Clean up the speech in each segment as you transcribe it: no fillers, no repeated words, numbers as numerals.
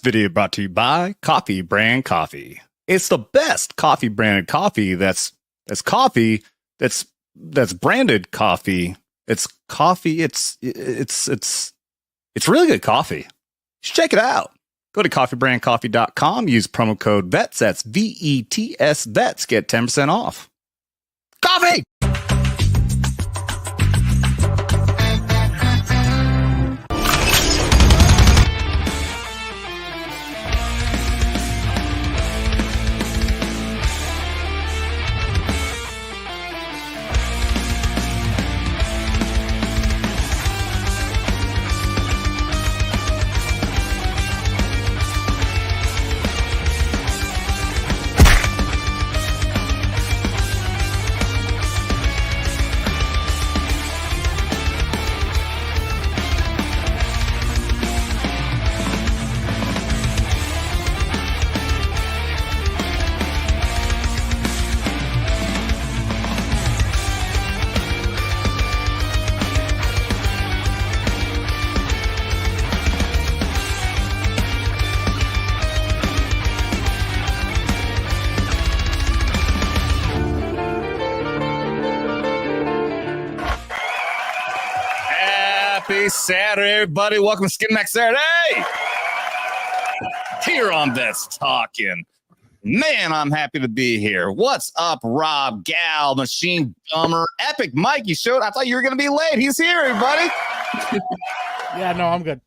video brought to you by Coffee Brand Coffee. It's the best coffee branded coffee that's coffee that's branded coffee. It's coffee. It's really good coffee. You should check it out. Go to coffeebrandcoffee.com. Use promo code VETS. That's VETS VETS. Get 10% off. Coffee! Saturday, everybody. Welcome to Skinemax Saturday. Here on That's Talking. Man, I'm happy to be here. What's up, Rob, Gal, Machine Dumber, Epic Mike? You showed. I thought you were going to be late. He's here, everybody. Yeah, no, I'm good.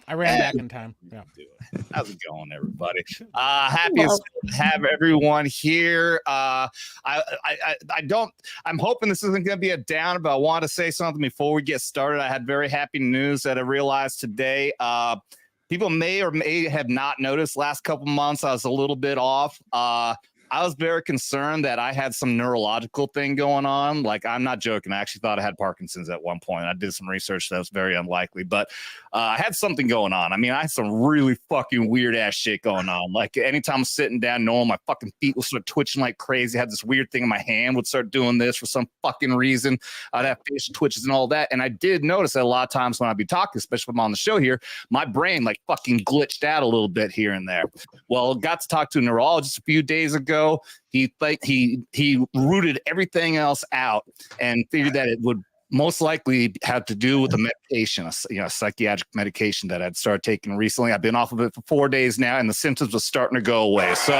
I ran back in time. Yeah. How's it going, everybody? Happy to have everyone here. I'm hoping this isn't going to be a downer, but I want to say something before we get started. I had very happy news that I realized today. People may or may have not noticed last couple months I was a little bit off. I was very concerned that I had some neurological thing going on. Like, I'm not joking. I actually thought I had Parkinson's at one point. I did some research that was very unlikely, but I had something going on. I mean, I had some really fucking weird ass shit going on. Like, anytime I'm sitting down, knowing my fucking feet will start twitching like crazy. I had this weird thing in my hand would start doing this for some fucking reason. I'd have facial twitches and all that. And I did notice that a lot of times when I'd be talking, especially when I'm on the show here, my brain like fucking glitched out a little bit here and there. Well, got to talk to a neurologist a few days ago. He rooted everything else out and figured that it would most likely have to do with the medication, a psychiatric medication that I'd started taking recently. I've been off of it for 4 days now, and the symptoms are starting to go away. So,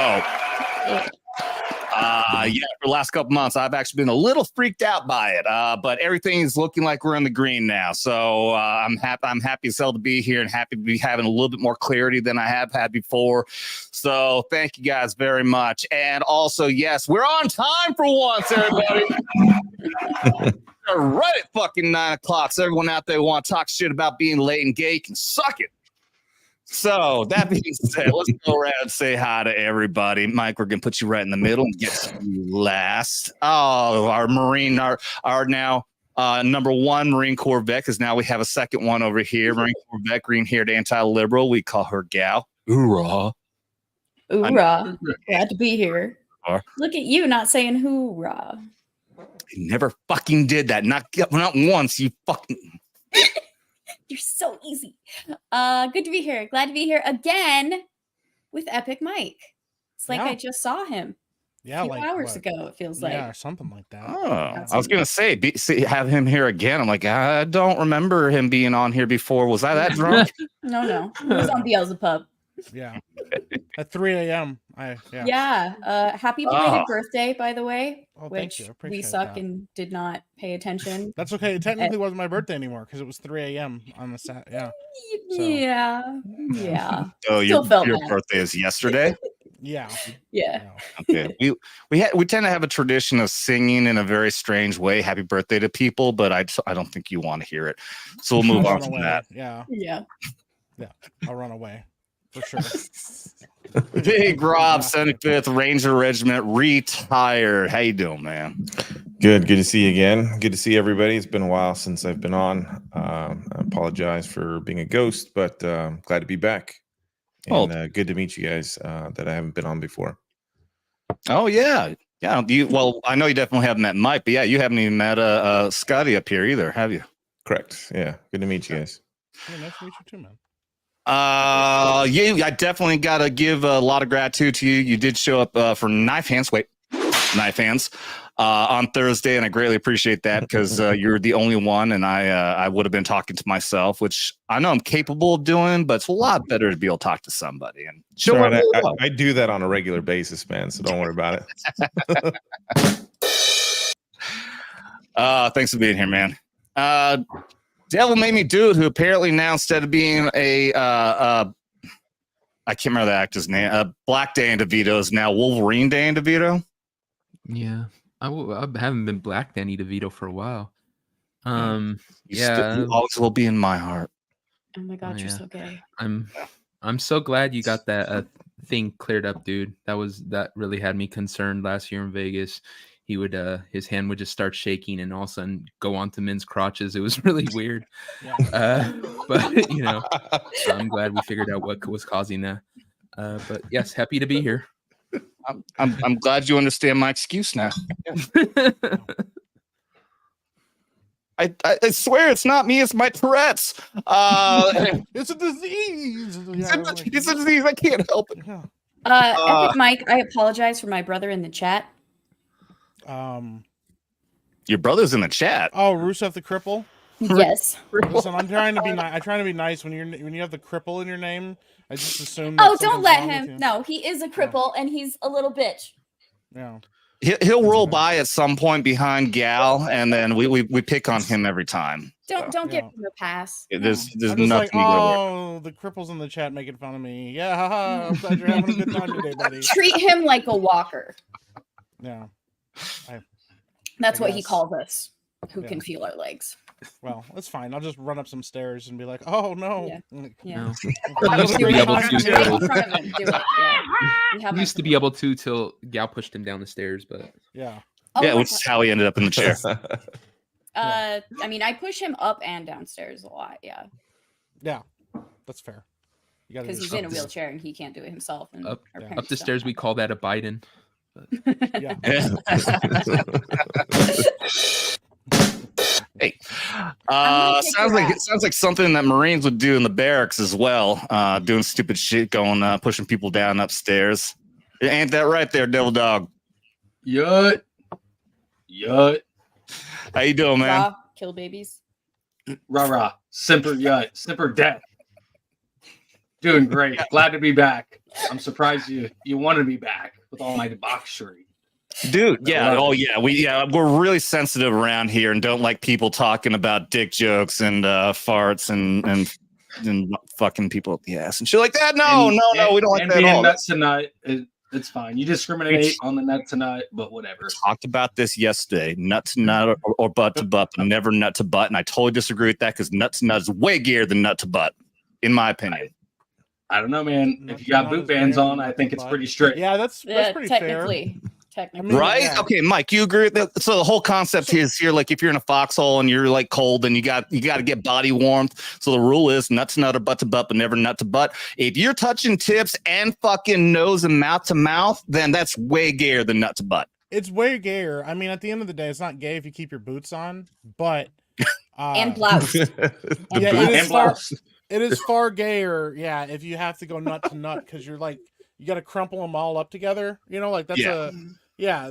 for the last couple months, I've actually been a little freaked out by it, but everything is looking like we're in the green now. So I'm happy as hell to be here and happy to be having a little bit more clarity than I have had before. So thank you guys very much. And also, yes, we're on time for once, everybody. Right at fucking 9 o'clock. So everyone out there want to talk shit about being late and gay can suck it. So that being said, let's go around and say hi to everybody. Mike, we're gonna put you right in the middle and get to you last. Oh, our Marine, our now number one Marine Corps vet, because now we have a second one over here. Marine Corps vet, green-haired anti-liberal. We call her Gal. Hoorah! Hoorah! Glad to be here. Look at you not saying hoorah. You never fucking did that. Not once. You fucking. You're so easy. Good to be here. Glad to be here again with Epic Mike. It's like I just saw him. Yeah, a few hours ago. It feels like, or something like that. Oh, I was gonna say, have him here again. I'm like, I don't remember him being on here before. Was I that drunk? No, he was on Beelzebub. Yeah, at 3 a.m. Happy belated birthday, by the way. Oh, which thank you. We suck and did not pay attention. That's okay. It technically wasn't my birthday anymore because it was 3 a.m. on the Saturday. Yeah. So. Yeah. Oh, your birthday is yesterday. Yeah. Okay. We tend to have a tradition of singing in a very strange way "Happy Birthday" to people, but I don't think you want to hear it. So we'll move on from that. Yeah. I'll run away. For sure. Big Rob, 75th Ranger Regiment, retired. How you doing, man? Good to see you again. Good to see everybody. It's been a while since I've been on. I apologize for being a ghost, but glad to be back. And good to meet you guys that I haven't been on before. Oh, yeah. Yeah. Well, I know you definitely haven't met Mike, but yeah, you haven't even met Scotty up here either, have you? Correct. Yeah. Good to meet you guys. Yeah, nice to meet you too, man. Yeah, I definitely got to give a lot of gratitude to you. You did show up for Knife Hands on Thursday, and I greatly appreciate that because you're the only one, and I would have been talking to myself, which I know I'm capable of doing, but it's a lot better to be able to talk to somebody and show Right, I do that on a regular basis, man. So don't worry about it. Thanks for being here, man. Devil Made Me Do It, who apparently now, instead of being I can't remember the actor's name, Black Danny DeVito is now Wolverine Danny DeVito. Yeah, I haven't been Black Danny DeVito for a while. You always will be in my heart. Oh my God, you're so gay. I'm so glad you got that thing cleared up, dude. That really had me concerned last year in Vegas. He would his hand would just start shaking and all of a sudden go onto men's crotches. It was really weird. Yeah. But you know, I'm glad we figured out what was causing that. But yes, happy to be here. I'm glad you understand my excuse now. I swear it's not me, it's my Tourette's. It's a disease. It's a disease. I can't help it. Epic Mike, I apologize for my brother in the chat. Your brother's in the chat. Oh, Rusev the Cripple. Yes. Listen, I'm trying to be nice. I'm trying to be nice when you have the cripple in your name. I just assume. Oh, don't let him. No, he is a cripple and he's a little bitch. Yeah. He'll roll by at some point behind Gal, and then we pick on him every time. Don't give him a pass. There's I'm nothing. just like, the cripples in the chat making fun of me. Yeah, haha. I'm glad you're having a good time today, buddy. Treat him like a walker. Yeah. That's what he calls us, who can feel our legs. Well, it's fine. I'll just run up some stairs and be like, "Oh no!" Yeah. Used to be able to till Gal pushed him down the stairs, but yeah, which is how he ended up in the chair. I mean, I push him up and downstairs a lot. Yeah, that's fair. Because he's in a wheelchair and he can't do it himself. And up the stairs, we call that a Biden. Hey, sounds like something that Marines would do in the barracks as well. Doing stupid shit, pushing people down upstairs. Ain't that right there, Devil Dog? Yut. How you doing, man? Raw, kill babies. Rah. Simper Yut. Simper death. Doing great. Glad to be back. I'm surprised you wanted to be back with all my debauchery. Dude, we're really sensitive around here and don't like people talking about dick jokes and farts and fucking people up the ass and shit like that. No, we don't like that at all. Nuts tonight, it's fine. You discriminate on the nut to nut, but whatever. We talked about this yesterday. Nut to nut or butt to butt, but never nut to butt. And I totally disagree with that because nut to nut is way gayer than nut to butt, in my opinion. I don't know, man. If you got boot bands on, I think it's pretty strict. Yeah, that's pretty technically. fair. Right? Yeah. Okay, Mike, you agree with that? So the whole concept is here, like if you're in a foxhole and you're like cold, then you got to get body warmth. So the rule is nut to nut or butt to butt, but never nut to butt. If you're touching tips and fucking nose and mouth to mouth, then that's way gayer than nut to butt. It's way gayer. I mean, at the end of the day, it's not gay if you keep your boots on, but and blouse. It is far gayer, if you have to go nut to nut because you're like you got to crumple them all up together. You know, like that's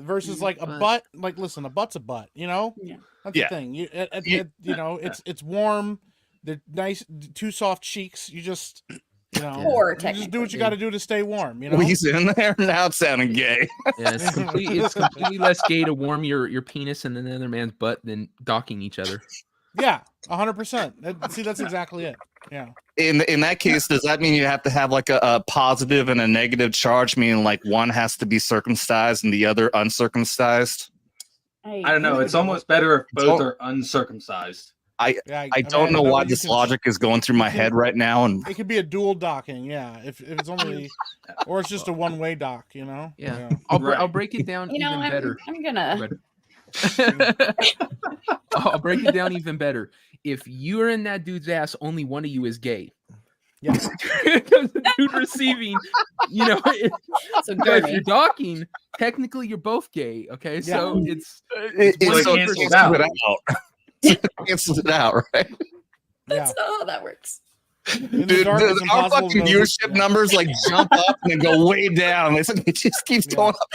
versus like a butt. Like, listen, a butt's a butt. You know, that's the thing. It's warm. They're nice, two soft cheeks. You just you just do what you got to do to stay warm. You know, he's in there now. It's sounding gay. Yeah, it's completely less gay to warm your penis in another man's butt than docking each other. Yeah, 100%. See, that's exactly it. Yeah. In that case, does that mean you have to have like a positive and a negative charge, meaning like one has to be circumcised and the other uncircumcised? I don't know. It's almost better if both are uncircumcised. I don't know why this logic is going through my head right now, and it could be a dual docking. Yeah, if it's only, or it's just a one-way dock. You know. Yeah. I'll break it down even better. I'm gonna. I'll break it down even better. If you're in that dude's ass, only one of you is gay. Yeah. Because the dude receiving, if you're docking, technically you're both gay. Okay, so it's cancels it out, right? That's not how that works. Dude, our fucking viewership numbers like jump up and then go way down. It just keeps going up.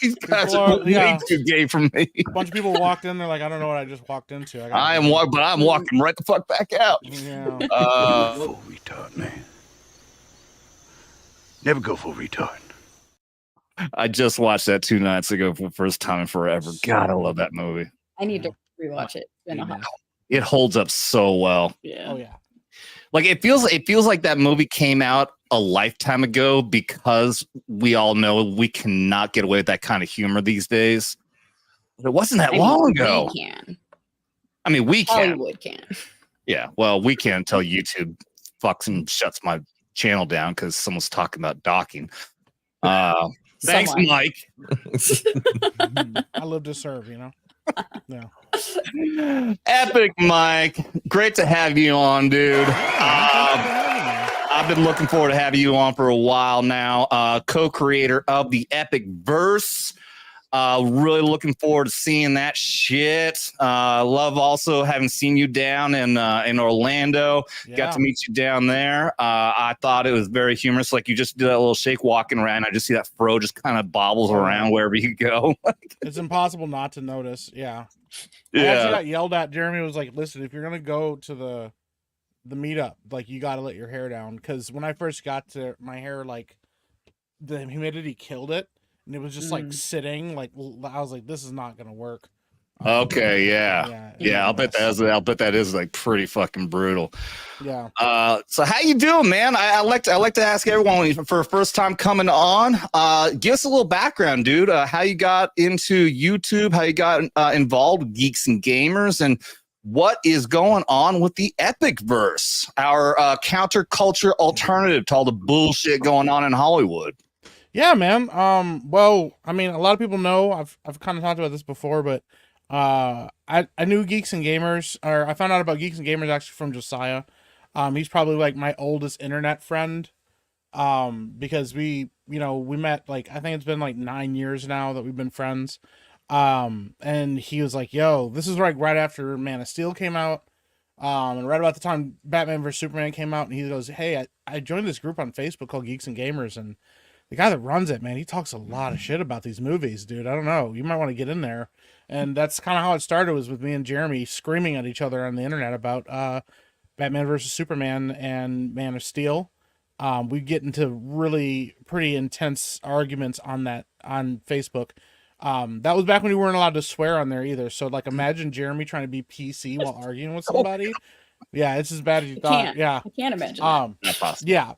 These guys are way too gay for me. A bunch of people walked in. They're like, I don't know what I just walked into. I'm walking right the fuck back out. Yeah. Full retard, man. Never go full retard. I just watched that 2 nights ago for the first time in forever. God, I love that movie. I need to rewatch it. It's been a while. It holds up so well. Yeah. Oh yeah. Like it feels like that movie came out a lifetime ago because we all know we cannot get away with that kind of humor these days. But it wasn't that long ago. We can. I mean, we can. Hollywood can. Yeah, well, we can until YouTube fucks and shuts my channel down because someone's talking about docking. Thanks, Mike. I live to serve, you know. Yeah. Epic Mike, great to have you on, dude. I've been looking forward to having you on for a while now. Co-creator of the Epic Verse. Really looking forward to seeing that shit. Love also having seen you down in Orlando. Yeah. Got to meet you down there. I thought it was very humorous. Like you just do that little shake walking around. I just see that fro just kind of bobbles around wherever you go. It's impossible not to notice. Yeah. I actually got yelled at. Jeremy was like, listen, if you're going to go to the meetup, like you got to let your hair down. Because when I first got to my hair, like the humidity killed it. And it was just like sitting, like I was like, this is not gonna work. Okay, yeah. I'll bet that is like pretty fucking brutal. Yeah. So how you doing, man? I like to ask everyone for a first time coming on. Give us a little background, dude. How you got into YouTube? How you got involved with Geeks and Gamers, and what is going on with the Epic Verse, our counterculture alternative to all the bullshit going on in Hollywood? Yeah, man. Well, I mean, a lot of people know I've kind of talked about this before, but I knew Geeks and Gamers, or I found out about Geeks and Gamers actually from Josiah. He's probably like my oldest internet friend. Because we met, like, I think it's been like 9 years now that we've been friends. And he was like, yo, this is like right after Man of Steel came out. And right about the time Batman vs Superman came out, and he goes, hey, I joined this group on Facebook called Geeks and Gamers, and the guy that runs it, man, he talks a lot of shit about these movies, dude. I don't know. You might want to get in there. And that's kind of how it started, was with me and Jeremy screaming at each other on the internet about Batman versus Superman and Man of Steel. We get into really pretty intense arguments on Facebook. That was back when you weren't allowed to swear on there either. So like, imagine Jeremy trying to be PC while arguing with somebody. Yeah, it's as bad as you thought. Yeah, I can't imagine. Not possible. Yeah.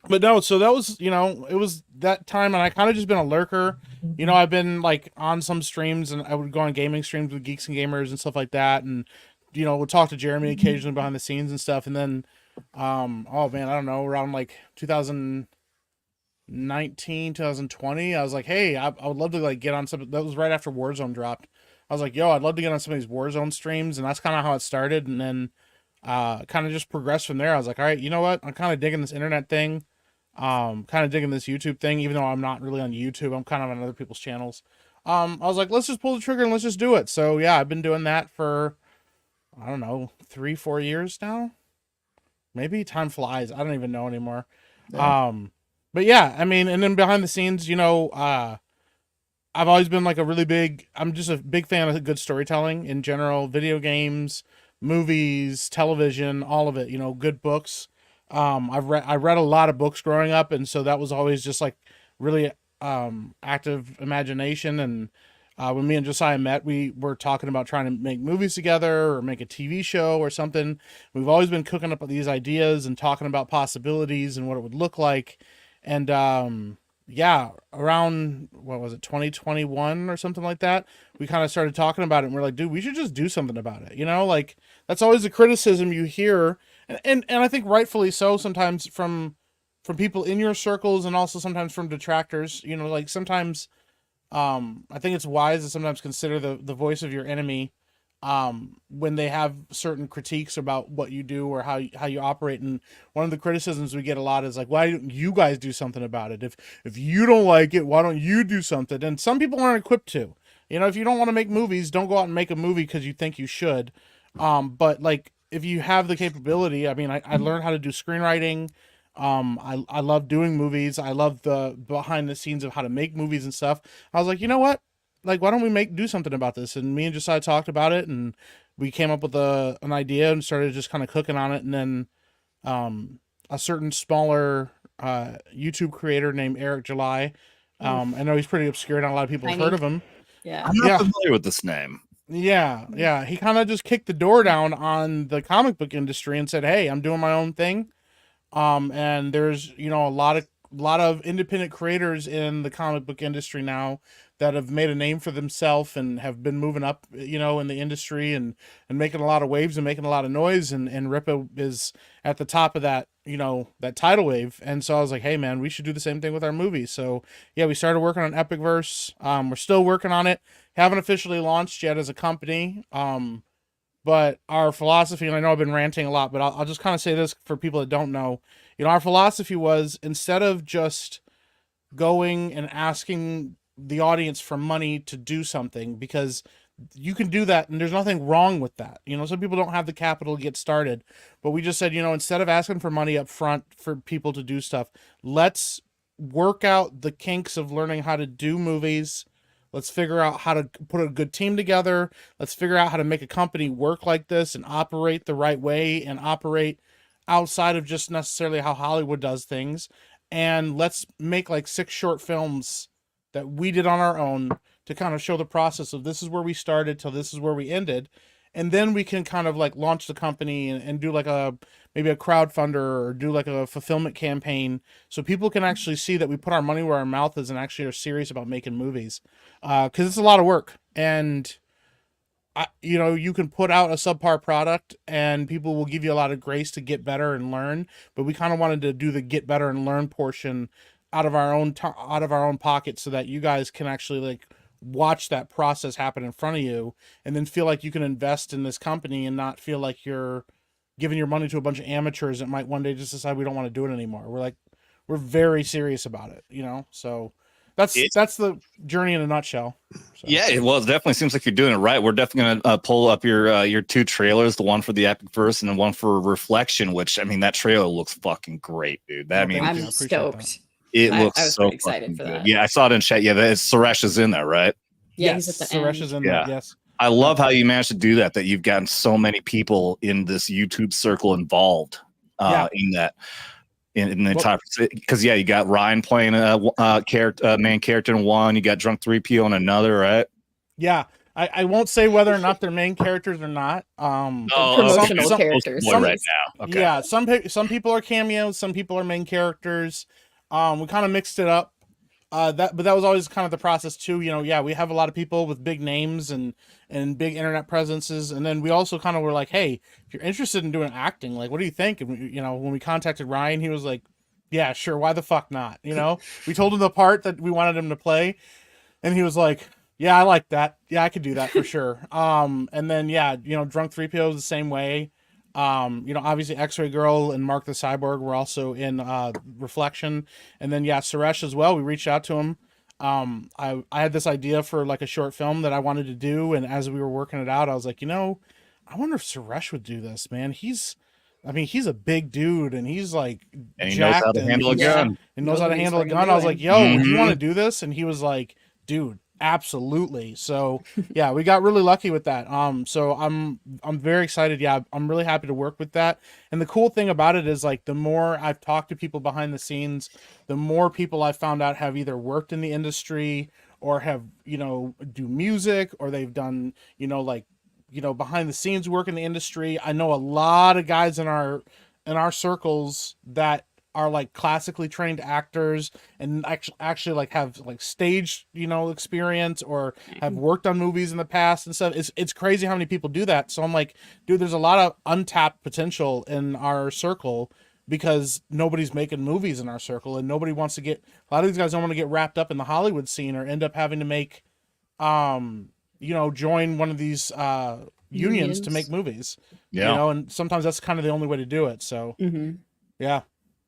But no, so that was, it was that time, and I kind of just been a lurker. I've been like on some streams, and I would go on gaming streams with Geeks and Gamers and stuff like that, and would talk to Jeremy occasionally behind the scenes and stuff. And then, oh man, I don't know, around like 2019, 2020, I was like, hey, I would love to like get on some. That was right after Warzone dropped. I was like, yo, I'd love to get on some of these Warzone streams, and that's kind of how it started. And then kind of just progressed from there. I was like, all right, you know what? I'm kind of digging this internet thing. Kind of digging this YouTube thing, even though I'm not really on YouTube. I'm kind of on other people's channels. I was like, let's just pull the trigger and let's just do it. So yeah, I've been doing that for, I don't know, 3-4 years now. Maybe time flies. I don't even know anymore. Yeah. But yeah, I mean, and then behind the scenes, I've always been like I'm just a big fan of good storytelling in general, video games, movies, television, all of it, good books. I read a lot of books growing up, and so that was always just like really active imagination. And when me and Josiah met, we were talking about trying to make movies together or make a TV show or something. We've always been cooking up these ideas and talking about possibilities and what it would look like. And yeah, around, what was it, 2021 or something like that, we kind of started talking about it, and we're like, dude, we should just do something about it. Like, that's always the criticism you hear. And I think rightfully so, sometimes from people in your circles, and also sometimes from detractors. Like sometimes I think it's wise to sometimes consider the voice of your enemy when they have certain critiques about what you do or how you operate. And one of the criticisms we get a lot is like, why don't you guys do something about it? If you don't like it, why don't you do something? And some people aren't equipped to. If you don't want to make movies, don't go out and make a movie because you think you should. But like, if you have the capability, I mean, I learned how to do screenwriting. I love doing movies. I love the behind the scenes of how to make movies and stuff. I was like, you know what? Like, why don't we do something about this? And me and Josiah talked about it, and we came up with an idea and started just kind of cooking on it. And then a certain smaller YouTube creator named Eric July. I know he's pretty obscure. Not a lot of people have heard of him. Yeah, I'm not familiar with this name. Yeah. He kind of just kicked the door down on the comic book industry and said, "Hey, I'm doing my own thing." And there's a lot of independent creators in the comic book industry now that have made a name for themselves and have been moving up, in the industry and making a lot of waves and making a lot of noise. And Rippa is at the top of that, that tidal wave. And so I was like, hey man, we should do the same thing with our movies. So yeah, we started working on Epicverse. We're still working on it. Haven't officially launched yet as a company. But our philosophy, and I know I've been ranting a lot, but I'll just kind of say this for people that don't know, our philosophy was, instead of just going and asking the audience for money to do something, because you can do that and there's nothing wrong with that. Some people don't have the capital to get started, but we just said, instead of asking for money up front for people to do stuff, let's work out the kinks of learning how to do movies. Let's figure out how to put a good team together. Let's figure out how to make a company work like this and operate the right way and operate outside of just necessarily how Hollywood does things. And let's make like 6 short films that we did on our own to kind of show the process of this is where we started till this is where we ended. And then we can kind of like launch the company and do like maybe a crowdfunder or do like a fulfillment campaign, so people can actually see that we put our money where our mouth is and actually are serious about making movies. Because it's a lot of work, and you can put out a subpar product and people will give you a lot of grace to get better and learn. But we kind of wanted to do the get better and learn portion out of our own pocket, so that you guys can actually like watch that process happen in front of you and then feel like you can invest in this company and not feel like you're giving your money to a bunch of amateurs that might one day just decide we don't want to do it anymore. We're very serious about it, so that's the journey in a nutshell. So. Yeah, it definitely seems like you're doing it right. We're definitely going to pull up your 2 trailers, the one for the Epicverse and the one for Reflection, which, I mean, that trailer looks fucking great, dude. I'm stoked. It looks I was so excited for that. Yeah, I saw it in chat. Yeah, Suresh is in there, right? Yeah, yes, he's at the Suresh end. is in there. Yes. I love how you managed to do that. That you've gotten so many people in this YouTube circle involved in that. In the entire, because you got Ryan playing a main character in one. You got Drunk 3PO in another, right? Yeah. I won't say whether or not they're main characters or not. Promotional characters. Right now. Okay. Yeah, some people are cameos, some people are main characters. We kind of mixed it up. But that was always kind of the process too. We have a lot of people with big names and big internet presences, and then we also kind of were like, hey, if you're interested in doing acting, like, what do you think? And when we contacted Ryan, he was like, yeah, sure, why the fuck not? We told him the part that we wanted him to play, and he was like, yeah, I like that. Yeah, I could do that for sure. And then Drunk 3PO is the same way. Obviously X-Ray Girl and Mark the Cyborg were also in Reflection, and then Suresh as well. We reached out to him. I had this idea for like a short film that I wanted to do, and as we were working it out, I was like, I wonder if Suresh would do this, man. He's a big dude, and he's like, and he knows how to handle a gun. And knows how to handle a gun. I was like, yo, would you want to do this? And he was like, dude, absolutely. So yeah, we got really lucky with that. So I'm very excited. Yeah, I'm really happy to work with that. And the cool thing about it is, like, the more I've talked to people behind the scenes, the more people I've found out have either worked in the industry or have, do music, or they've done, behind the scenes work in the industry. I know a lot of guys in our circles that are like classically trained actors and actually like have like stage, experience, or have worked on movies in the past and stuff. It's crazy how many people do that. So I'm like, dude, there's a lot of untapped potential in our circle, because nobody's making movies in our circle, and nobody wants to get, a lot of these guys don't want to get wrapped up in the Hollywood scene or end up having to make, join one of these unions to make movies. Yeah. And sometimes that's kind of the only way to do it. So yeah.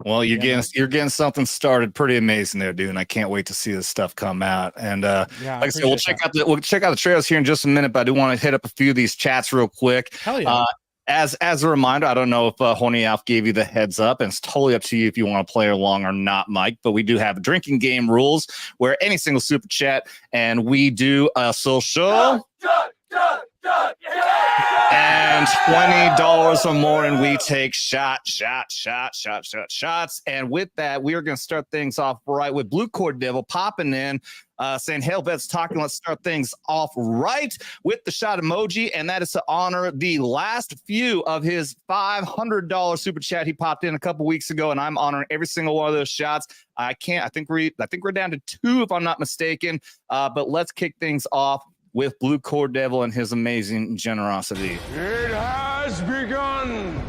Well, you're getting something started pretty amazing there, dude. And I can't wait to see this stuff come out. And like I said, we'll check out the trailers here in just a minute, but I do want to hit up a few of these chats real quick. Hell yeah. As a reminder, I don't know if Horny Alf gave you the heads up, and it's totally up to you if you want to play along or not, Mike. But we do have drinking game rules where any single super chat, and we do a social. And $20 or more, and we take shots. And with that, we are going to start things off right with Blue Cord Devil popping in, saying, "Hail Vets talking." Let's start things off right with the shot emoji, and that is to honor the last few of his $500 super chat he popped in a couple weeks ago, and I'm honoring every single one of those shots. I think we're down to 2 if I'm not mistaken. But let's kick things off with Blue Cord Devil and his amazing generosity. It has begun.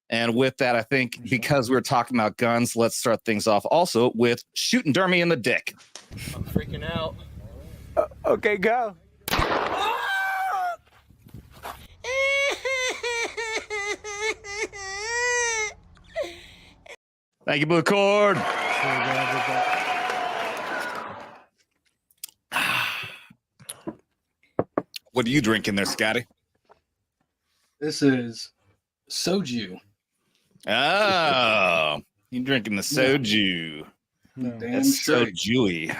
And with that, I think because we're talking about guns, let's start things off also with shooting Dermy in the dick. I'm freaking out. Okay, go. Thank you, Blue Cord. What are you drinking there, Scotty? This is soju. Oh, you drinking the soju. No. Damn That's so straight. dewy.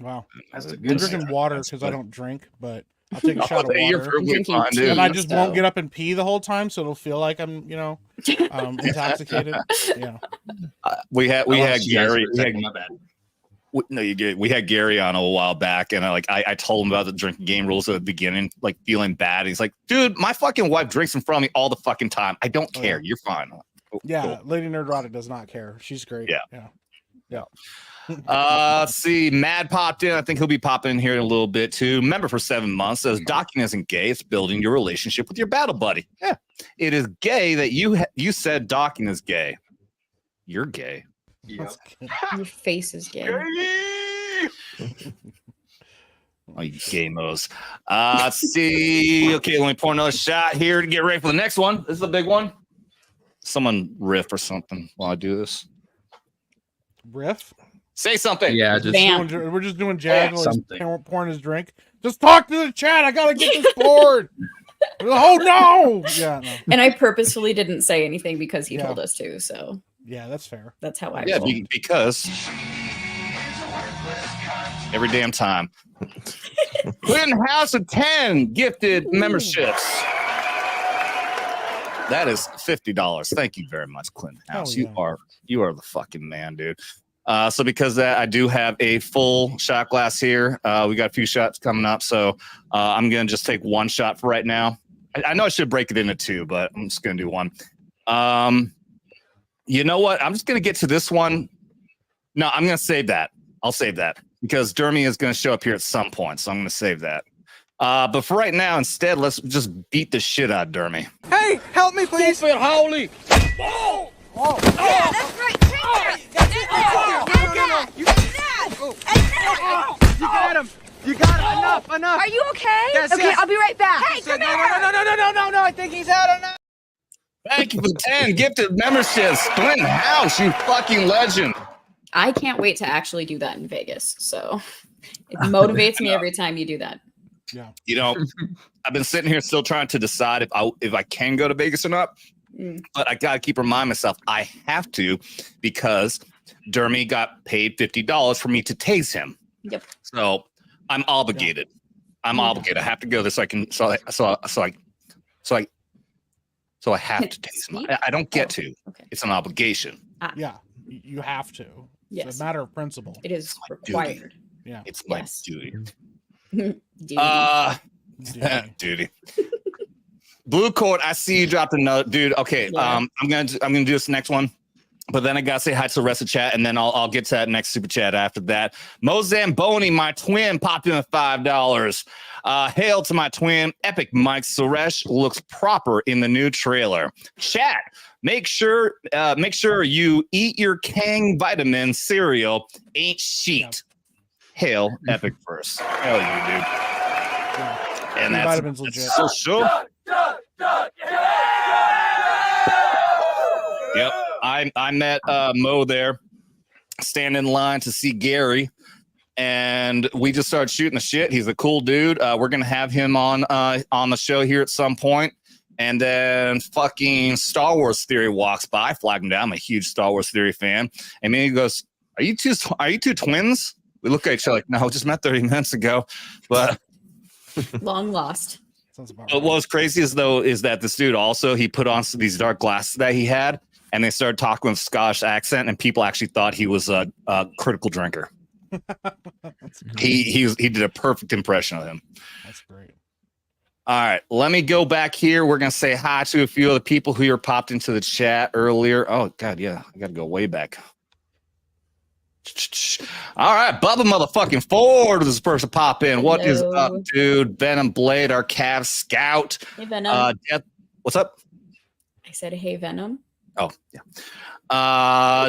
Wow. That's a I'm good drinking stuff. water because I don't drink, but I'll take a shot of You're water. perfectly Drinking fine, tea. dude. And I just So- won't get up and pee the whole time, so it'll feel like I'm, intoxicated. Yeah. We had I lost Gary. you guys for a We had, second, my bad. no, you get. We had Gary on a while back, and I told him about the drinking game rules at the beginning, like feeling bad. He's like, "Dude, my fucking wife drinks in front of me all the fucking time. I don't Oh, care. yeah. You're fine." Cool, Yeah. cool. Lady Nerdrotic does not care. She's great. Yeah. Yeah. Let's see. Mad popped in. I think he'll be popping in here in a little bit too. Member for 7 months says docking isn't gay. It's building your relationship with your battle buddy. Yeah, it is gay that you said docking is gay. You're gay. Yeah. Your face is gay. Oh, you gamos. Let's see. Okay, let me pour another shot here to get ready for the next one. This is a big one. Someone riff or something while I do this. Riff. Say something. Yeah, just Bam. We're just doing jazz while he's something. pouring his drink. Just talk to the chat. I gotta get this poured. Oh no! Yeah, no. And I purposefully didn't say anything because he Yeah. told us to. So Yeah, that's fair. that's how I Yeah, roll. because every damn time. Clinton House of 10 gifted memberships. That is $50. Thank you very much, Clinton House. Hell yeah. You are the fucking man, dude. So because of that, I do have a full shot glass here. We got a few shots coming up, so I'm gonna just take one shot for right now. I know I should break it into 2, but I'm just gonna do one. You know what? I'm just gonna get to this one. No, I'm gonna save that. I'll save that because Dermy is gonna show up here at some point, so I'm gonna save that. But for right now, instead, let's just beat the shit out of Dermy. Hey, help me, please. Holy! Oh. Yeah, that's right. Take that. You got him. You got him. Enough. Are you okay? Yes, Okay, yes. I'll be right back. Hey, Said, come here. no. I think he's out enough. Thank you for the 10 gifted memberships. Clinton House, you fucking legend. I can't wait to actually do that in Vegas. So it motivates me every time you do that. Yeah. You know, I've been sitting here still trying to decide if I can go to Vegas or not. Mm. But I gotta keep reminding myself I have to because Dermy got paid $50 for me to tase him. Yep. So I'm obligated. I'm obligated. I have to go there so I can. So I have to tase him. I don't get to. Okay. It's an obligation. Yeah. You have to. It's Yes. a matter of principle. It is my duty. required. Yeah. It's my Yes. duty. Dude. Duty. Blue Cord, I see you dropped another dude. Okay, Yeah. I'm gonna do this next one, but then I gotta say hi to the rest of the chat, and then I'll get to that next super chat after that. Mo Zamboni, my twin, popped in at $5. Hail to my twin, Epic Mike Suresh looks proper in the new trailer. Chat, make sure you eat your Kang vitamin cereal. Ain't sheet. Hail Epic first. Hell you, dude. Yeah. And The that's vitamin's legit. so sure. Yep, I met Mo there, standing in line to see Gary, and we just started shooting the shit. He's a cool dude. We're gonna have him on the show here at some point. And then fucking Star Wars Theory walks by, flag him down. I'm a huge Star Wars Theory fan. And then he goes, Are you two twins? We look at each other like, no, just met 30 minutes ago. But Long lost. what was crazy is that this dude also, he put on these dark glasses that he had, and they started talking with Scottish accent, and people actually thought he was a critical drinker. He did a perfect impression of him. That's great. All right, let me go back here. We're going to say hi to a few of the people who are popped into the chat earlier. Oh, God, yeah. I got to go way back. All right, Bubba motherfucking Ford was the first to pop in. What is up, dude? Venom Blade, our Cav Scout. Hey, Venom. What's up? I said, hey, Venom. Oh, yeah.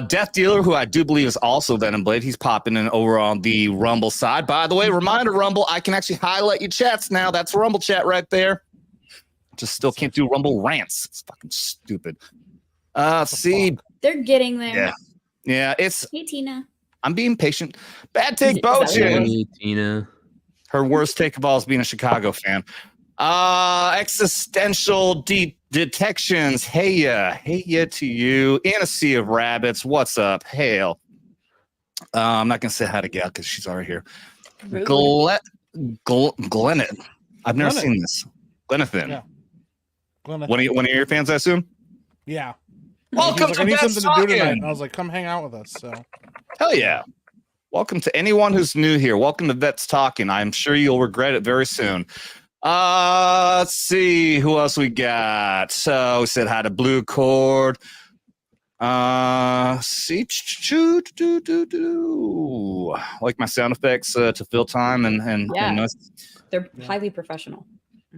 Death Dealer, who I do believe is also Venom Blade. He's popping in over on the Rumble side. By the way, reminder, Rumble, I can actually highlight your chats now. That's Rumble chat right there. Just still can't do Rumble rants. It's fucking stupid. Let's see. They're getting there. Yeah, it's... Hey, Tina. I'm being patient. Bad take, Bochin. Tina. Her worst take of all is being a Chicago fan. Existential detections. Hey ya to you. In a sea of rabbits. What's up? Hail. I'm not gonna say hi to Gail because she's already here. Glennet. I've never seen this. Glennathan. Yeah. One of your fans, I assume. Yeah. Welcome to I need Vets something to do tonight. Talking. And I was like, come hang out with us. So Hell yeah. Welcome to anyone who's new here. Welcome to Vets Talking. I'm sure you'll regret it very soon. Let's see who else we got. So we said hi to Blue Cord. See, like my sound effects to fill time and They're highly professional.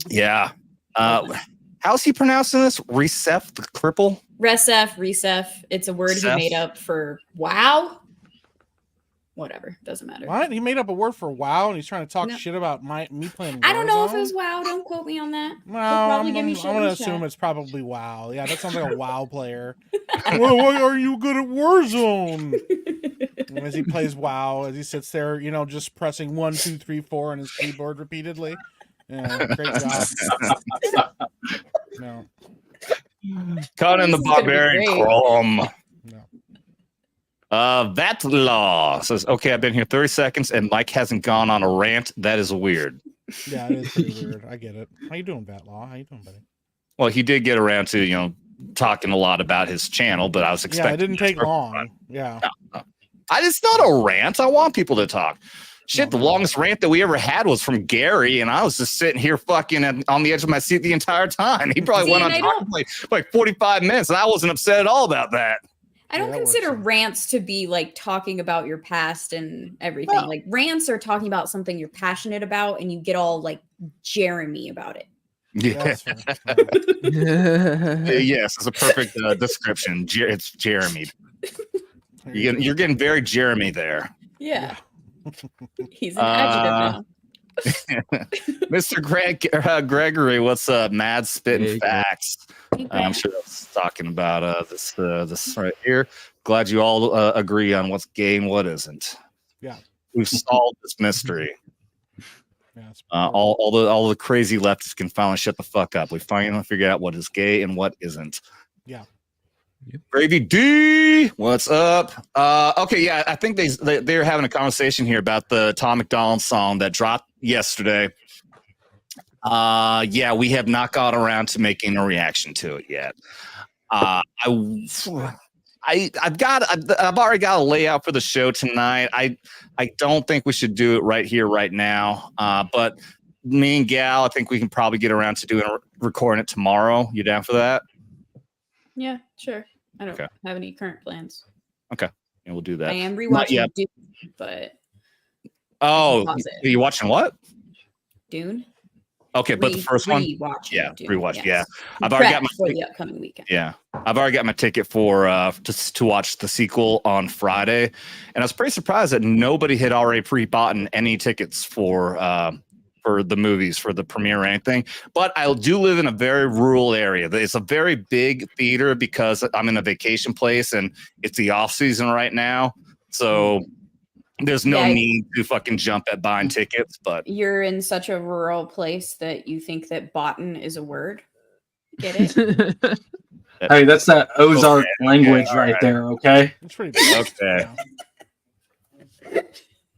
Yeah. How's he pronouncing this? Recef the cripple? Recef. It's a word he made up for wow. Whatever, doesn't matter. What? He made up a word for WoW, and he's trying to talk shit about me playing. I don't know if it was WoW. Don't quote me on that. Well, I'm going to assume it's probably WoW. Yeah, that sounds like a WoW player. Well, why are you good at Warzone? And as he plays WoW, as he sits there, just pressing 1, 2, 3, 4 on his keyboard repeatedly. Yeah, great job. No. Conan the Barbarian Chrome. That law says, okay, I've been here 30 seconds and Mike hasn't gone on a rant. That is weird. Yeah, it is pretty weird. I get it. How you doing, Vatlaw? How you doing, buddy? Well, he did get around to, talking a lot about his channel, but I was expecting. Yeah, it didn't take long. Yeah. No. It's not a rant. I want people to talk. Shit, the longest rant that we ever had was from Gary, and I was just sitting here fucking on the edge of my seat the entire time. He probably went on talking like 45 minutes, and I wasn't upset at all about that. I don't consider rants to be like talking about your past and everything. Well, like rants are talking about something you're passionate about and you get all like Jeremy about it. Yeah. Yes, it's a perfect description. It's Jeremy. You're getting very Jeremy there. Yeah. He's an adjective now. Mr. Gregory, what's up? Mad spitting facts. I'm sure that's talking about this right here. Glad you all agree on what's gay and what isn't. Yeah, we've solved this mystery. All the crazy leftists can finally shut the fuck up. We finally figured out what is gay and what isn't. Yeah. Gravy D, what's up? Okay, yeah, I think they're having a conversation here about the Tom McDonald song that dropped yesterday. Yeah, we have not got around to making a reaction to it yet. I've already got a layout for the show tonight. I don't think we should do it right here, right now. But me and Gal, I think we can probably get around to recording it tomorrow. You down for that? Yeah, sure. I don't have any current plans. Okay, and we'll do that. I am rewatching Dune, but you watching what? Dune. Okay, but the first one, rewatch. Yes. Yeah, I've already got for the upcoming weekend. Yeah, I've already got my ticket for to watch the sequel on Friday, and I was pretty surprised that nobody had already pre-bought any tickets for the movies, for the premiere or anything. But I do live in a very rural area. It's a very big theater because I'm in a vacation place and it's the off season right now. So there's no Yeah. need to fucking jump at buying tickets. But You're in such a rural place that you think that botan is a word. Get it? Hey, that's that Ozark language all right right. there, okay? It's pretty bad. Okay.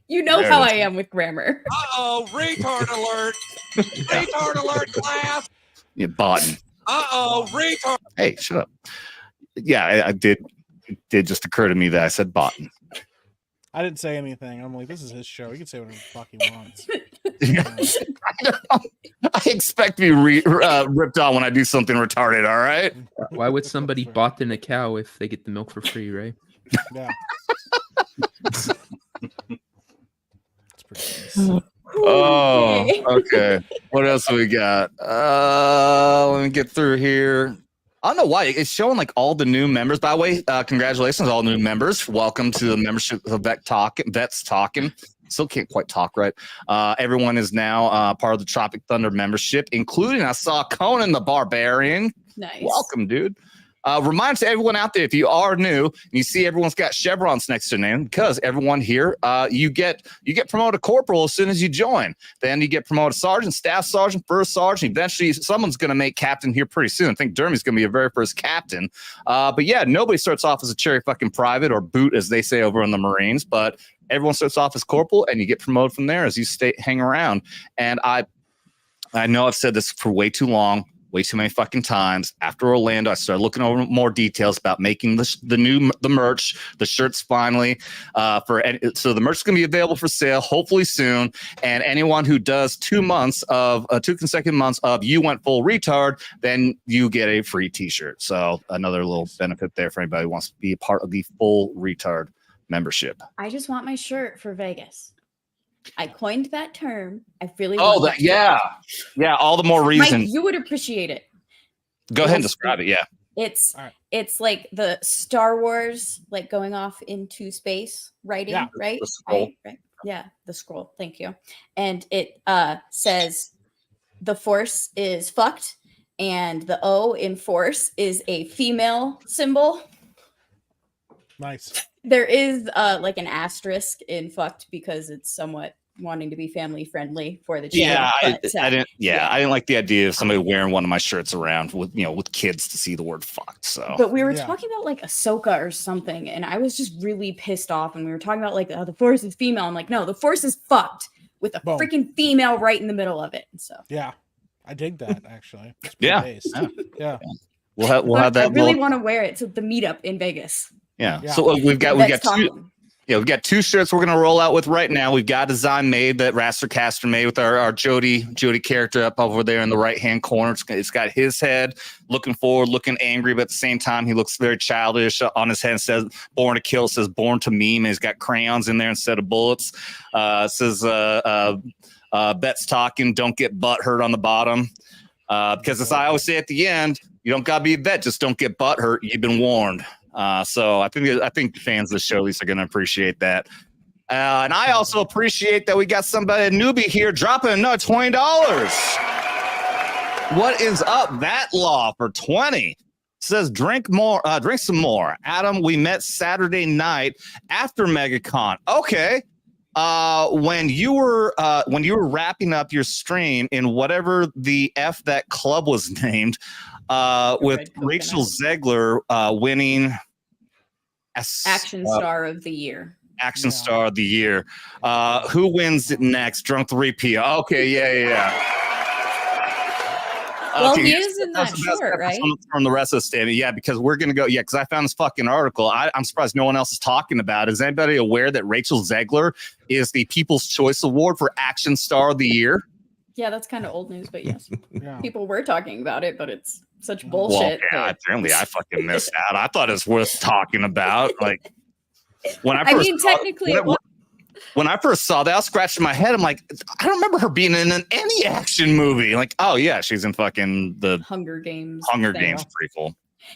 You know There how it I is. am with grammar. Uh-oh, retard alert. Retard alert, class. Yeah, Botan. Uh-oh, retard. Hey, shut up. Yeah, I did. It did just occur to me that I said Botan. I didn't say anything. I'm like, this is his show. He can say whatever the fuck he wants. I expect to be ripped on when I do something retarded. All right. Why would somebody bought in a cow if they get the milk for free, right? Yeah. It's pretty nice. Oh, okay. What else do we got? Let me get through here. I don't know why it's showing like all the new members. By the way, congratulations, all new members. Welcome to the membership of Vets Talking. Still can't quite talk right. Everyone is now part of the Tropic Thunder membership, including I saw Conan the Barbarian. Nice. Welcome, dude. Reminder to everyone out there, if you are new and you see everyone's got chevrons next to their name, because everyone here, you get promoted corporal as soon as you join. Then you get promoted sergeant, staff sergeant, first sergeant. Eventually, someone's going to make captain here pretty soon. I think Dermy's going to be your very first captain. But yeah, nobody starts off as a cherry fucking private or boot, as they say over in the Marines. But everyone starts off as corporal, and you get promoted from there as you hang around. And I know I've said this for way too long. Way too many fucking times. After Orlando, I started looking over more details about making the merch, the shirts finally. So the merch is going to be available for sale hopefully soon. And anyone who does 2 consecutive months of You Went Full Retard, then you get a free T-shirt. So another little benefit there for anybody who wants to be a part of the Full Retard membership. I just want my shirt for Vegas. I coined that term. I really Oh, want that yeah. Yeah, all the more reason. Mike, you would appreciate it. Go ahead and describe it. Yeah. It's All right. it's like the Star Wars, like going off into space writing, Yeah. right? The scroll. Right? Yeah, the scroll. Thank you. And it says the Force is fucked, and the O in Force is a female symbol. Nice. There is like an asterisk in fucked because it's somewhat wanting to be family friendly for the channel. Yeah, but, I didn't like the idea of somebody wearing one of my shirts around with kids to see the word fucked. So But we were Yeah. talking about like Ahsoka or something, and I was just really pissed off. And we were talking about like the Force is female. I'm like, no, the Force is fucked with a Boom. freaking female right in the middle of it. And so Yeah. I dig that actually. It's Yeah. based. Yeah. we'll have But that. I really want to wear it to the meetup in Vegas. Yeah. Yeah. So we've got That's two. talking. Yeah, we've got 2 shirts we're gonna roll out with right now. We've got a design made that Raster Caster made with our Jody character up over there in the right hand corner. It's got his head looking forward, looking angry, but at the same time he looks very childish. On his head it says "Born to Kill," it says "Born to Meme," and he's got crayons in there instead of bullets. It says "Bet's talking, don't get butt hurt" on the bottom. Because as I always say at the end, you don't gotta be a vet, just don't get butt hurt. You've been warned. So I think fans of the show at least are going to appreciate that. And I also appreciate that we got somebody, a newbie here, dropping another $20. What is up? That law for 20 says drink some more. Adam, we met Saturday night after MegaCon. Okay. When you were wrapping up your stream in whatever the F that club was named, with Red Rache Coconut. Zegler winning Action Star of the Year. Action Yeah. Star of the Year. Who wins it next? Drunk 3P. Okay, yeah. Well, Okay, he yes, is in that's that the best short, right? episode from the rest of the statement. Yeah, because we're gonna go. Yeah, because I found this fucking article. I'm surprised no one else is talking about it. Is anybody aware that Rache Zegler is the People's Choice Award for Action Star of the Year? Yeah, that's kind of old news, but yes, Yeah. people were talking about it, but it's such Well, bullshit. yeah, that- apparently I fucking missed out. I thought it was worth talking about. Like when I mean, technically, it was. when I first saw that, I was scratching my head. I'm like, I don't remember her being in any action movie. Like, oh yeah, she's in fucking the Hunger Games. Hunger thing. Games prequel.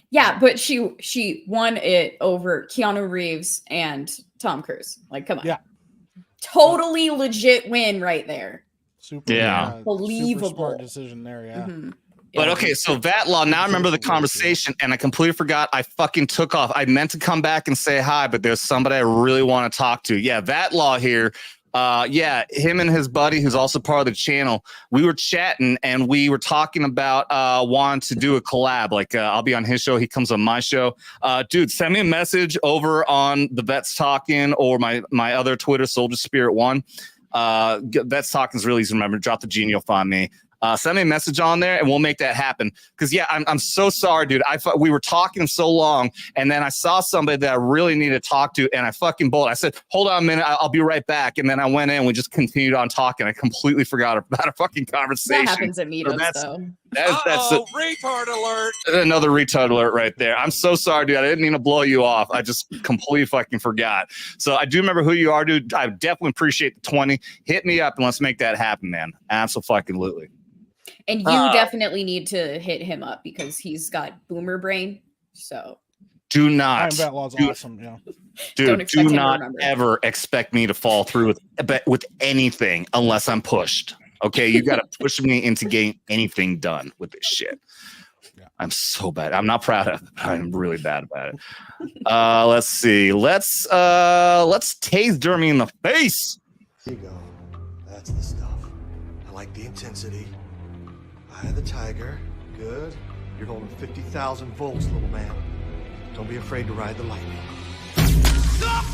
Yeah, but she won it over Keanu Reeves and Tom Cruise. Like, come on. Yeah. Totally legit win right there. Super, Yeah. super Believable. smart decision there. Yeah. Mhm. But okay, so that law. Now I remember the conversation, and I completely forgot. I fucking took off. I meant to come back and say hi, but there's somebody I really want to talk to. Yeah, that law here. Yeah, him and his buddy, who's also part of the channel, we were chatting and we were talking about wanting to do a collab. Like, I'll be on his show, he comes on my show. Dude, send me a message over on the Vets Talking or my other Twitter, Soldier Spirit 1. Vets Talking is really easy to remember. Drop the G and you'll find me. Send me a message on there and we'll make that happen. Because yeah, I'm so sorry, dude. We were talking so long, and then I saw somebody that I really needed to talk to, and I fucking bolted. I said, "Hold on a minute, I'll be right back." And then I went in, and we just continued on talking. I completely forgot about a fucking conversation. That happens at meetups, though. That's retard alert! Another retard alert right there. I'm so sorry, dude. I didn't mean to blow you off. I just completely fucking forgot. So I do remember who you are, dude. I definitely appreciate the 20. Hit me up and let's make that happen, man. Absolutely. And you definitely need to hit him up because he's got boomer brain. So do not. That law's awesome. Yeah. Dude, do not ever expect me to fall through with anything unless I'm pushed. Okay, you got to push me into getting anything done with this shit. Yeah. I'm so bad. I'm not proud of it. I'm really bad about it. Let's see. Let's tase Dermy in the face. Here you go. That's the stuff. I like the intensity. Eye of the tiger. Good. You're holding 50,000 volts, little man. Don't be afraid to ride the lightning. Stop!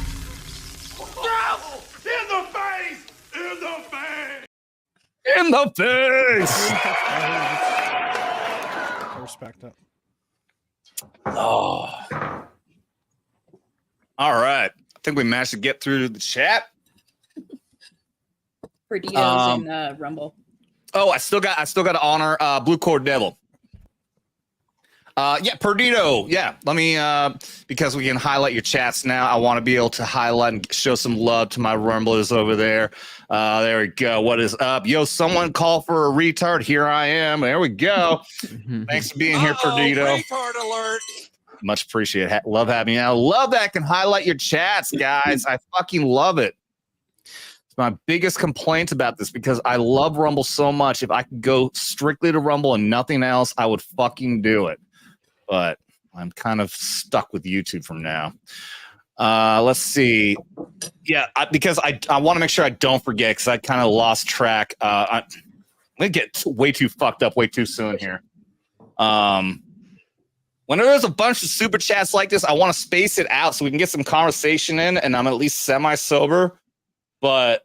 No! In the face! In the face! In the face! I respect it. Oh. All right. I think we managed to get through the chat. Perdido's in Rumble. Oh, I still got to honor Blue Cord Devil. Yeah, Perdido. Yeah, let me because we can highlight your chats now. I want to be able to highlight and show some love to my Rumblers over there. There we go. What is up? Yo, someone call for a retard. Here I am. There we go. Thanks for being here, Perdido. Retard alert. Much appreciated. Love having you. I love that I can highlight your chats, guys. I fucking love it. My biggest complaint about this because I love Rumble so much. If I could go strictly to Rumble and nothing else, I would fucking do it. But I'm kind of stuck with YouTube from now. Let's see. Yeah, because I want to make sure I don't forget because I kind of lost track. I'm going to get way too fucked up way too soon here. When there's a bunch of super chats like this, I want to space it out so we can get some conversation in and I'm at least semi-sober. But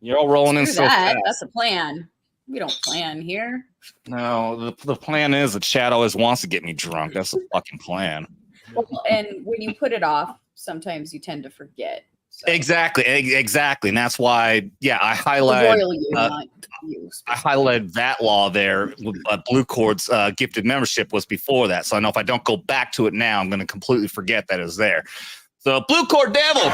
you're all rolling in so fast. That's a plan. We don't plan here. No, the plan is the chat always wants to get me drunk. That's the fucking plan. Well, and when you put it off, sometimes you tend to forget. So. Exactly. And that's why, yeah, I highlighted that law there. Blue Cord's gifted membership was before that. So I know if I don't go back to it now, I'm going to completely forget that it was there. So Blue Cord Devil.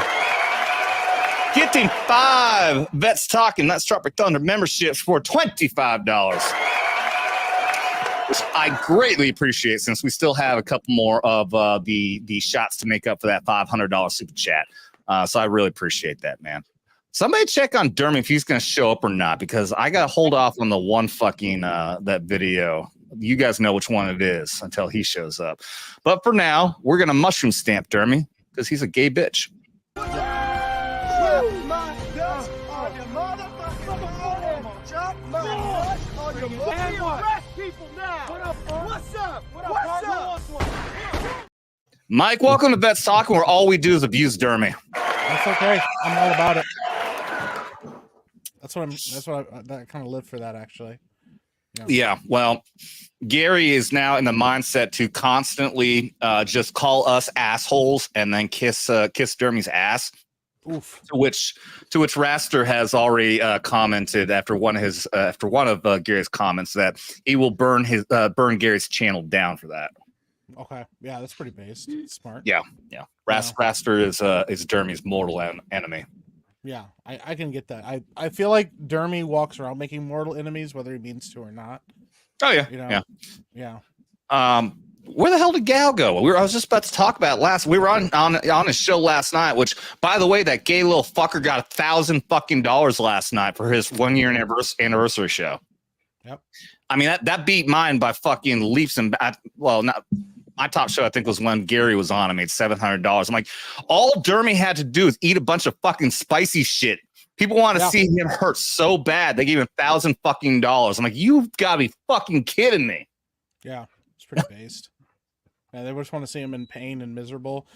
Getting 5 Vets Talking, that's Tropic Thunder memberships for $25, which I greatly appreciate since we still have a couple more of the shots to make up for that $500 super chat. So I really appreciate that, man. Somebody check on Dermy if he's going to show up or not, because I got to hold off on the one fucking that video. You guys know which one it is until he shows up. But for now, we're going to mushroom stamp Dermy because he's a gay bitch. Mike, welcome to Vets Talking, where all we do is abuse Dermy. That's okay. I'm all about it. I kind of live for that, actually. Yeah. Well, Gary is now in the mindset to constantly just call us assholes and then kiss Dermy's ass. Oof. To which Raster has already commented after one of Gary's comments that he will burn Gary's channel down for that. Okay, yeah, that's pretty based. Smart. Yeah. Raster is Dermy's mortal enemy. Yeah, I can get that. I feel like Dermy walks around making mortal enemies, whether he means to or not. Oh yeah, yeah. Where the hell did Gal go? I was just about to talk about last. We were on his show last night. Which, by the way, that gay little fucker got $1,000 fucking last night for his 1 year anniversary show. Yep. I mean, that beat mine by fucking leaps and well, not my top show. I think was when Gary was on. I made $700. I'm like, all Dermy had to do is eat a bunch of fucking spicy shit. People want to see him hurt so bad. They gave him $1,000 fucking dollars. I'm like, you've got to be fucking kidding me. Yeah, it's pretty based. Yeah, they just want to see him in pain and miserable.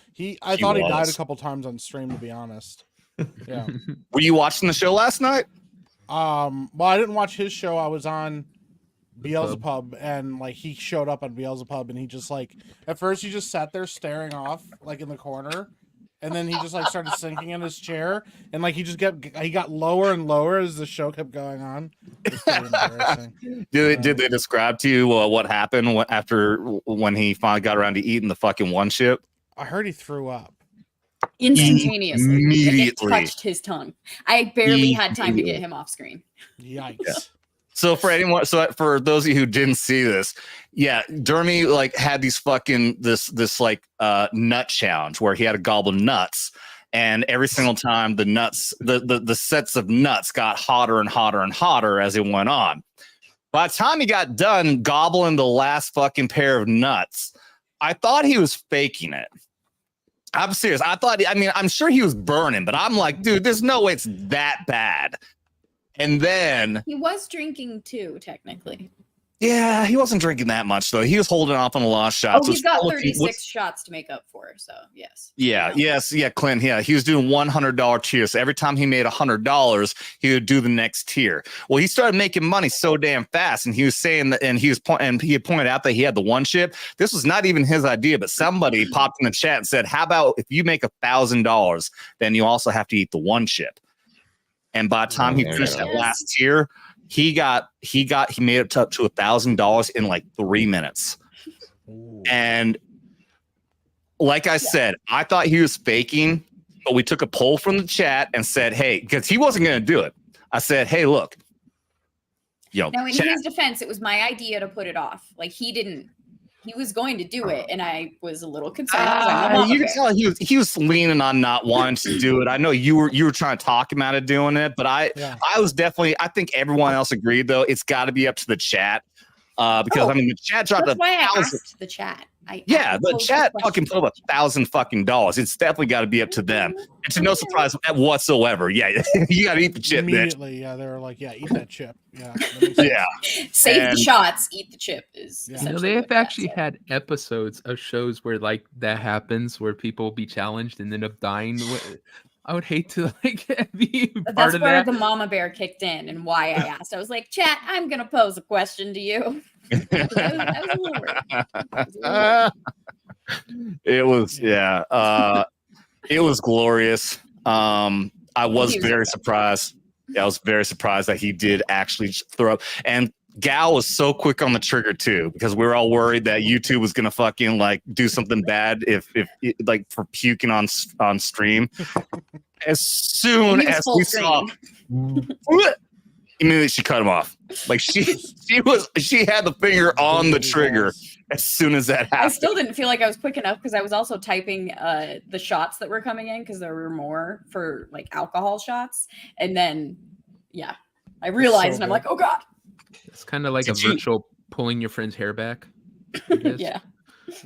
I thought he died a couple times on stream, to be honest. Yeah. Were you watching the show last night? Well, I didn't watch his show. I was on Beelzebub, and like he showed up on Beelzebub, and he just like at first he just sat there staring off like in the corner, and then he just like started sinking in his chair, and like he got lower and lower as the show kept going on. It was pretty embarrassing. Did they describe to you what happened when he finally got around to eating the fucking one chip? I heard he threw up instantaneously. Immediately. It touched his tongue. I barely had time to get him off screen. Yikes. Yeah. So for those of you who didn't see this, yeah, Dermy like had these fucking this like nut challenge where he had to gobble nuts, and every single time the nuts, the sets of nuts got hotter and hotter and hotter as it went on. By the time he got done gobbling the last fucking pair of nuts, I thought he was faking it. I'm serious. I'm sure he was burning, but I'm like, dude, there's no way it's that bad. And then he was drinking too, technically. Yeah, he wasn't drinking that much though. He was holding off on a lot of shots. Oh, he's got 36 shots to make up for. So yes. Yeah, Clint. Yeah, he was doing $100 tiers. So every time he made $100, he would do the next tier. Well, he started making money so damn fast, and he was saying that, and he had pointed out that he had the one chip. This was not even his idea, but somebody popped in the chat and said, "How about if you make $1,000, then you also have to eat the one chip?" And by the time he finished that last tier, he made it up to $1,000 in like 3 minutes. Ooh. And like I said, I thought he was faking, but we took a poll from the chat and said, hey, because he wasn't going to do it. I said, hey, look, now in his defense, it was my idea to put it off. Like he was going to do it, and I was a little concerned. You can tell he was leaning on not wanting to do it. I know you were trying to talk him out of doing it, but I was definitely. I think everyone else agreed though. It's got to be up to the chat because I mean the chat dropped that's why I asked the chat. The chat fucking put up $1,000 fucking dollars. It's definitely got to be up to them. And to no surprise whatsoever. Yeah, you got to eat the chip. Immediately, yeah, they were like, yeah, eat that chip. Yeah, yeah. Save the shots, eat the chip is. You know, they have actually had episodes of shows where like that happens, where people will be challenged and end up dying. I would hate to like be part That's of where that. the mama bear kicked in and why I asked. I was like, chat, I'm gonna pose a question to you. I was a little worried. It was glorious. I was very surprised. Yeah, I was very surprised that he did actually throw up. And Gal was so quick on the trigger too, because we were all worried that YouTube was gonna fucking like do something bad if like for puking on stream. As soon as we saw, immediately she cut him off. Like she had the finger on the trigger as soon as that happened. I still didn't feel like I was quick enough because I was also typing the shots that were coming in because there were more for like alcohol shots, and then I realized and I'm like, oh god. It's kind of like a virtual pulling your friend's hair back. Yeah.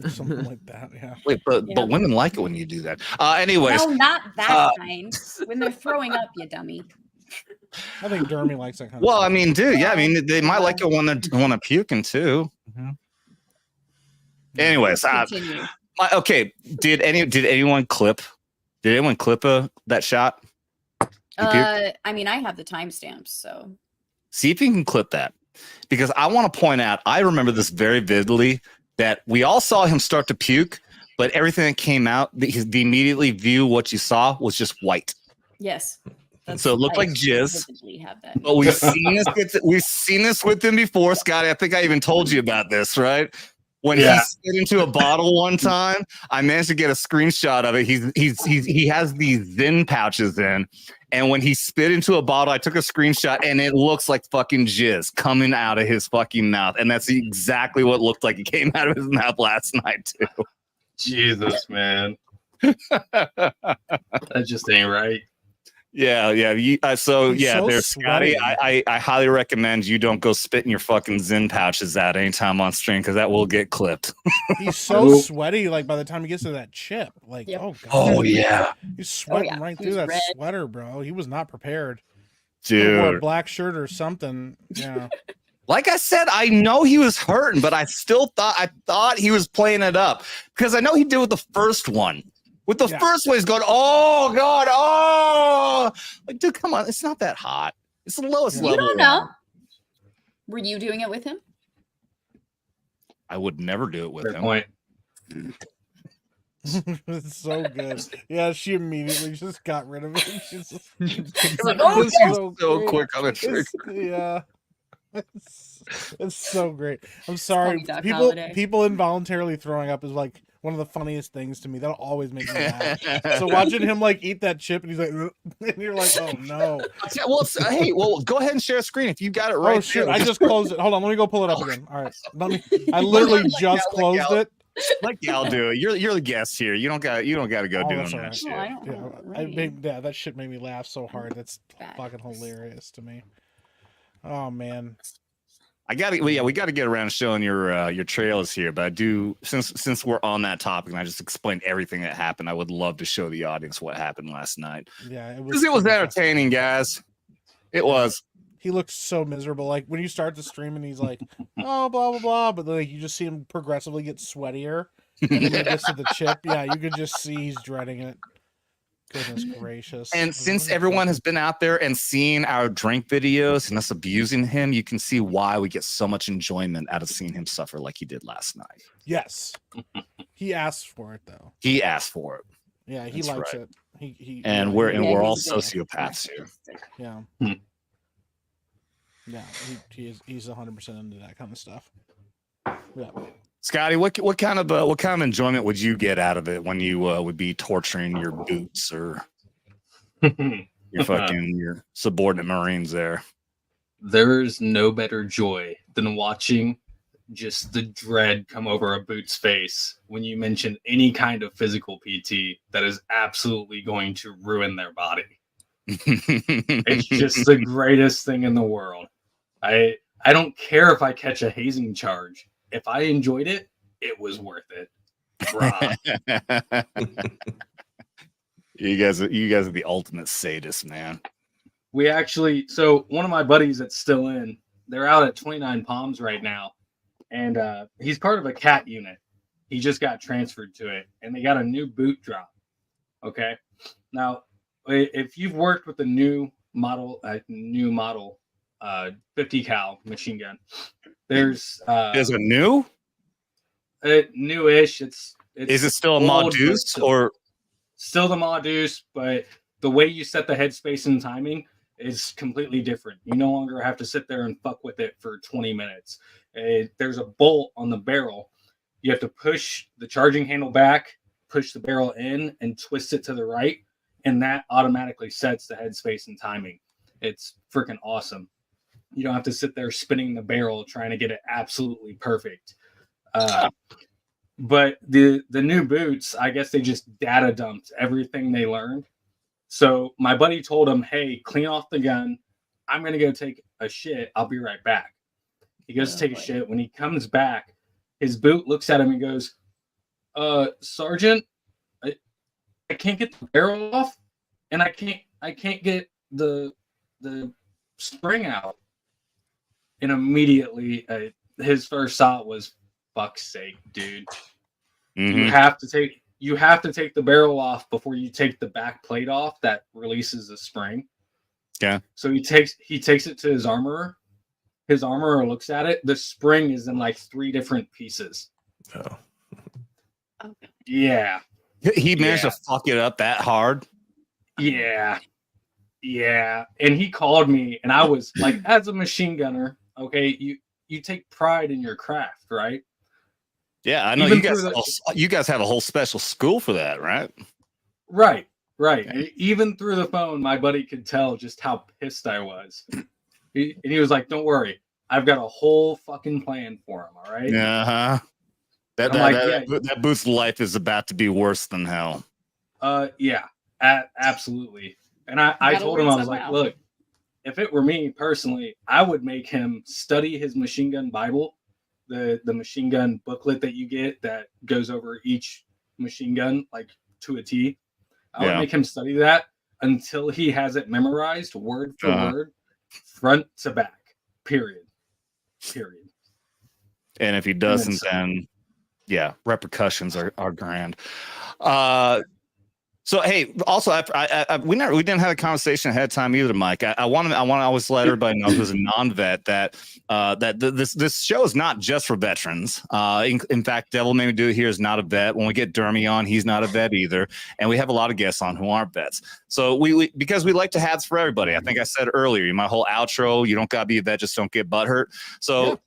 Something like that, yeah. Wait, but women like it when you do that. Anyways. No, not that kind. When they're throwing up, you dummy. I think Dermy likes that kind of stuff. I mean, dude, yeah, I mean, they might like it when they're puking too. Mm-hmm. Anyways, okay. Did anyone clip? Did anyone clip that shot? I mean, I have the timestamps, so see if you can clip that, because I want to point out. I remember this very vividly. That we all saw him start to puke, but everything that came out, the immediately view what you saw was just white. Yes. So it looked like jizz. But we've seen this with him before, Scotty. I think I even told you about this, right? When he spit into a bottle one time, I managed to get a screenshot of it. He has these Zyn pouches in, and when he spit into a bottle, I took a screenshot, and it looks like fucking jizz coming out of his fucking mouth, and that's exactly what looked like it came out of his mouth last night too. Jesus, man, that just ain't right. Yeah. So He's yeah, so there's Scotty. sweaty. I highly recommend you don't go spitting your fucking Zen pouches out anytime on stream because that will get clipped. He's so sweaty. Like by the time he gets to that chip, like oh god. Oh yeah, He's sweating right through He's that red. sweater, bro. He was not prepared. He wore a dude. black shirt or something. Yeah. Like I said, I know he was hurting, but I thought he was playing it up because I know he did with the first one. With the first one, he's going, oh god, oh, like dude, come on, it's not that hot. It's the lowest You level. don't know. Were you doing it with him? I would never do it with Fair him. point. It's so good. Yeah, she immediately just got rid of it. She's just, like, oh, it's She's so so great. quick on the trigger. Yeah. It's so great. I'm sorry. Funny Doc People Holliday. people involuntarily throwing up is like one of the funniest things to me. That'll always make me laugh. So watching him like eat that chip and he's like, "Ugh," and you're like, oh no. Yeah, well, hey, go ahead and share a screen if you got it right. Oh shit! there. I just closed it. Hold on, let me go pull it up again. All right, I literally just closed it. Let Gal do it. You're the guest here. You don't got to go Oh, doing that's all that right. shit. Oh, I don't Yeah, know. yeah, that shit made me laugh so hard. That's Bad. fucking hilarious to me. Oh man. we got to get around to showing your trailers here. But I do, since we're on that topic, and I just explained everything that happened, I would love to show the audience what happened last night Yeah, because it was entertaining, guys. It was. He looks so miserable. Like when you start the stream and he's like, "Oh, blah blah blah," but like you just see him progressively get sweatier, and then when he gets to the chip, yeah, you could just see he's dreading it. Goodness gracious! And since everyone has been out there and seen our drink videos and us abusing him, you can see why we get so much enjoyment out of seeing him suffer like he did last night. Yes, he asked for it though. He asked for it. Yeah, he That's likes right. it. He And we're all he's a good sociopaths here. Yeah. Hmm. Yeah, he's 100% into that kind of stuff. Yeah. Scotty, what kind of enjoyment would you get out of it when you would be torturing your boots or your subordinate Marines there? There's no better joy than watching just the dread come over a boot's face when you mention any kind of physical PT that is absolutely going to ruin their body. It's just the greatest thing in the world. I don't care if I catch a hazing charge. If I enjoyed it, it was worth it. Bruh. You guys are the ultimate sadists, man. We actually, so one of my buddies that's still in, they're out at 29 Palms right now, and he's part of a cat unit. He just got transferred to it, and they got a new boot drop. Okay, now if you've worked with the new model 50 cal machine gun, there's Is it new? Newish. It's Is it still a old, Modus but or? still the Modus, but the way you set the headspace and timing is completely different. You no longer have to sit there and fuck with it for 20 minutes. There's a bolt on the barrel. You have to push the charging handle back, push the barrel in, and twist it to the right, and that automatically sets the headspace and timing. It's freaking awesome. You don't have to sit there spinning the barrel trying to get it absolutely perfect. But the new boots, I guess they just data dumped everything they learned. So my buddy told him, hey, clean off the gun. I'm going to go take a shit. I'll be right back. He goes to take a shit. When he comes back, his boot looks at him and goes, Sergeant, I can't get the barrel off, and I can't get the spring out. And immediately his first thought was, fuck's sake, dude. Mm-hmm. You have to take the barrel off before you take the back plate off that releases the spring. Yeah. So he takes it to his armorer. His armorer looks at it. The spring is in like 3 different pieces. Oh. Yeah. He managed to fuck it up that hard. Yeah. And he called me, and I was like, as a machine gunner, okay, you take pride in your craft, right? Yeah, I know Even you guys have a whole special school for that, right? Right. Okay. Even through the phone, my buddy could tell just how pissed I was. And he was like, don't worry, I've got a whole fucking plan for him, all right? Uh-huh. That boot's life is about to be worse than hell. Yeah, absolutely. And I Gotta told him, learn I was like, somehow. look, if it were me personally, I would make him study his machine gun Bible, the machine gun booklet that you get that goes over each machine gun like to a T. I would make him study that until he has it memorized word for word, front to back. Period. And if he doesn't, then repercussions are grand. So hey, also we didn't have a conversation ahead of time either, Mike. I want to always let everybody know who's a non-vet that this show is not just for veterans. In fact, Devil Made Me Do It Here is not a vet. When we get Dermy on, he's not a vet either, and we have a lot of guests on who aren't vets. So we because we like to have this for everybody. I think I said earlier, my whole outro, you don't gotta be a vet, just don't get butthurt. So.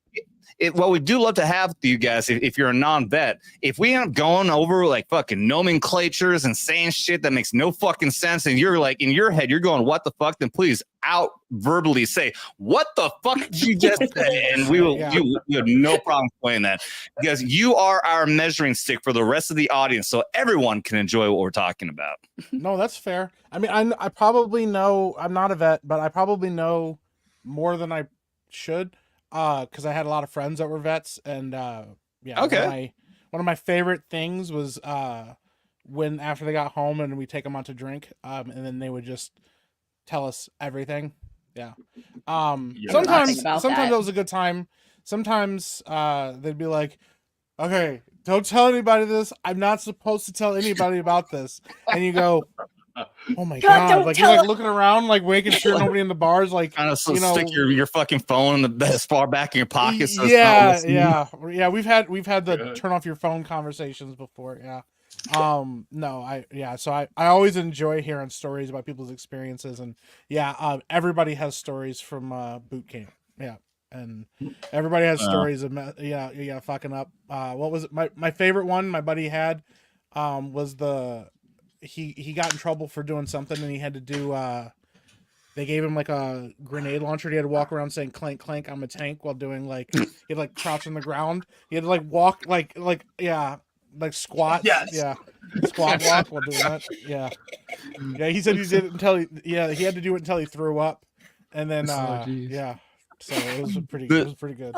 What we do love to have with you guys, if you're a non-vet, if we end up going over like fucking nomenclatures and saying shit that makes no fucking sense, and you're like in your head, you're going, what the fuck? Then please out verbally say, what the fuck did you just say? And we will you have no problem playing that because you are our measuring stick for the rest of the audience, so everyone can enjoy what we're talking about. No, that's fair. I mean, I probably know, I'm not a vet, but I probably know more than I should. Because I had a lot of friends that were vets, and one of my favorite things was when after they got home and we take them out to drink, and then they would just tell us everything. Sometimes that was a good time. Sometimes they'd be like, "Okay, don't tell anybody this. I'm not supposed to tell anybody about this," and you go. Oh my god! Like you're like looking around, like making sure nobody in the bars, like kind of stick your fucking phone in as far back in your pocket. So yeah. We've had the turn off your phone conversations before. So I always enjoy hearing stories about people's experiences, and everybody has stories from boot camp. And everybody has stories of fucking up. What was it? My favorite one my buddy had was he got in trouble for doing something, and he had to do they gave him like a grenade launcher. He had to walk around saying clank clank, I'm a tank, while doing like he had like crouch on the ground. He had to like walk like squat. Squat walk while doing that. He said he did it until he had to do it until he threw up, and then so it was pretty good.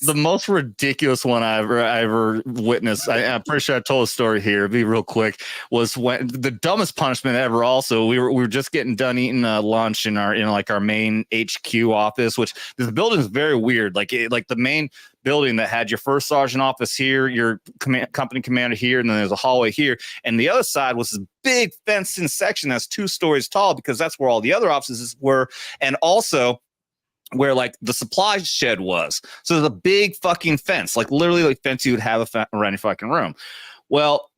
The most ridiculous one I ever witnessed, I'm pretty sure I told a story here, it'll be real quick, was when the dumbest punishment ever. Also, we were just getting done eating lunch in our main HQ office, which the building is very weird. Like the main building that had your first sergeant office here, your company commander here, and then there's a hallway here. And the other side was this big fenced-in section that's 2 stories tall because that's where all the other offices were, and also where like the supply shed was. So there's a big fucking fence, like literally like fence you would have around your fucking room. Well,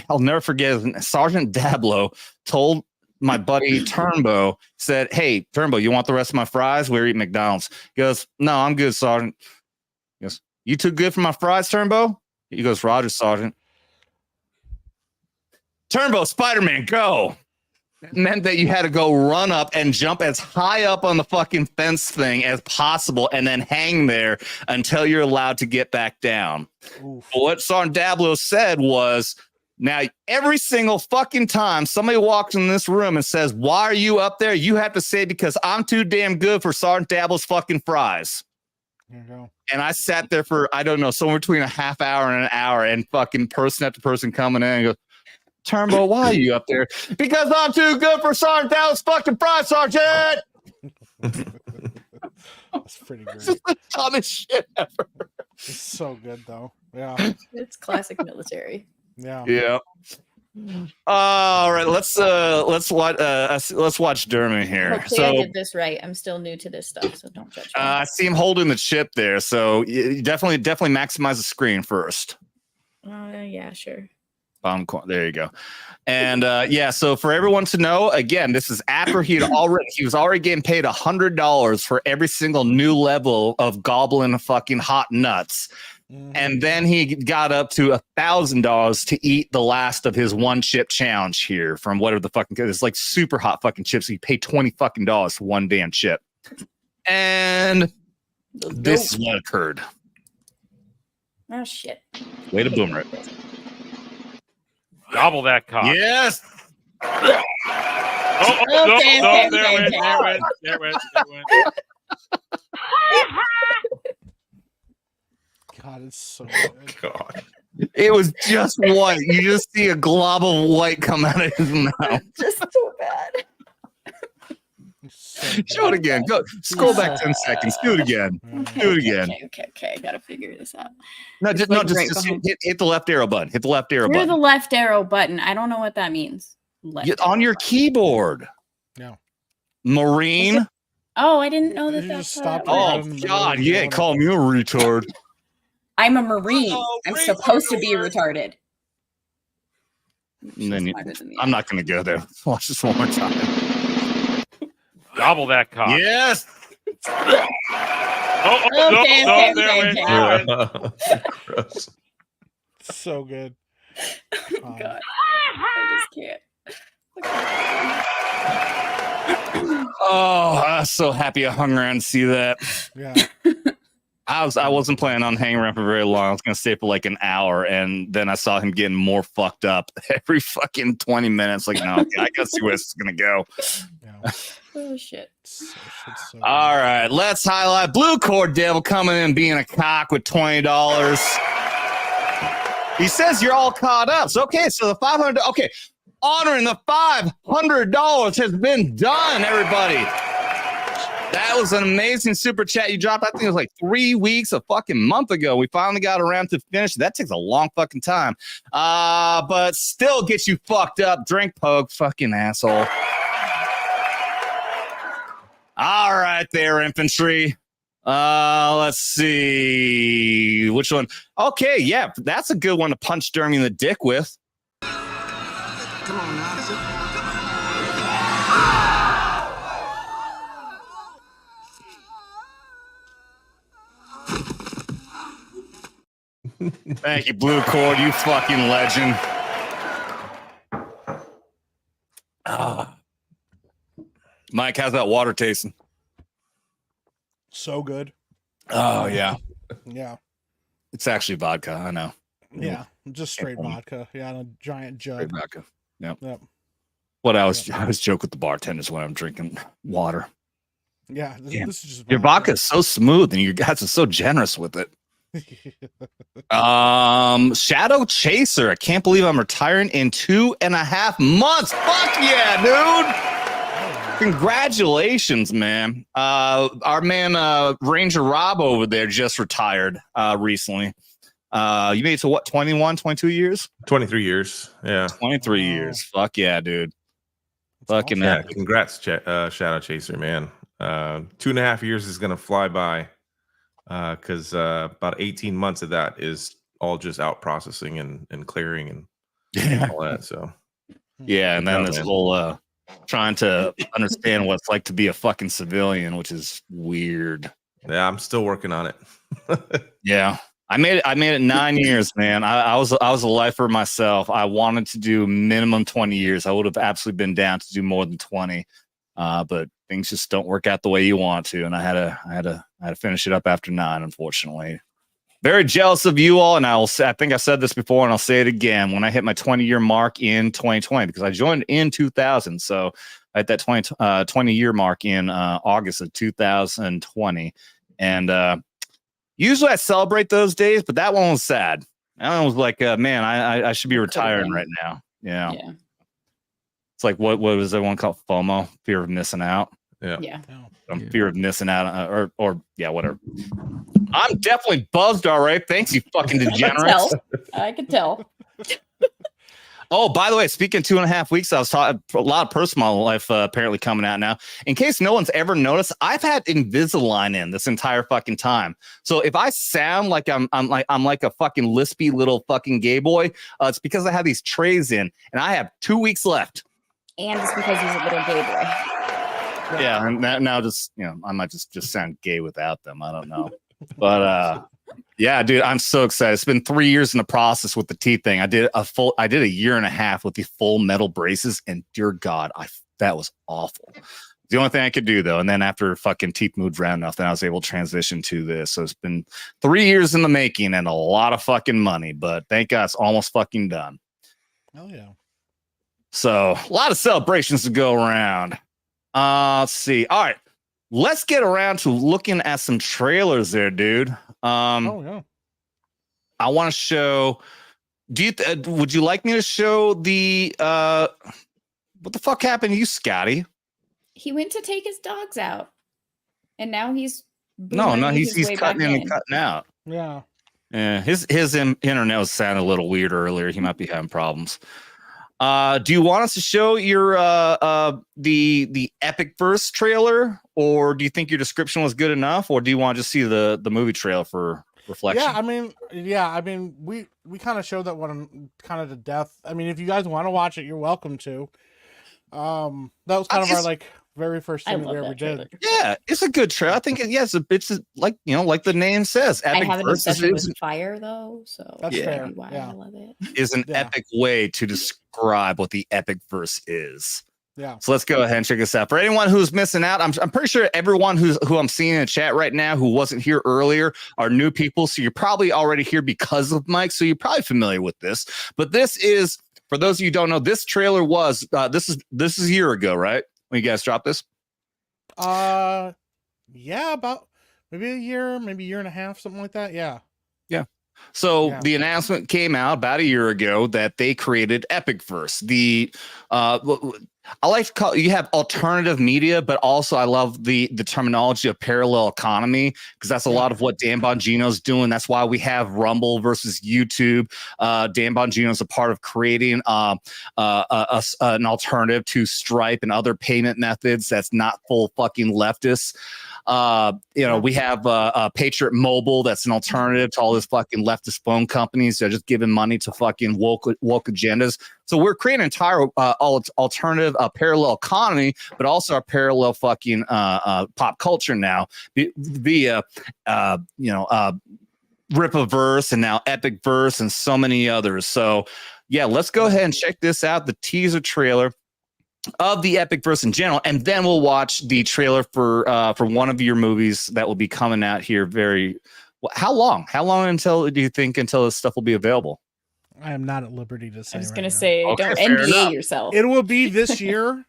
I'll never forget, Sergeant Dablo told my buddy Turnbow, said, "Hey, Turnbow, you want the rest of my fries? We're eating McDonald's." He goes, "No, I'm good, Sergeant." He goes, "You too good for my fries, Turnbow?" He goes, "Roger, Sergeant." Turnbow, Spider-Man, go. It meant that you had to go run up and jump as high up on the fucking fence thing as possible and then hang there until you're allowed to get back down. But what Sergeant Dablo said was, now every single fucking time somebody walks in this room and says, "Why are you up there?" you have to say, "Because I'm too damn good for Sergeant Dablo's fucking fries." There you go. And I sat there for, I don't know, somewhere between a half hour and an hour, and fucking person after person coming in and goes, "Turnbow, why are you up there?" "Because I'm too good for Sergeant Dallas fucking fries, Sergeant." That's pretty great. This is the dumbest shit ever. It's so good though. Yeah. It's classic military. Yeah. All right, let's watch Dermy here. Hopefully I did this right. I'm still new to this stuff, so don't judge me. I see him holding the chip there, so you definitely maximize the screen first. Yeah, sure. There you go. And so for everyone to know, again, this is after he was already getting paid $100 for every single new level of goblin fucking hot nuts. And then he got up to $1,000 to eat the last of his 1 chip challenge here from whatever the fucking, it's like super hot fucking chips. So he paid $20 fucking for 1 damn chip. And this is what occurred. Oh shit. Way to boomer it. Gobble that cock. Yes. Okay. There went. God, it's so good. God. It was just white. You just see a glob of white come out of his mouth. Just so bad. So Show it again. Go scroll back 10 seconds. Do it again. Do it again. Okay. I gotta figure this out. No, It's just like no, right just behind- hit the left arrow button. Hit the left arrow Through button. the left arrow button. I don't know what that means. Left On arrow your button. keyboard. No. Marine. Oh, I didn't know that. You That's just how that stopped worked. Oh right in the middle God, of yeah, doing call it. me a retard. I'm a Marine. I'm supposed to be retarded. And then Smarter than me. I'm not going to go there. Watch this one more time. Gobble that cock. Yes. Okay. Gross. So good. Oh, God. I just can't. Oh, I'm so happy I hung around to see that. Yeah. I wasn't planning on hanging around for very long. I was gonna stay for like an hour, and then I saw him getting more fucked up every fucking 20 minutes. Like, no, I gotta see where this is gonna go. Yeah. Oh shit. So All right, let's highlight Blue Cord Devil coming in being a cock with $20. He says you're all caught up. So okay, so the $500. Okay, honoring the $500 has been done, everybody. That was an amazing super chat you dropped. I think it was like 3 weeks, a fucking month ago. We finally got around to finish. That takes a long fucking time. But still gets you fucked up. Drink poke, fucking asshole. All right there, infantry. Let's see. Which one? Okay, yeah, that's a good one to punch Dermy in the dick with. Come on now. Thank you, Blue Cord, you fucking legend. Mike, how's that water tasting? So good. Oh, yeah. Yeah. It's actually vodka, I know. Yeah. Just straight vodka. Yeah, in a giant jug. Straight vodka. Yep. Yep. I was joking with the bartenders when I'm drinking water. Yeah. This is just Your vodka is so smooth and you guys are so generous with it. Shadow Chaser. I can't believe I'm retiring in 2.5 months. Fuck yeah, dude. Congratulations, man. Our man Ranger Rob over there just retired recently. You made it to what, 21, 22 years? 23 years. Yeah. 23 years. Fuck yeah, dude. Fucking yeah. Congrats, Shadow Chaser, man. 2.5 years is gonna fly by. Because about 18 months of that is all just out processing and clearing and all that. So yeah, and then this whole trying to understand what it's like to be a fucking civilian, which is weird. Yeah, I'm still working on it. Yeah. I made it 9 years, man. I was a lifer myself. I wanted to do minimum 20 years. I would have absolutely been down to do more than 20. But things just don't work out the way you want to, and I had to finish it up after 9, unfortunately. Very jealous of you all, and I think I said this before, and I'll say it again. When I hit my 20-year mark in 2020, because I joined in 2000, so I hit that 20-year mark in August of 2020, and usually I celebrate those days, but that one was sad. That one was like, man, I should be retiring right now. Yeah. It's like what was that one called? FOMO, fear of missing out. Yeah. Fear of missing out, or yeah, whatever. I'm definitely buzzed. All right, thanks, you fucking degenerates. I could tell. Oh, by the way, speaking of 2.5 weeks, I was talking a lot of personal life apparently coming out now. In case no one's ever noticed, I've had Invisalign in this entire fucking time. So if I sound like I'm like a fucking lispy little fucking gay boy, it's because I have these trays in, and I have 2 weeks left. And it's because he's a little gay boy. Yeah, and now just I might just sound gay without them. I don't know, but yeah, dude, I'm so excited. It's been 3 years in the process with the teeth thing. I did a 1.5 with the full metal braces, and dear God, that was awful. The only thing I could do though, and then after fucking teeth moved around enough, then I was able to transition to this. So it's been 3 years in the making and a lot of fucking money, but thank God it's almost fucking done. Oh yeah. So a lot of celebrations to go around. Let's see. All right, let's get around to looking at some trailers there, dude. Oh yeah. I want to show. Would you like me to show the what the fuck happened to you, Scotty? He went to take his dogs out, and now he's No, boomering he's his way cutting back in and cutting out. Yeah. Yeah, his internet was sounding a little weird earlier. He might be having problems. Do you want us to show your the Epic Verse trailer, or do you think your description was good enough, or do you want to just see the movie trailer for reflection? Yeah, I mean, we kind of showed that one kind of to death. I mean, if you guys want to watch it, you're welcome to. That was kind of our like very first thing that we ever did. Yeah, it's a good trailer. I think it's like like the name says. I Epic have an Verse obsession with fire though, so that's fair. why I love it. Is an epic way to describe what the Epic Verse is. Yeah. So let's go ahead and check this out. For anyone who's missing out, I'm pretty sure everyone who I'm seeing in the chat right now who wasn't here earlier are new people. So you're probably already here because of Mike. So you're probably familiar with this. But this is, for those of you who don't know, this trailer was this is a year ago, right? When you guys dropped this? Yeah, about maybe a year and a half, something like that. Yeah. Yeah. So the announcement came out about a year ago that they created Epic Verse. The I like to call you have alternative media, but also I love the terminology of parallel economy, because that's a lot of what Dan Bongino's doing. That's why we have Rumble versus YouTube. Dan Bongino's a part of creating an alternative to Stripe and other payment methods that's not full fucking leftists. We have Patriot Mobile, that's an alternative to all these fucking leftist phone companies that are just giving money to fucking woke agendas. So we're creating an entire alternative parallel economy, but also a parallel fucking pop culture now via Ripaverse and now Epic Verse and so many others. So yeah, let's go ahead and check this out. The teaser trailer of the Epic Verse in general, and then we'll watch the trailer for one of your movies that will be coming out here very. How long until do you think until this stuff will be available? I am not at liberty to say. I was gonna say, don't NDA yourself. It will be this year,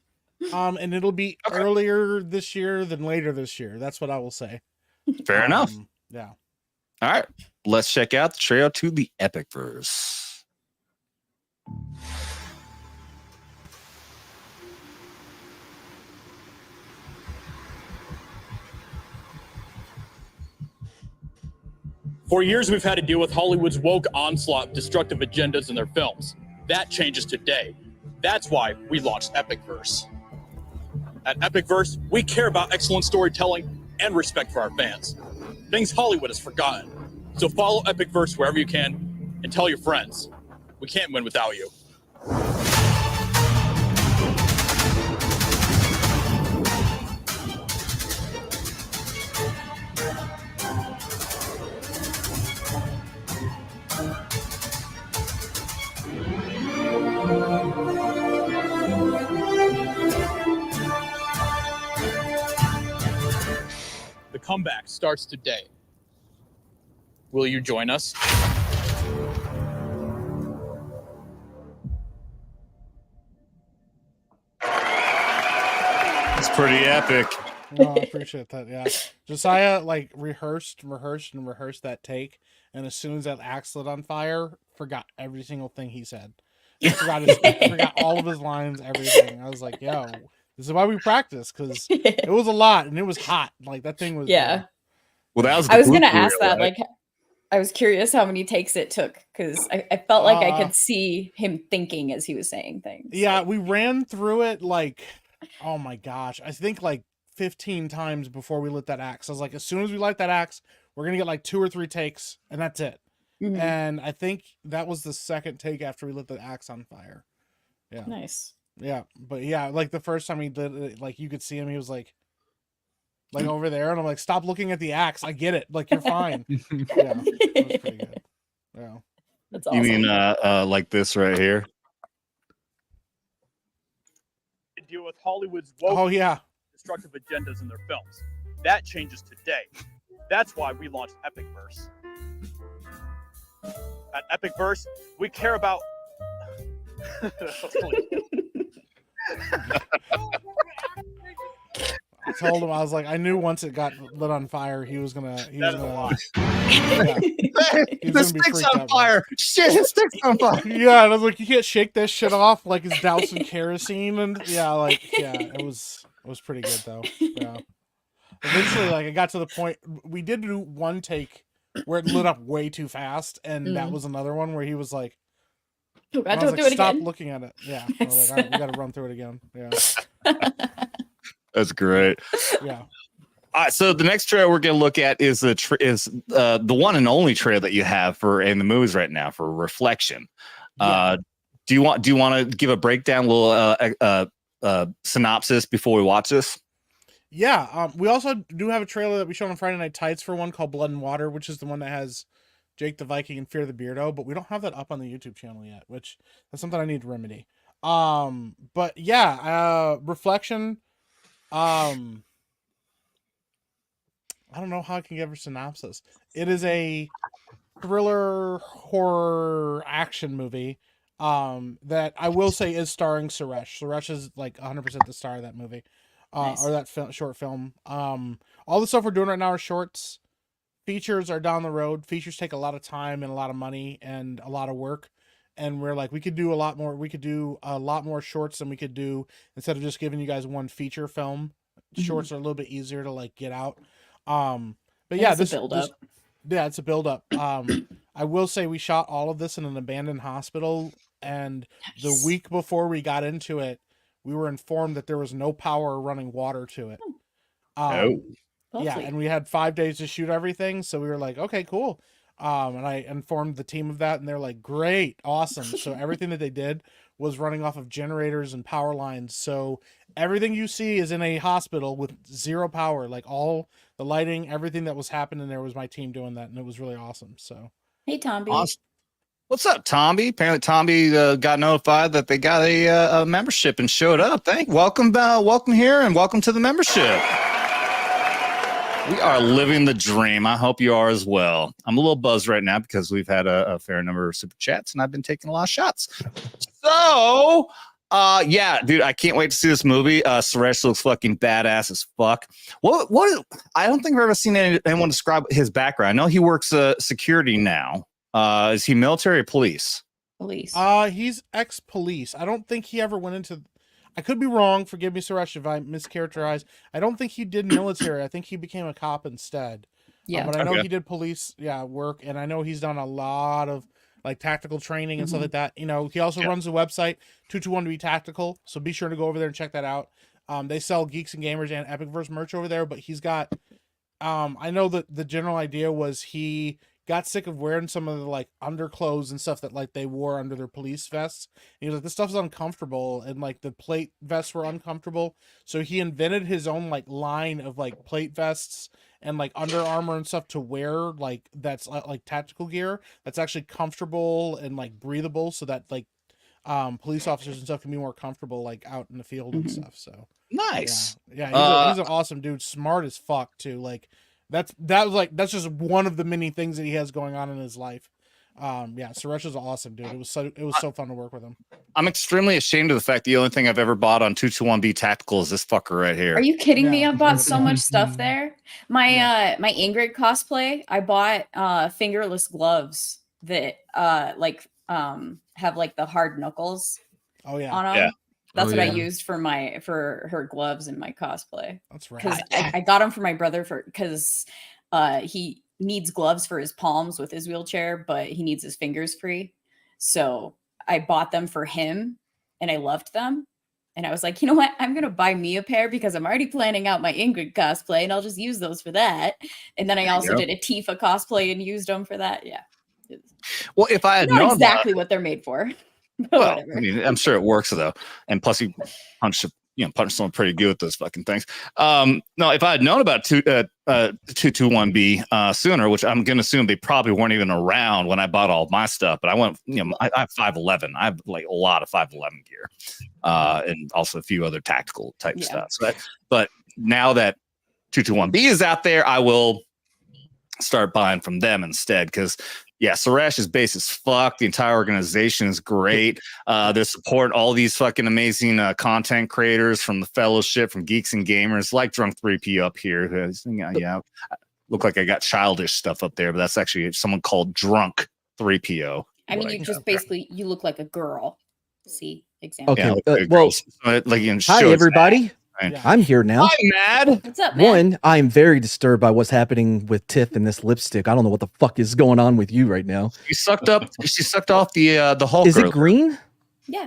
and it'll be earlier this year than later this year. That's what I will say. Fair enough. Yeah. All right, let's check out the trailer to the Epic Verse. For years, we've had to deal with Hollywood's woke onslaught of destructive agendas in their films. That changes today. That's why we launched Epic Verse. At Epic Verse, we care about excellent storytelling and respect for our fans. Things Hollywood has forgotten. So follow Epic Verse wherever you can and tell your friends. We can't win without you. The comeback starts today. Will you join us? It's pretty epic. No, I appreciate that. Yeah, Josiah like rehearsed that take, and as soon as that axe lit on fire, forgot every single thing he said. Forgot all of his lines, everything. I was like, yo, this is why we practice, because it was a lot and it was hot. Like that thing was. Yeah. Well, that was. I was gonna ask that. Like, I was curious how many takes it took, because I felt like I could see him thinking as he was saying things. Yeah, we ran through it like, oh my gosh, I think like 15 times before we lit that axe. I was like, as soon as we light that axe, we're gonna get like 2 or 3 takes, and that's it. Mm-hmm. And I think that was the second take after we lit the axe on fire. Yeah. Nice. Yeah, but yeah, like the first time he did it, like you could see him, he was like over there, and I'm like, stop looking at the axe. I get it. Like, you're fine. Yeah, that was pretty good. Yeah. That's awesome. You mean like this right here? To deal with Hollywood's woke destructive agendas in their films. That changes today. That's why we launched Epic Verse. At Epic Verse, we care about I told him, I was like, I knew once it got lit on fire, he was gonna yeah, The stick's on fire. Shit, his stick's on fire. Yeah, and I was like, you can't shake this shit off like it's doused in kerosene, and it was pretty good though. Yeah. Eventually, like, it got to the point we did do one take where it lit up way too fast, and that was another one where he was like, don't like, do it stop again. looking at it. Yeah. I was like, all right, we gotta run through it again. Yeah. That's great. Yeah. So the next trailer we're gonna look at is the one and only trailer that you have for in the movies right now for Reflection. Yeah. Do you want to give a breakdown, a little synopsis before we watch this? Yeah. We also do have a trailer that we showed on Friday Night Tights for one called Blood and Water, which is the one that has Jake the Viking and Fear the Beardo, but we don't have that up on the YouTube channel yet, which that's something I need to remedy. But yeah, Reflection. I don't know how I can give a synopsis. It is a thriller horror action movie that I will say is starring Suresh. Suresh is like 100% the star of that movie, Nice. or that short film. All the stuff we're doing right now are shorts. Features are down the road. Features take a lot of time and a lot of money and a lot of work. And we're like, we could do a lot more. We could do a lot more shorts than we could do instead of just giving you guys one feature film. Shorts are a little bit easier to like get out. But yeah, It's a build-up. Yeah, it's a build up. I will say we shot all of this in an abandoned hospital, and the week before we got into it, we were informed that there was no power or running water to it. Yeah, Lovely. and we had 5 days to shoot everything, so we were like, okay, cool. And I informed the team of that, and they're like, great, awesome. So everything that they did was running off of generators and power lines. So everything you see is in a hospital with zero power. Like all the lighting, everything that was happening there was my team doing that, and it was really awesome. So Hey, Tomby. Awesome. What's up, Tomby? Apparently, Tomby got notified that they got a membership and showed up. Welcome here, and welcome to the membership. We are living the dream. I hope you are as well. I'm a little buzzed right now because we've had a fair number of super chats, and I've been taking a lot of shots. So, yeah, dude, I can't wait to see this movie. Suresh looks fucking badass as fuck. What? I don't think I've ever seen anyone describe his background. I know he works security now. Is he military or police? Police. He's ex-police. I don't think he ever went into. I could be wrong. Forgive me, Suresh, if I mischaracterize. I don't think he did military. I think he became a cop instead. Yeah. But I know he did police, work, and I know he's done a lot of like tactical training and stuff like that. You know, he also runs a website 221 be Tactical, so be sure to go over there and check that out. They sell Geeks and Gamers and Epicverse merch over there, but he's got. I know that the general idea was he got sick of wearing some of the like underclothes and stuff that like they wore under their police vests. And he was like, this stuff's uncomfortable, and like the plate vests were uncomfortable. So he invented his own like line of like plate vests and like Under Armour and stuff to wear, like that's like tactical gear that's actually comfortable and like breathable, so that like police officers and stuff can be more comfortable like out in the field and stuff. So nice. Yeah, he's an awesome dude, smart as fuck too. Like that's just one of the many things that he has going on in his life. Suresh is awesome, dude. It was so fun to work with him. I'm extremely ashamed of the fact the only thing I've ever bought on 221B Tactical is this fucker right here. Are you kidding me? I've bought so much stuff there. My my Ingrid cosplay, I bought fingerless gloves that have like the hard knuckles on them. Yeah. That's what I used for her gloves in my cosplay. That's right. Because I got them for my brother because he needs gloves for his palms with his wheelchair, but he needs his fingers free. So I bought them for him, and I loved them. And I was like, you know what? I'm gonna buy me a pair because I'm already planning out my Ingrid cosplay, and I'll just use those for that. And then I also did a Tifa cosplay and used them for that. Yeah. Well, if I had Not known exactly what they're made for. Well, Whatever. I mean, I'm sure it works though, and plus he punched someone pretty good with those fucking things. No, if I had known about 221B sooner, which I'm gonna assume they probably weren't even around when I bought all my stuff, but I went, I have 511. I have like a lot of 511 gear, and also a few other tactical type stuff. So but now that 221B is out there, I will start buying from them instead, because Yeah, so Rache is base as fuck. The entire organization is great. They support all these fucking amazing content creators from the Fellowship, from Geeks and Gamers, like Drunk 3P up here. Yeah, look like I got childish stuff up there, but that's actually someone called Drunk 3PO. I mean, you just basically you look like a girl. See, example. Okay. Yeah, Well, hi shows everybody. that. I'm here now. Hi, Mad. What's up, man? One, I'm very disturbed by what's happening with Tiff and this lipstick. I don't know what the fuck is going on with you right now. She sucked off the Hulk. Is it earlier. green? Yeah.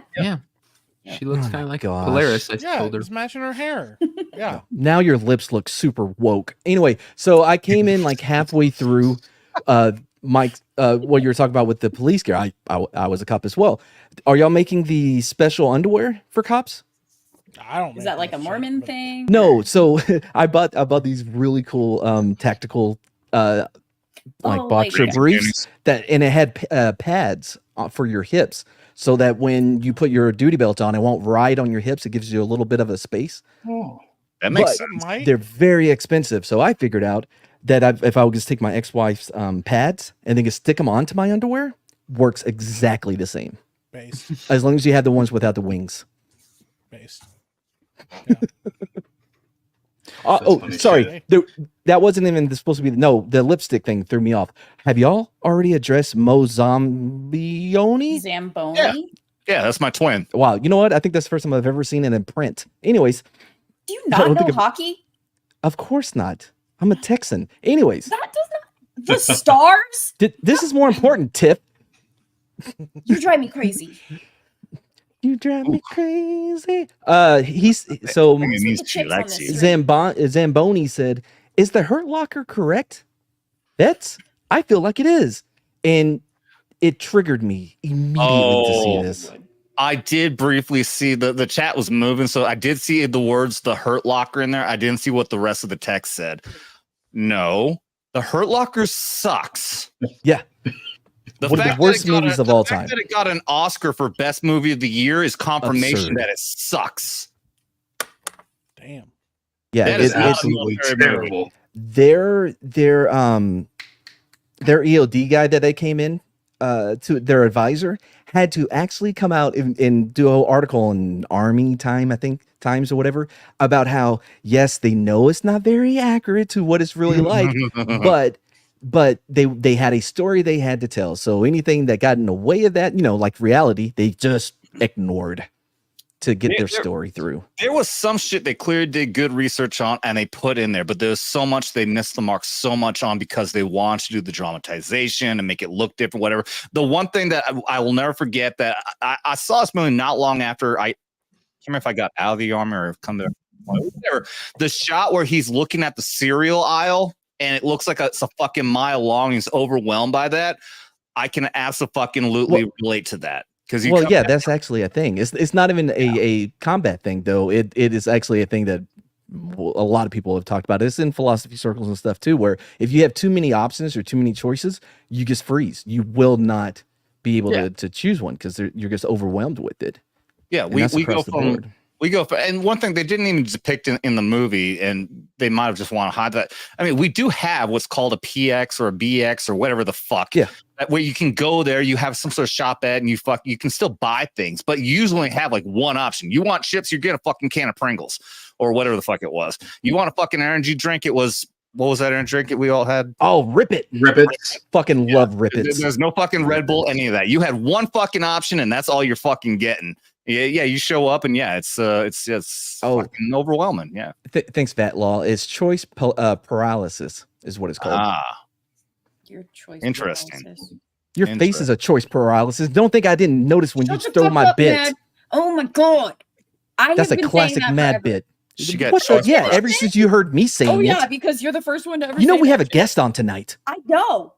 She looks Oh kind of my like gosh. Polaris. I Yeah, told her. it's matching her hair. Yeah. Now your lips look super woke. Anyway, so I came in like halfway through Mike what you were talking about with the police gear. I was a cop as well. Are y'all making the special underwear for cops? I don't. Is that like a Mormon thing? No, so I bought these really cool tactical like boxer like- briefs and it had pads for your hips so that when you put your duty belt on, it won't ride on your hips. It gives you a little bit of a space. That makes But sense. Mike? they're very expensive, so I figured out that if I would just take my ex-wife's pads and then just stick them onto my underwear, works exactly the same. Based. As long as you have the ones without the wings. Based. Oh, funny sorry. shit. That wasn't even supposed to be. No, the lipstick thing threw me off. Have y'all already addressed Mo Zombioni? Zamboni. Yeah, that's my twin. Wow, you know what? I think that's the first time I've ever seen it in print. Anyways, Do you I not don't know think I've- hockey? of course not. I'm a Texan. Anyways, That does not. The Stars? this is more important, Tiff. You drive me crazy. You drive me crazy. He's so I think it What's with means the she chicks on likes this you. string? Zamboni said, "Is the Hurt Locker correct?" That's. I feel like it is, and it triggered me immediately to see this. I did briefly see the chat was moving, so I did see the words "the Hurt Locker" in there. I didn't see what the rest of the text said. No, the Hurt Locker sucks. Yeah. One of the fact that worst it got movies a- of all the fact time. That it got an Oscar for Best Movie of the Year is confirmation Absurd. that it sucks. Damn. Yeah, That is it's Absolutely terrible. their EOD guy that they came in to their advisor had to actually come out and do an article in Army Time, I think Times or whatever, about how yes, they know it's not very accurate to what it's really like, but they had a story they had to tell. So anything that got in the way of that, like reality, they just ignored to get their story through. There was some shit they clearly did good research on and they put in there, but there's so much they missed the mark so much on because they want to do the dramatization and make it look different, whatever. The one thing that I will never forget that I saw this movie not long after I can't remember if I got out of the army or come to whatever. The shot where he's looking at the cereal aisle and it looks like it's a fucking mile long. He's overwhelmed by that. I can absolutely relate to that. Well, yeah, that's actually a thing. It's not even a combat thing, though. It is actually a thing that a lot of people have talked about. It's in philosophy circles and stuff too, where if you have too many options or too many choices, you just freeze. You will not be able to choose one because you're just overwhelmed with it. Yeah, And we that's go across the from board. and one thing they didn't even depict in the movie, and they might have just want to hide that. I mean, we do have what's called a PX or a BX or whatever the fuck. Yeah. Where you can go there, you have some sort of shop at, and you can still buy things, but you usually have like one option. You want chips, you get a fucking can of Pringles or whatever the fuck it was. You want a fucking energy drink? It was what was that energy drink that we all had? Oh, Rip It. Rip It. Fucking love Rip It. There's no fucking Red Bull, any of that. You had one fucking option, and that's all you're fucking getting. Yeah. You show up, and yeah, it's fucking overwhelming. Yeah. Thanks, Fat Law. It's choice paralysis is what it's called. Your choice. Interesting. paralysis. Your face is a choice paralysis. Don't think I didn't notice when Shut you the stole fuck my up, bit. Mad. Oh my god. That's have a been classic saying that Mad forever. bit. She got What the, choice yeah, ever since you heard me saying Oh yeah, it. because you're the first one to ever. You know say we that have a shit. guest on tonight. I know.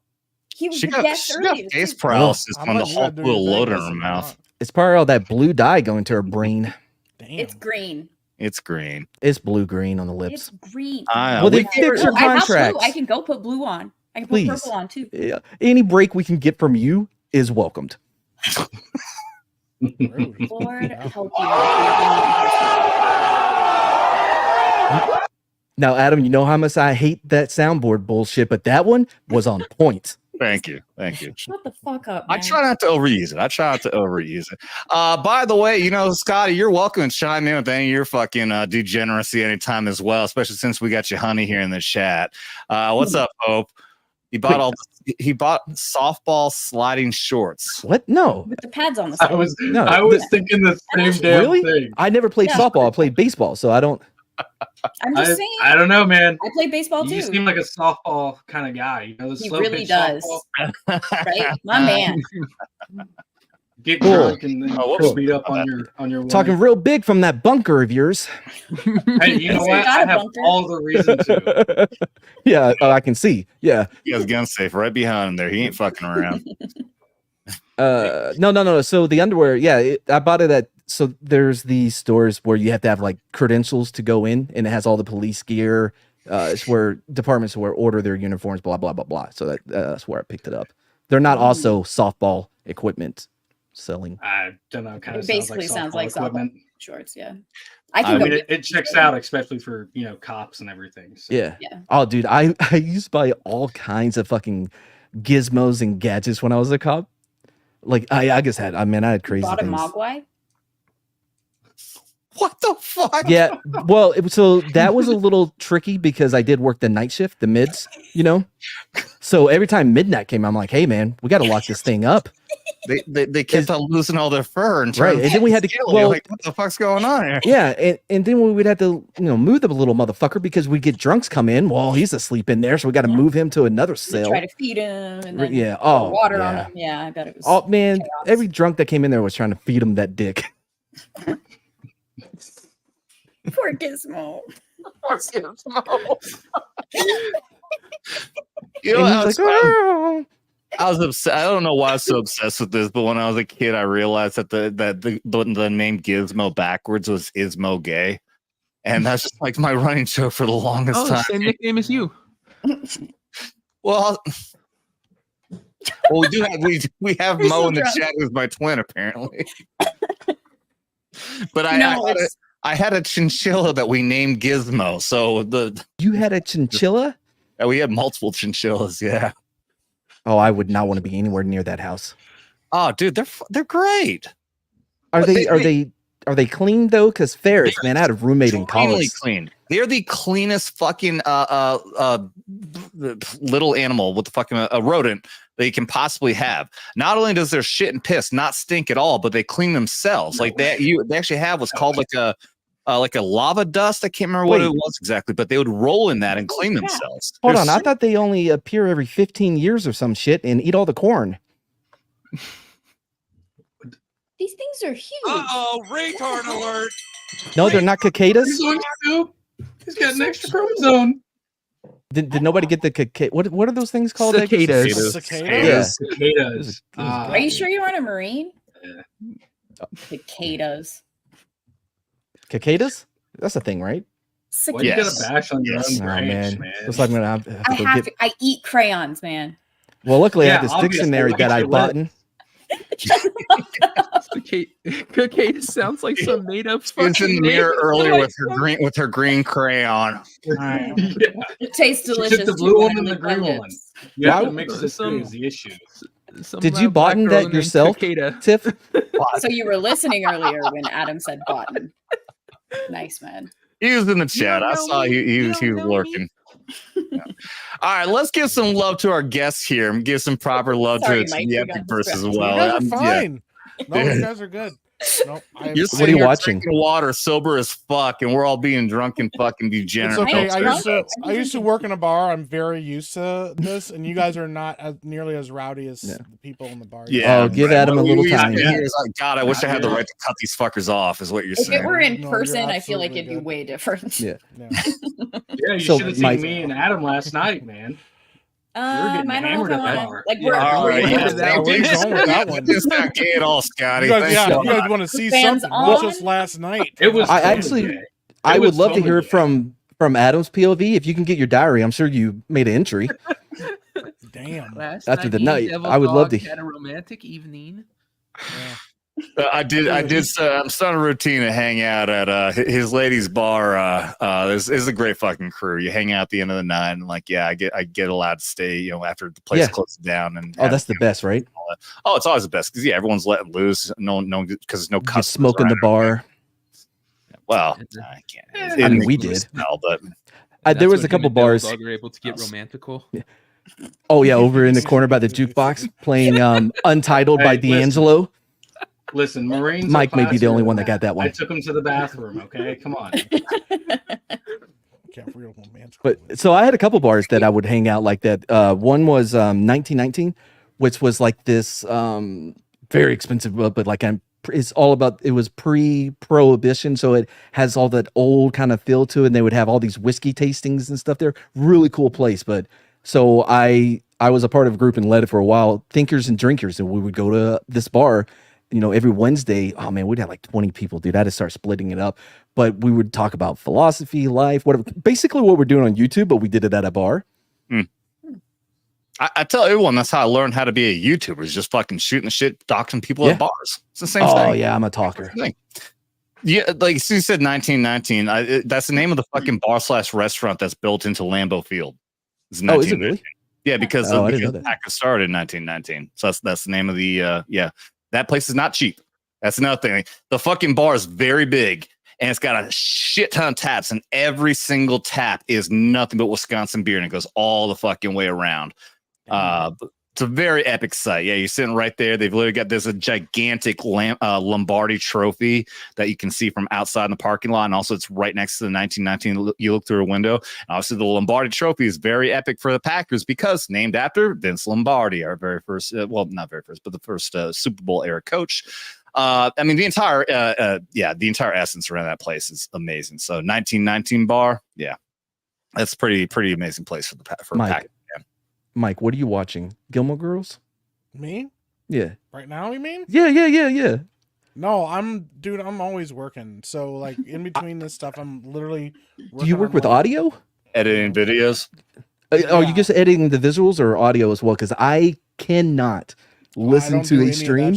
He was She the got guest earlier. face paralysis I'm from the letting you Hulk do little your thing, load in her listen, mouth. It's probably all that blue dye going to her brain. Damn. It's green. It's green. It's blue-green on the lips. It's green. Well, they fix your I have blue. contracts. I can go put blue on. I can put Please. purple on too. Yeah, any break we can get from you is welcomed. Lord help you. Now, Adam, you know how much I hate that soundboard bullshit, but that one was on point. Thank you. Thank you. Shut the fuck up, I man. try not to overuse it. By the way, Scotty, you're welcome to chime in with any of your fucking degeneracy anytime as well, especially since we got you honey here in the chat. What's up, Hope? He bought softball sliding shorts. What? No. With the pads on the side. I was thinking the same damn Really? thing. I never played softball. I played baseball, so I don't. I'm just saying. I don't know, man. I play baseball too. You seem like a softball kind of guy. You know, the He slow really pitch does. softball. Right? My man. Get Cool. drunk and then go beat up on your woman. Talking real big from that bunker of yours. Hey, you know what? I have all the reason to. Yeah, I can see. Yeah. He has gun safe right behind him there. He ain't fucking around. No. So the underwear, yeah, I bought it at. So there's these stores where you have to have like credentials to go in, and it has all the police gear. It's where departments where order their uniforms, blah blah blah blah. So that's where I picked it up. They're not also softball equipment selling. I don't know. Kind of Basically sounds like equipment. softball shorts. Yeah. I mean, it checks out, especially for cops and everything. So. Yeah. Oh, dude, I used to buy all kinds of fucking gizmos and gadgets when I was a cop. Like I just had, I had crazy Bought a things. Mogwai? What the fuck? Yeah, well, so that was a little tricky because I did work the night shift, the mids, So every time midnight came, I'm like, "Hey, man, we got to lock this thing up." They kept on losing all their fur and right, and then we had to. Well, like, what the fuck's going on here? Yeah, and then we would have to, move the little motherfucker because we'd get drunks come in. Well, he's asleep in there, so we got to move him to another cell. Try to feed him and then pour water on him. Yeah, I bet it was. Oh man, chaos. every drunk that came in there was trying to feed him that dick. Poor Gizmo. Poor Gizmo. I was obsessed. I don't know why I was so obsessed with this, but when I was a kid, I realized that the name Gizmo backwards was Ismo Gay, and that's just like my running joke for the longest time. Same nickname as you. Well, we do have we have Mo in the chat who's my twin apparently, but I had a chinchilla that we named Gizmo. So you had a chinchilla? We had multiple chinchillas. Yeah. Oh, I would not want to be anywhere near that house. Oh, dude, they're great. Are they clean though? Because ferrets, man, I had a roommate in college. Clean. They're the cleanest fucking little animal with the fucking a rodent that you can possibly have. Not only does their shit and piss not stink at all, but they clean themselves. Like that, they actually have what's called like a lava dust. I can't remember what it was exactly, but they would roll in that and clean themselves. Hold on, I thought they only appear every 15 years or some shit and eat all the corn. These things are huge. Uh-oh, retard alert. No, they're not cicadas. He's got an extra chromosome. Did nobody get the cicada? What are those things called? Cicadas. Cicadas. Are you sure you aren't a Marine? Cicadas. Cicadas? That's a thing, right? Well, you got a bash on your own branch, man. Looks like I'm gonna have to go get... I eat crayons, man. Well, luckily I have this dictionary that I bought. Cicada sounds like some made up. She was in the mirror earlier with her green crayon. It tastes delicious. Took the blue one and the green one. You have to mix this is the issue. Did you bottom that yourself, Tiff? So you were listening earlier when Adam said bottom. Nice, man. He was in the chat. I saw he was lurking. Yeah. All right, let's give some love to our guests here and give some proper love to the Epic Verse as well. You guys are fine. No, you guys are good. Nope, You're what are you watching? Drinking water, sober as fuck, and we're all being drunken, fucking degenerate. It's okay. I used to work in a bar. I'm very used to this, and you guys are not nearly as rowdy as the people in the bar. Yeah. Oh, give Adam a little time. God, I wish I had the right to cut these fuckers off. Is what you're saying? If it were in person, I feel like it'd be way different. Yeah. Yeah, you should have seen me and Adam last night, man. I don't know like we're that one. It's not gay at all, Scotty. You guys want to see something? Not just last night. It was. I would love to hear from Adam's POV. If you can get your diary, I'm sure you made an entry. Damn. After the night, I would love to. Had a romantic evening. Yeah. I did. I'm starting a routine to hang out at his ladies' bar. This is a great fucking crew. You hang out at the end of the night, and like, yeah, I get allowed to stay. After the place closes down, and that's the best, right? Oh, it's always the best because everyone's letting loose. No, because there's no customers. Smoke in the bar. Well, I can't. I mean, we did. Smell, but there was a couple bars. Dog are able to get romantical. Oh yeah, over in the corner by the jukebox, playing Untitled by D'Angelo. Listen, Marines. Mike may be the only one that got that one. I took him to the bathroom. Okay, come on. But so I had a couple bars that I would hang out like that. One was 1919, which was like this very expensive, but like it's all about. It was pre-prohibition, so it has all that old kind of feel to it. And they would have all these whiskey tastings and stuff there. Really cool place. But so I was a part of a group and led it for a while, Thinkers and Drinkers, and we would go to this bar. Every Wednesday, oh man, we'd have like 20 people, dude. I had to start splitting it up. But we would talk about philosophy, life, whatever. Basically what we're doing on YouTube, but we did it at a bar. I tell everyone that's how I learned how to be a YouTuber, is just fucking shooting the shit, doxing people at bars. It's the same thing. Oh yeah, I'm a talker. Yeah, like Sue said, 1919. That's the name of the fucking bar/restaurant that's built into Lambeau Field. It's is it really? Yeah, because the Packers started in 1919. So that's the name of the That place is not cheap. That's another thing. The fucking bar is very big, and it's got a shit ton of taps, and every single tap is nothing but Wisconsin beer, and it goes all the fucking way around. It's a very epic site. Yeah, you're sitting right there. They've literally got there's a gigantic Lombardi trophy that you can see from outside in the parking lot, and also it's right next to the 1919. You look through a window, and obviously the Lombardi trophy is very epic for the Packers because named after Vince Lombardi, our very first, not very first, but the first Super Bowl era coach. I mean, the entire essence around that place is amazing. So 1919 bar, yeah, that's pretty amazing place for the Packers. Mike, what are you watching? Gilmore Girls? Me? Yeah. Right now, you mean? Yeah. No, I'm always working. So like in between this stuff, I'm literally. Do you work with audio? Editing videos? Are you just editing the visuals or audio as well? Because I cannot listen to a stream.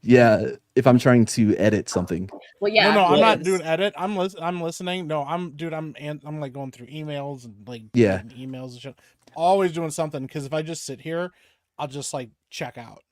Yeah, if I'm trying to edit something. Well, yeah. No, I'm not doing edit. I'm listening. No, I'm like going through emails and like emails and shit. Always doing something because if I just sit here, I'll just like check out.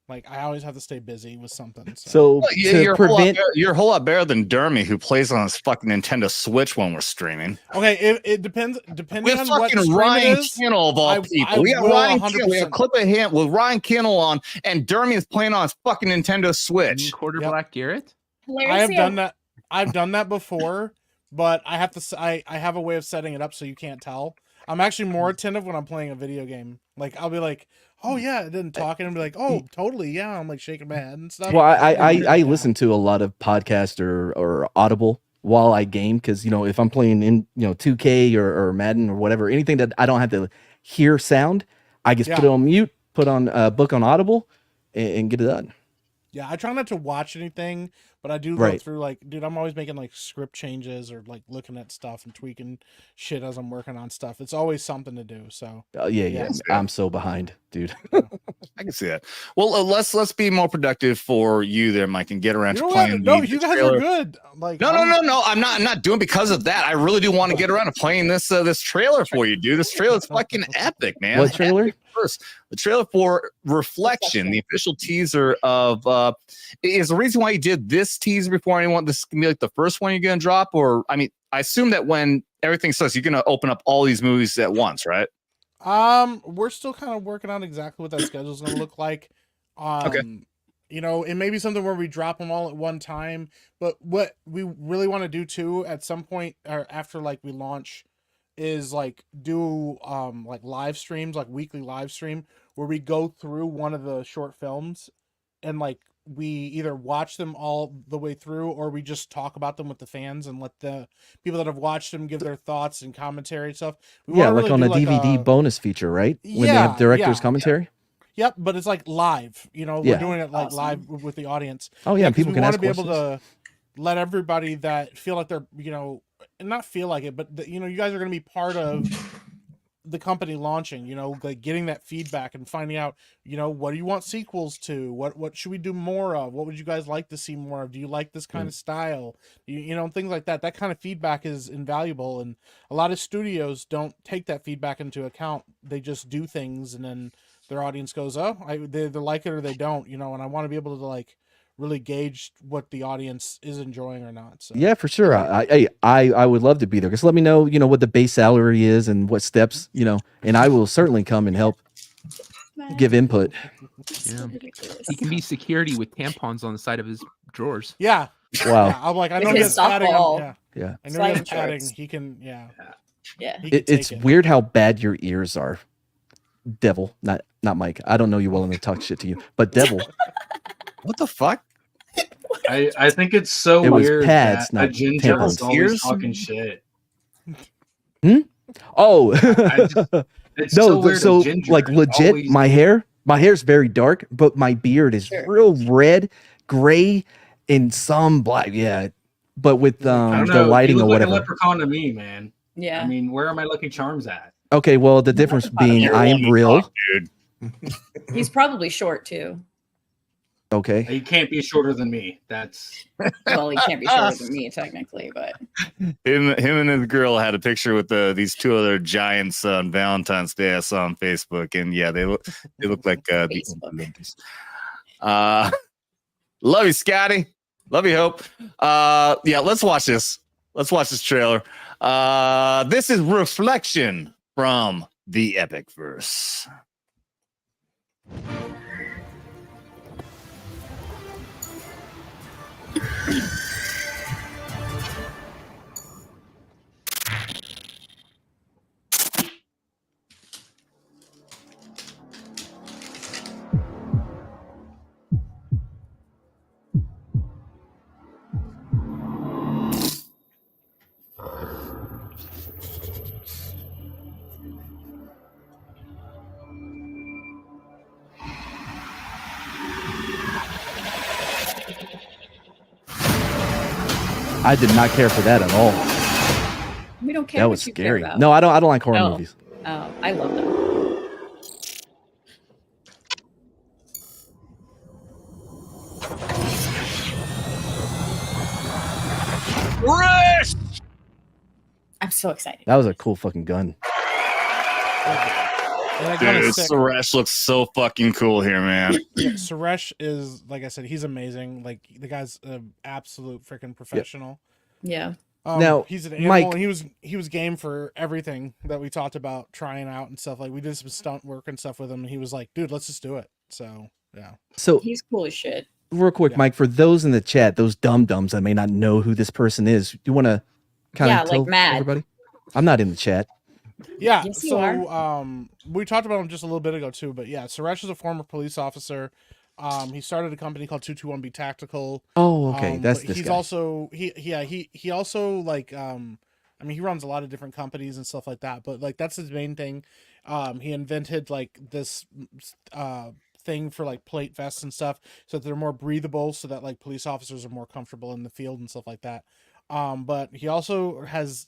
Like I always have to stay busy with something. So you're a whole lot better than Dermy, who plays on his fucking Nintendo Switch when we're streaming. Okay, it depends. Depending on what fucking Ryan Kinnell of all people. We have Ryan Kinnell. We have a clip of him with Ryan Kinnell on, and Dermy is playing on his fucking Nintendo Switch. Quarterback Garrett. I have done that. I've done that before, but I have to. I have a way of setting it up so you can't tell. I'm actually more attentive when I'm playing a video game. Like I'll be like, "Oh yeah," it didn't talk, and I'll be like, "Oh, totally, yeah." I'm like shaking my head and stuff. Well, I listen to a lot of podcasts or Audible while I game because if I'm playing in 2K or Madden or whatever, anything that I don't have to hear sound, I just put it on mute, put on a book on Audible, and get it done. Yeah, I try not to watch anything, but I do go through like, dude, I'm always making like script changes or like looking at stuff and tweaking shit as I'm working on stuff. It's always something to do. So yeah. I'm so behind, dude. I can see that. Well, let's be more productive for you there, Mike, and get around to playing. No, you guys are good. Like no. I'm not doing because of that. I really do want to get around to playing this trailer for you, dude. This trailer is fucking epic, man. What trailer? First, the trailer for Reflection, the official teaser of is the reason why you did this teaser before anyone. This can be like the first one you're gonna drop, or I mean, I assume that when everything starts, you're gonna open up all these movies at once, right? We're still kind of working on exactly what that schedule is gonna look like. Okay. It may be something where we drop them all at one time, but what we really want to do too at some point or after like we launch is like do like live streams, like weekly live stream where we go through one of the short films and like we either watch them all the way through or we just talk about them with the fans and let the people that have watched them give their thoughts and commentary and stuff. Yeah, like on a DVD bonus feature, right? When they have director's commentary. Yep, but it's like live. We're doing it like live with the audience. Oh yeah, people can ask questions. We want to be able to let everybody that feel like they're, not feel like it, but you guys are going to be part of the company launching, you know, like getting that feedback and finding out, you know, what do you want sequels to? What should we do more of? What would you guys like to see more of? Do you like this kind of style? You know, things like that. That kind of feedback is invaluable, and a lot of studios don't take that feedback into account. They just do things, and then their audience goes, "Oh, they either like it or they don't," you know. And I want to be able to like really gauge what the audience is enjoying or not. So Yeah, for sure. I would love to be there. Just let me know, you know, what the base salary is and what steps, you know, and I will certainly come and help give input. Yeah. He can be security with tampons on the side of his drawers. Yeah. Wow. Yeah, I'm like, I know With he his has padding. softball Yeah. I know he has sliding padding. shorts. He can, yeah. Yeah. He can It's take it. weird how bad your ears are. Devil, not Mike. I don't know you well enough to talk shit to you, but Devil. What the fuck? I think it's so It was weird pads, that a not ginger is tampons. always Ears? talking shit. Oh, It's no. so weird. So a ginger like is legit, always- my hair's very dark, but my beard is Sure. real red, gray, and some black. Yeah, but with I don't the know. lighting you or look like whatever. a leprechaun to me, man. Yeah. I mean, where are my Lucky Charms at? Okay, well the difference being You're I am one to real. talk, dude. He's probably short too. Okay. He can't be shorter than me. That's Well, he can't be shorter than me technically, but Him and his girl had a picture with these two other giants on Valentine's Day. I saw on Facebook, and yeah, they look like the Facebook. Love you, Scotty. Love you, Hope. Yeah, let's watch this. Let's watch this trailer. This is Reflection from the Epic Verse. I did not care for that at all. we don't care That what was you care scary. about. No, I don't like horror Oh. movies. Oh, I love them. Rush! I'm so excited. That was a cool fucking gun. And that gun Dude, is sick. Suresh looks so fucking cool here, man. Yeah, Suresh is, like I said, he's amazing. Like the guy's an absolute freaking professional. Yeah. Now, he's an animal, Mike- and he was game for everything that we talked about trying out and stuff. Like we did some stunt work and stuff with him, and he was like, "Dude, let's just do it." So yeah, So He's cool as shit. real quick, Yeah. Mike, for those in the chat, those dum-dums that may not know who this person is, you want to kind Yeah, of like tell Matt. everybody? I'm not in the chat. yeah. Yes, you so are. we talked about him just a little bit ago too, but yeah, Suresh is a former police officer. He started a company called 221B Tactical. Oh, okay, that's But this he's guy. also he also like I mean he runs a lot of different companies and stuff like that, but like that's his main thing. He invented like this thing for like plate vests and stuff so that they're more breathable, so that like police officers are more comfortable in the field and stuff like that. But he also has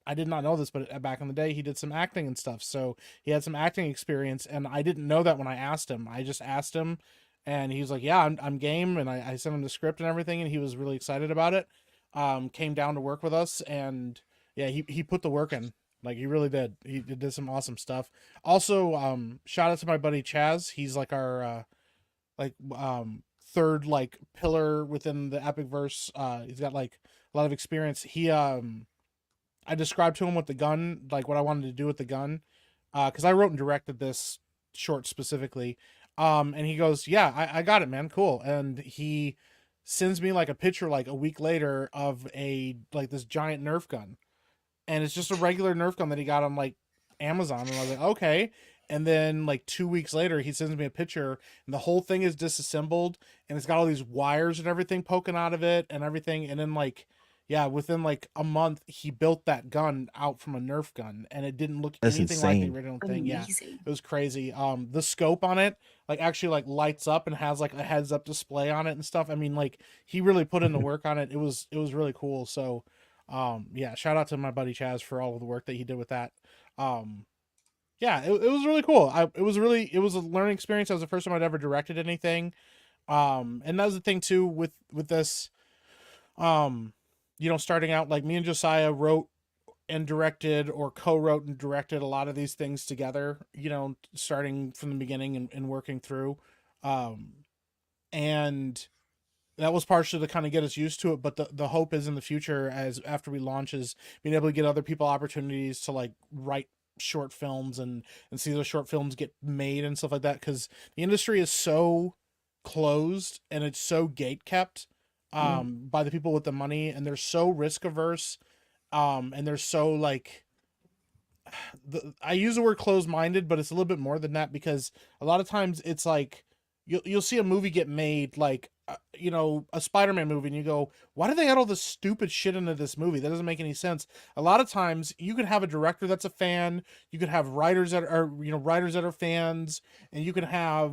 I did not know this, but back in the day he did some acting and stuff, so he had some acting experience, and I didn't know that when I asked him. I just asked him, and he was like, "Yeah, I'm game," and I sent him the script and everything, and he was really excited about it. Came down to work with us, and yeah, he put the work in. Like he really did. He did some awesome stuff. Also, shout out to my buddy Chaz. He's like our third like pillar within the Epic Verse. He's got like a lot of experience. He I described to him what the gun, like what I wanted to do with the gun, because I wrote and directed this short specifically. And he goes, "Yeah, I got it, man. Cool." And he sends me like a picture like a week later of a like this giant Nerf gun, and it's just a regular Nerf gun that he got on like Amazon. And I was like, okay. And then like 2 weeks later, he sends me a picture, and the whole thing is disassembled, and it's got all these wires and everything poking out of it and everything. And then like, yeah, within like a month, he built that gun out from a Nerf gun, and it didn't look That's anything like insane. the original thing. Yeah, Amazing. it was crazy. The scope on it like actually like lights up and has like a heads up display on it and stuff. I mean, like he really put in the work on it. It was really cool. So yeah, shout out to my buddy Chaz for all of the work that he did with that. yeah, it was really cool. It was a learning experience. That was the first time I'd ever directed anything. And that was the thing too with this, starting out, like me and Josiah wrote and directed or co-wrote and directed a lot of these things together, starting from the beginning and working through. And that was partially to kind of get us used to it. But the hope is in the future, as after we launch, is being able to get other people opportunities to like write short films and see those short films get made and stuff like that. Cause the industry is so closed and it's so gate kept by the people with the money, and they're so risk averse. And they're so like, I use the word closed-minded, but it's a little bit more than that, because a lot of times it's like you'll see a movie get made, like a Spider-Man movie, and you go, why do they add all this stupid shit into this movie? That doesn't make any sense. A lot of times you could have a director that's a fan, you could have writers that are writers that are fans, and you can have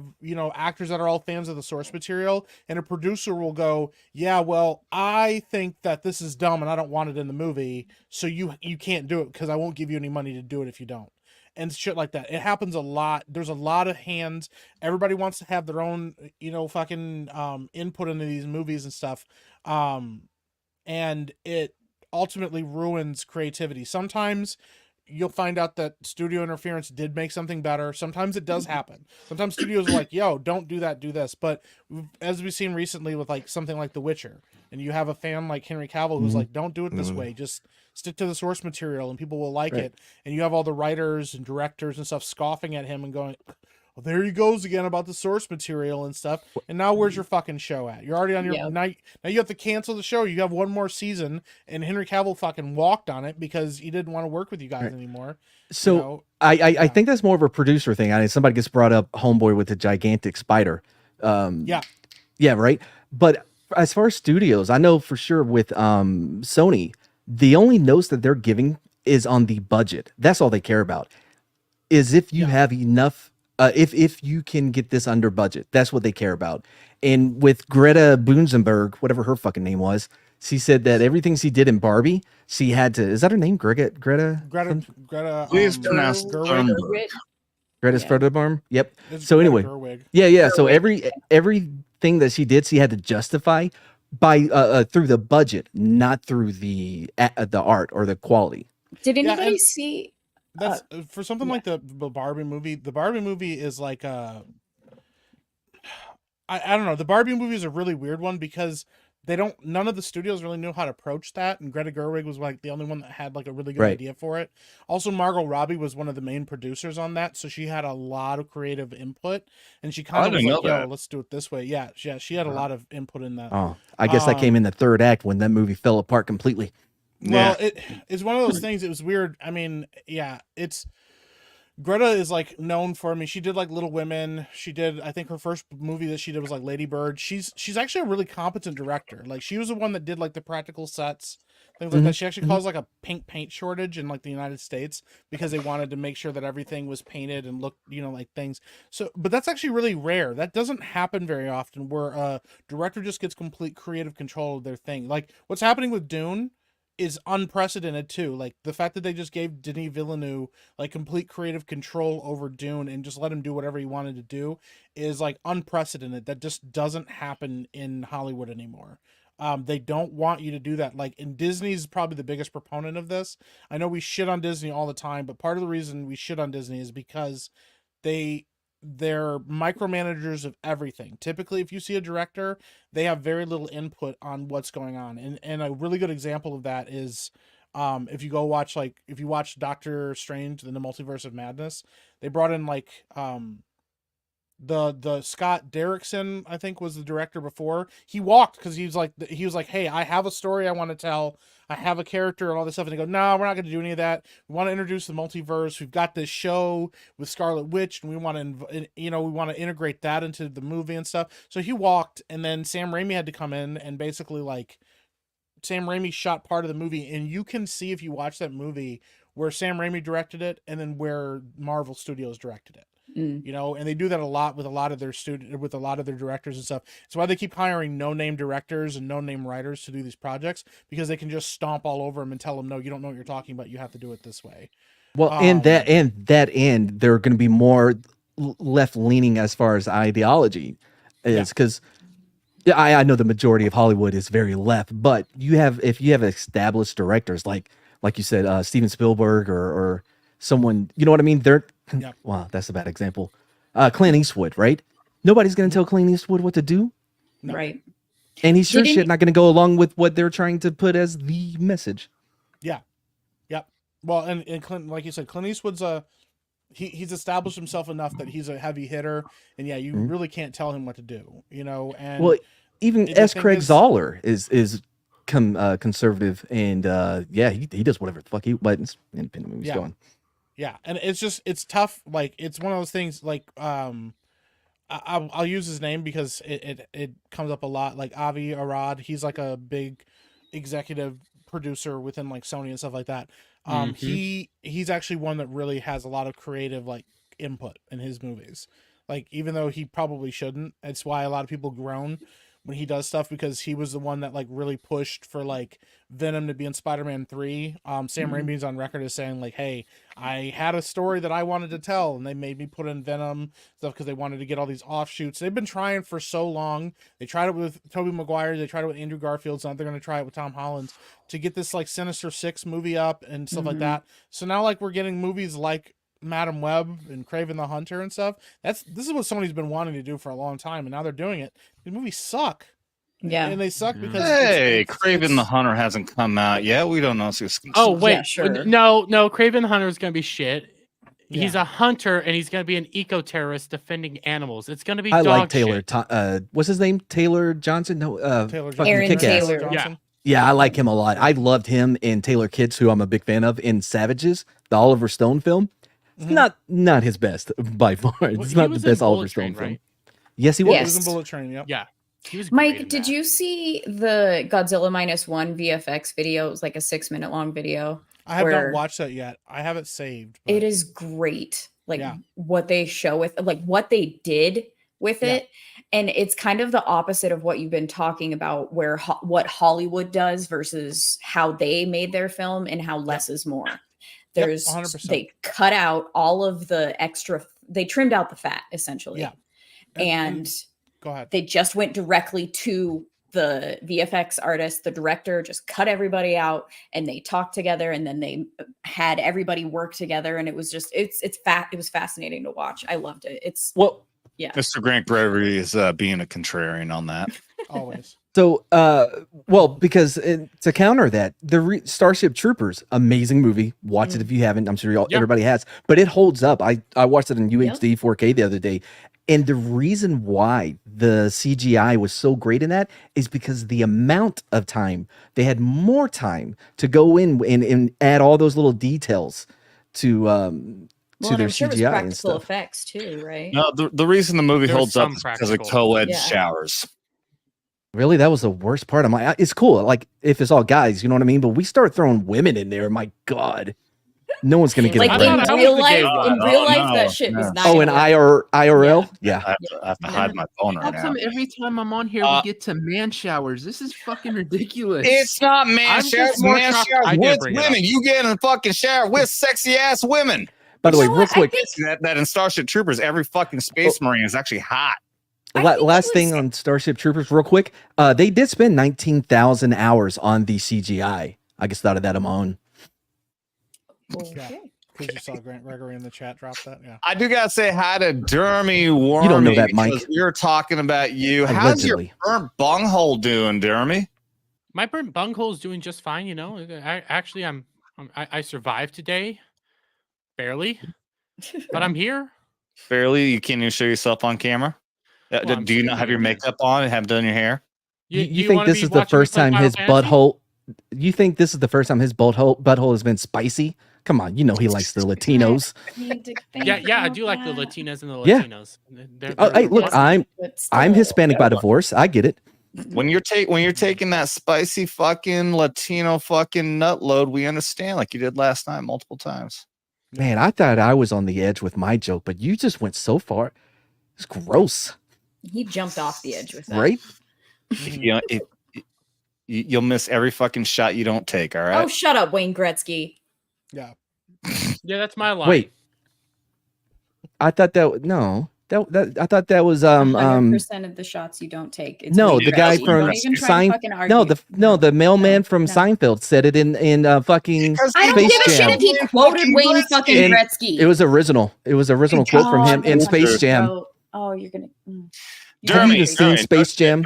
actors that are all fans of the source material, and a producer will go, yeah, well, I think that this is dumb and I don't want it in the movie, so you can't do it because I won't give you any money to do it if you don't. And shit like that. It happens a lot. There's a lot of hands. Everybody wants to have their own, fucking input into these movies and stuff. And it ultimately ruins creativity. Sometimes you'll find out that studio interference did make something better. Sometimes it does happen. Sometimes studios are like, yo, don't do that, do this. But as we've seen recently with like something like The Witcher, and you have a fan like Henry Cavill who's like, don't do it this way. Just stick to the source material and people will like it. And you have all the writers and directors and stuff scoffing at him and going, well, there he goes again about the source material and stuff. And now where's your fucking show at? You're already on your now you have to cancel the show. You have one more season, and Henry Cavill fucking walked on it because he didn't want to work with you guys anymore. So I think that's more of a producer thing. I mean, somebody gets brought up Homeboy with a gigantic spider. Yeah, right. But as far as studios, I know for sure with Sony, the only notes that they're giving is on the budget. That's all they care about. Is if you have enough. If you can get this under budget, that's what they care about. And with Greta Bunzenberg, whatever her fucking name was, she said that everything she did in Barbie, she had to. Is that her name? Greta. Please pronounce Thunberg. Greta Sternberg. Yep. So anyway, yeah. So everything that she did, she had to justify by through the budget, not through the art or the quality. Did anybody see? That's for something like the Barbie movie. The Barbie movie is like I don't know. The Barbie movie is a really weird one because none of the studios really knew how to approach that, and Greta Gerwig was like the only one that had like a really good idea for it. Also, Margot Robbie was one of the main producers on that, so she had a lot of creative input, and she kind of was like, "Yo, let's do it this way." Yeah, she had a lot of input in that. Oh, I guess that came in the third act when that movie fell apart completely. Well, it's one of those things. It was weird. I mean, Greta is like known for. I mean, she did like Little Women. She did. I think her first movie that she did was like Lady Bird. She's actually a really competent director. Like she was the one that did like the practical sets, things like that. She actually caused like a pink paint shortage in like the United States because they wanted to make sure that everything was painted and looked, like things. So, but that's actually really rare. That doesn't happen very often where a director just gets complete creative control of their thing. Like what's happening with Dune is unprecedented too. Like the fact that they just gave Denis Villeneuve like complete creative control over Dune and just let him do whatever he wanted to do is like unprecedented. That just doesn't happen in Hollywood anymore. They don't want you to do that. Like, and Disney's probably the biggest proponent of this. I know we shit on Disney all the time, but part of the reason we shit on Disney is because they're micromanagers of everything. Typically, if you see a director, they have very little input on what's going on. And a really good example of that is if you watch Doctor Strange in the Multiverse of Madness, they brought in like the Scott Derrickson, I think, was the director before. He walked because he was like, hey, I have a story I want to tell. I have a character and all this stuff. And they go, no, we're not going to do any of that. We want to introduce the multiverse. We've got this show with Scarlet Witch, and we want to integrate that into the movie and stuff. So he walked, and then Sam Raimi had to come in and basically like Sam Raimi shot part of the movie, and you can see if you watch that movie where Sam Raimi directed it and then where Marvel Studios directed it. And they do that a lot with a lot of their directors and stuff. It's why they keep hiring no-name directors and no-name writers to do these projects, because they can just stomp all over them and tell them, no, you don't know what you're talking about. You have to do it this way. Well, and that end, they're going to be more left leaning as far as ideology is, because I know the majority of Hollywood is very left, but if you have established directors like you said, Steven Spielberg or someone, you know what I mean? Wow, that's a bad example. Clint Eastwood, right? Nobody's going to tell Clint Eastwood what to do, right? And he's sure shit not going to go along with what they're trying to put as the message. Yeah. Yep. Well, and Clint, like you said, Clint Eastwood's he's established himself enough that he's a heavy hitter, and you really can't tell him what to do, And well, even S. Craig Zoller is conservative, and he does whatever the fuck he wants. Independent movies going. Yeah, and it's tough. Like, it's one of those things. Like, I'll use his name because it comes up a lot. Like Avi Arad, he's like a big executive producer within like Sony and stuff like that. He's actually one that really has a lot of creative like input in his movies. Like, even though he probably shouldn't, it's why a lot of people groan when he does stuff, because he was the one that like really pushed for like Venom to be in Spider-Man 3. Sam Raimi's on record as saying like, hey, I had a story that I wanted to tell, and they made me put in Venom stuff because they wanted to get all these offshoots. They've been trying for so long. They tried it with Tobey Maguire, they tried it with Andrew Garfield, so now they're going to try it with Tom Holland to get this like Sinister Six movie up and stuff like that. So now like we're getting movies like Madam Web and Kraven the Hunter and stuff. This is what Sony's been wanting to do for a long time, and now they're doing it. These movies suck. Yeah, and they suck because Kraven the Hunter hasn't come out yet. We don't know if it's Oh wait, Yeah, sure. no, Kraven the Hunter is going to be shit. Yeah. He's a hunter, and he's going to be an eco-terrorist defending animals. It's going to be I dog like Taylor. shit. What's his name? Taylor Johnson? No, Taylor fucking Aaron Kick-Ass. Taylor. Johnson. Yeah, I like him a lot. I loved him in Taylor Kitsch, who I'm a big fan of, in Savages, the Oliver Stone film. It's not his best by far. It's He not the was in best Bullet Oliver Stone Train, film. right? Yes, he He was. was in Bullet Train. Yep. Yeah. He was great in Mike, did that. you see the Godzilla -1 VFX video? It was like a 6-minute long video. I have where not watched that yet. I have it saved. But It is great. Like Yeah. what they show with, like what they did with Yeah. it. And it's kind of the opposite of what you've been talking about, where what Hollywood does versus how they made their film and how less is more. There's 100%. they cut out all of the extra, they trimmed out the fat essentially. Yeah. And Go ahead. they just went directly to the VFX artist, the director, just cut everybody out, and they talked together, and then they had everybody work together, and it was just it was fascinating to watch. I loved it. It's Well, yeah. Mr. Grant Gregory is being a contrarian on that. Always. So, because to counter that, the Starship Troopers, amazing movie. Watch it if you haven't. I'm sure everybody has, but it holds up. I watched it in UHD 4K the other day, and the reason why the CGI was so great in that is because the amount of time they had more time to go in and add all those little details to Well, their I'm sure it was CGI and practical stuff. effects too, right? No, the reason the movie There holds was up some is because of practical. co-ed Yeah. showers. Really, that was the worst part. I'm like, it's cool. Like if it's all guys, you know what I mean. But we start throwing women in there. My God, no one's gonna get Like a I brain. thought in I real was the life, gay in one. real life, no, that shit was no. not. Oh, in gonna work. IRL, yeah. I have to hide my boner How now. come every time I'm on here we get to man showers? This is fucking ridiculous. It's not man I'm showers, just more man shocked showers I didn't with bring it women. up. You get in a fucking shower with sexy ass women. By the way, know real what? I quick, think- That in Starship Troopers, every fucking space marine is actually hot. I think it last thing was- on Starship Troopers, real quick. They did spend 19,000 hours on the CGI. I just thought of that on my own. Okay. Because you saw Grant Gregory in the chat drop that. Yeah. I do gotta say hi to Dermy Wermy. You don't know that, Mike. because we were talking about you. How's your Allegedly. burnt bunghole doing, Dermy? My burnt bunghole is doing just fine. I survived today, barely, but I'm here. Barely. You can't even show yourself on camera. Well, I'm Do you not have your streaming, makeup on and have done your hair? You think wanna this be is the watching me first play time Final his Fantasy? butthole? You think this is the first time his butthole has been spicy? Come on, you know he likes the Latinos. Yeah, I do like the Latinas and the Yeah. Latinos. Oh, hey, look, I'm still- Hispanic by divorce. I get it. When you're taking that spicy fucking Latino fucking nut load, we understand, like you did last night multiple times. Man, I thought I was on the edge with my joke, but you just went so far. It's gross, He jumped off the edge with that. right? You'll miss every fucking shot you don't take. All right. Oh, shut up, Wayne Gretzky. Yeah. Yeah, that's my line. Wait, I thought that no. That I thought that was 100% of the shots you don't take. It's no, Wayne the guy Gretzky. from Don't even try to fucking argue. the mailman from Seinfeld said it in fucking I don't Space give a Jam. shit if he quoted Wayne fucking And Gretzky. It was original. It was original quote from him in Space Jam. Oh, you're gonna. Have you even seen Space Jam?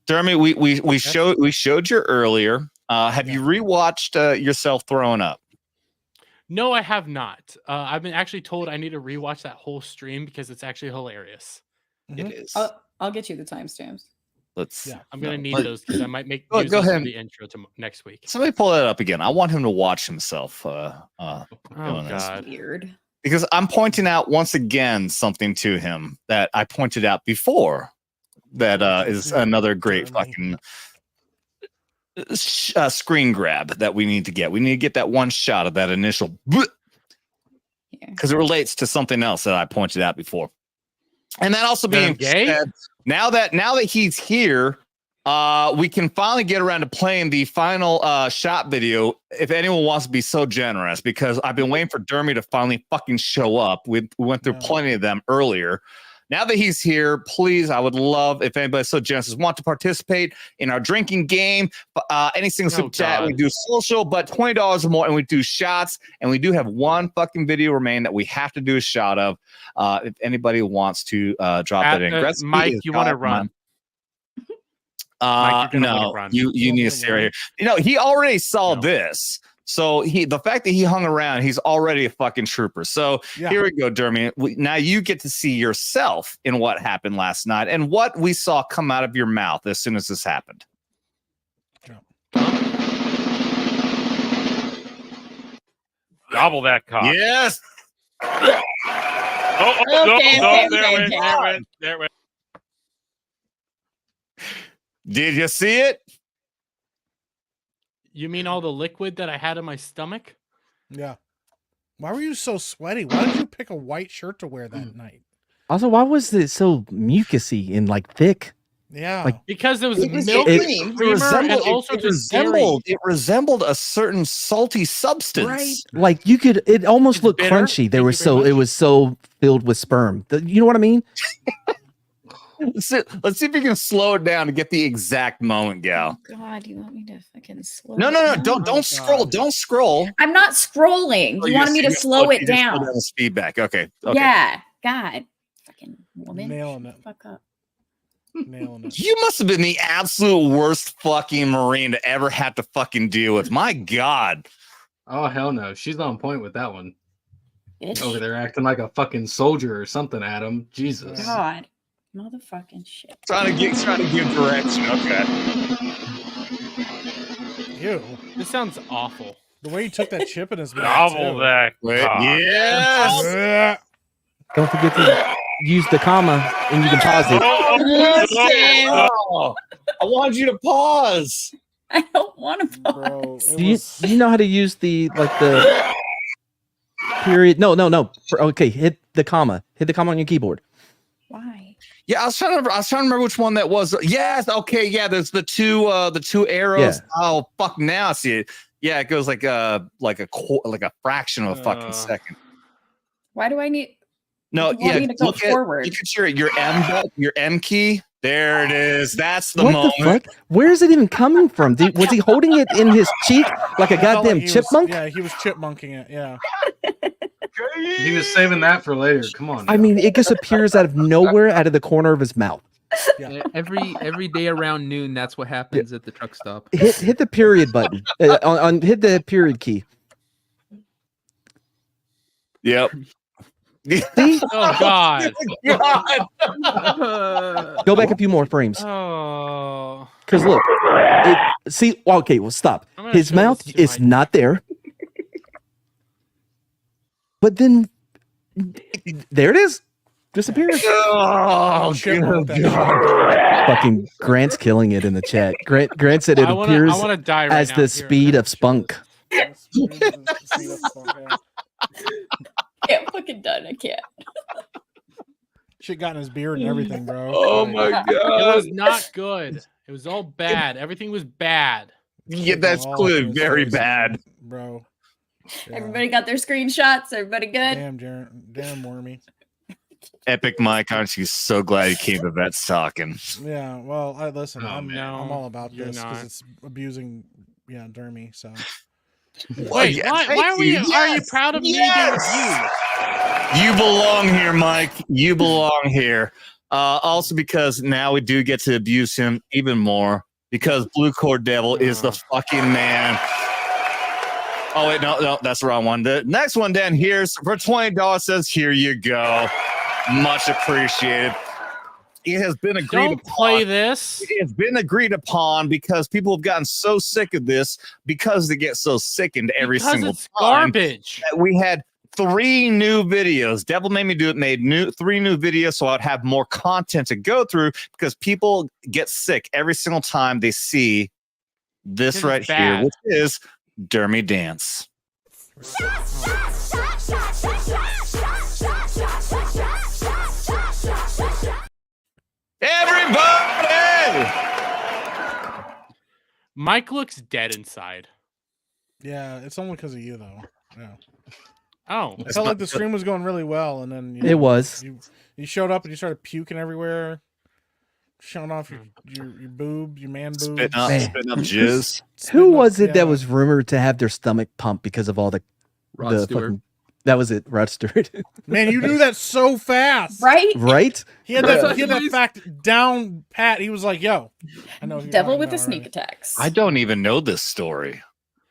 Dermy, we showed you earlier. Have you rewatched yourself throwing up? No, I have not. I've been actually told I need to rewatch that whole stream because it's actually hilarious. It is. I'll get you the timestamps. I'm gonna need those because I might make Go use those ahead. for the intro to next week. Somebody pull that up again. I want him to watch himself. Oh doing this. God. Weird. Because I'm pointing out once again something to him that I pointed out before. That is another great fucking screen grab that we need to get. We need to get that one shot of that initial, because it relates to something else that I pointed out before. And that also being said, now that he's here, we can finally get around to playing the final shot video. If anyone wants to be so generous, because I've been waiting for Dermy to finally fucking show up. We went through plenty of them earlier. Now that he's here, please, I would love if anybody's so generous want to participate in our drinking game. Any single super chat, we do social, but $20 or more, and we do shots. And we do have one fucking video remain that we have to do a shot of. If anybody wants to drop that in, Mike, you want to run? Mike, no, run. you need to stay right here. You know, he already saw this. So the fact that he hung around, he's already a fucking trooper. So here we go, Dermy. Now you get to see yourself in what happened last night and what we saw come out of your mouth as soon as this happened. Gobble that cock. Yes. There it went. Did you see it? You mean all the liquid that I had in my stomach? Yeah. Why were you so sweaty? Why did you pick a white shirt to wear that night? Also, why was it so mucusy and like thick? Yeah, like because there was milk, it resembled a certain salty substance. Right. Like you could, it almost looked bitter. crunchy. It was so filled with sperm. You know what I mean? Let's see if you can slow it down to get the exact moment, gal. God, you want me to fucking slow? No, don't scroll. God. Don't scroll. I'm not scrolling. You wanted me to slow it down. This feedback. Okay. Yeah. God. Fucking woman. Nailing it. Fuck up. Nailing it. You must have been the absolute worst fucking Marine to ever have to fucking deal with. My God. Oh hell no, she's on point with that one. Bitch. Over there acting like a fucking soldier or something, Adam. Jesus. God. Motherfucking shit. Trying to give direction. Okay. Ew. This sounds awful. The way he took that chip in his mouth. Gobble too. that cock. Yes. Don't forget to use the comma, and you can pause it. Oh, I wanted you to pause. I don't want to pause. Bro, Do you know how to use the period? No. Okay, hit the comma. Hit the comma on your keyboard. Why? Yeah, I was trying to remember which one that was. Yes, okay, yeah. There's the two arrows. Yeah. Oh fuck! Now I see it. Yeah, it goes like a fraction of a fucking second. Why do I need? No, You want me to go forward? Look at your M key. There it is. That's the What moment. the fuck? Where is it even coming from? Was he holding it in his cheek like a I felt goddamn he chipmunk? he was chipmunking it. Yeah. He was saving that for later. Come on. I mean, it just appears out of nowhere, out of the corner of his mouth. Yeah. Every day around noon, that's what happens at the truck stop. Hit the period button. Hit the period key. Yep. See? Oh God. Go back a few more frames. Oh. Because look, see. Okay, well, stop. I'm gonna His show mouth this to is my- not there. But then, there it is. Disappears. Oh, Chipmunk that Fucking Grant's killing it in the chat. Grant said it I wanna appears die right as now. the Here. speed of spunk. Can't fucking done. I can't. Shit got in his beard and everything, bro. Oh my It God. was not good. It was all bad. Everything was bad. Yeah, that's All clear. in his Very face, bad. man, bro. Everybody got their screenshots. Everybody good? Damn Wormy. Epic Mike, aren't you so glad you came to Vets talking? Yeah, well, listen, Oh, I'm man. all about You're this because not. it's abusing, Dermy. So Wait, why are we? Are you proud of me being abused? You belong here, Mike. You belong here. Also, because now we do get to abuse him even more because Blue Cord Devil is the fucking man. Oh wait, no, that's the wrong one. The next one down here is for $20 says, "Here you go." Much appreciated. It has been agreed Don't upon. play this. It has been agreed upon because people have gotten so sick of this because they get so sickened every Because single it's time. garbage. That we had 3 new videos. Devil Made Me Do It made 3 new videos, so I'd have more content to go through because people get sick every single time they see this right here, which is Dermy Dance. Everybody! Mike looks dead inside. yeah, it's only because of you though. Yeah. Oh, I felt like the stream was going really well, and then It was. You showed up and you started puking everywhere, showing off your boob, your man boob, Spitting up jizz. Who was it that was rumored to have their stomach pumped because of all the Rod Stewart. fucking? That was it, Rod Stewart. Man, you knew that so fast, right? Right? He had that fact down pat. He was like, "Yo, I know." Devil with the sneak attacks. I don't even know this story.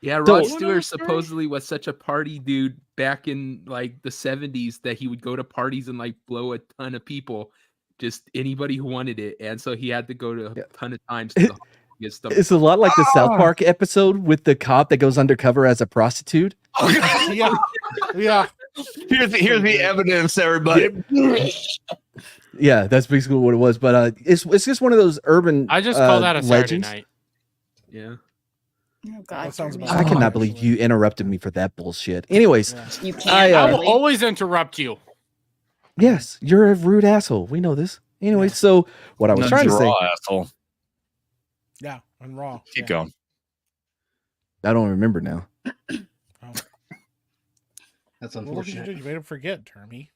Yeah, Rod Stewart supposedly was such a party dude back in like the 70s that he would go to parties and like blow a ton of people, just anybody who wanted it, and so he had to go to a ton of times to get stuff. It's a lot like the South Park episode with the cop that goes undercover as a prostitute. Yeah. Here's the evidence, everybody. Yeah, that's basically what it was. But it's just one of those urban. I just call that a Saturday legends. night. Yeah. Oh God, That sounds about I right, cannot believe you interrupted me for that bullshit. Anyways, You can't. I will always interrupt you. yes, you're a rude asshole. We know this. Anyway, so what I was trying to say, asshole. Yeah, and raw. Keep going. I don't remember now. That's Well, what did you unfortunate. do? You made him forget, Dermy.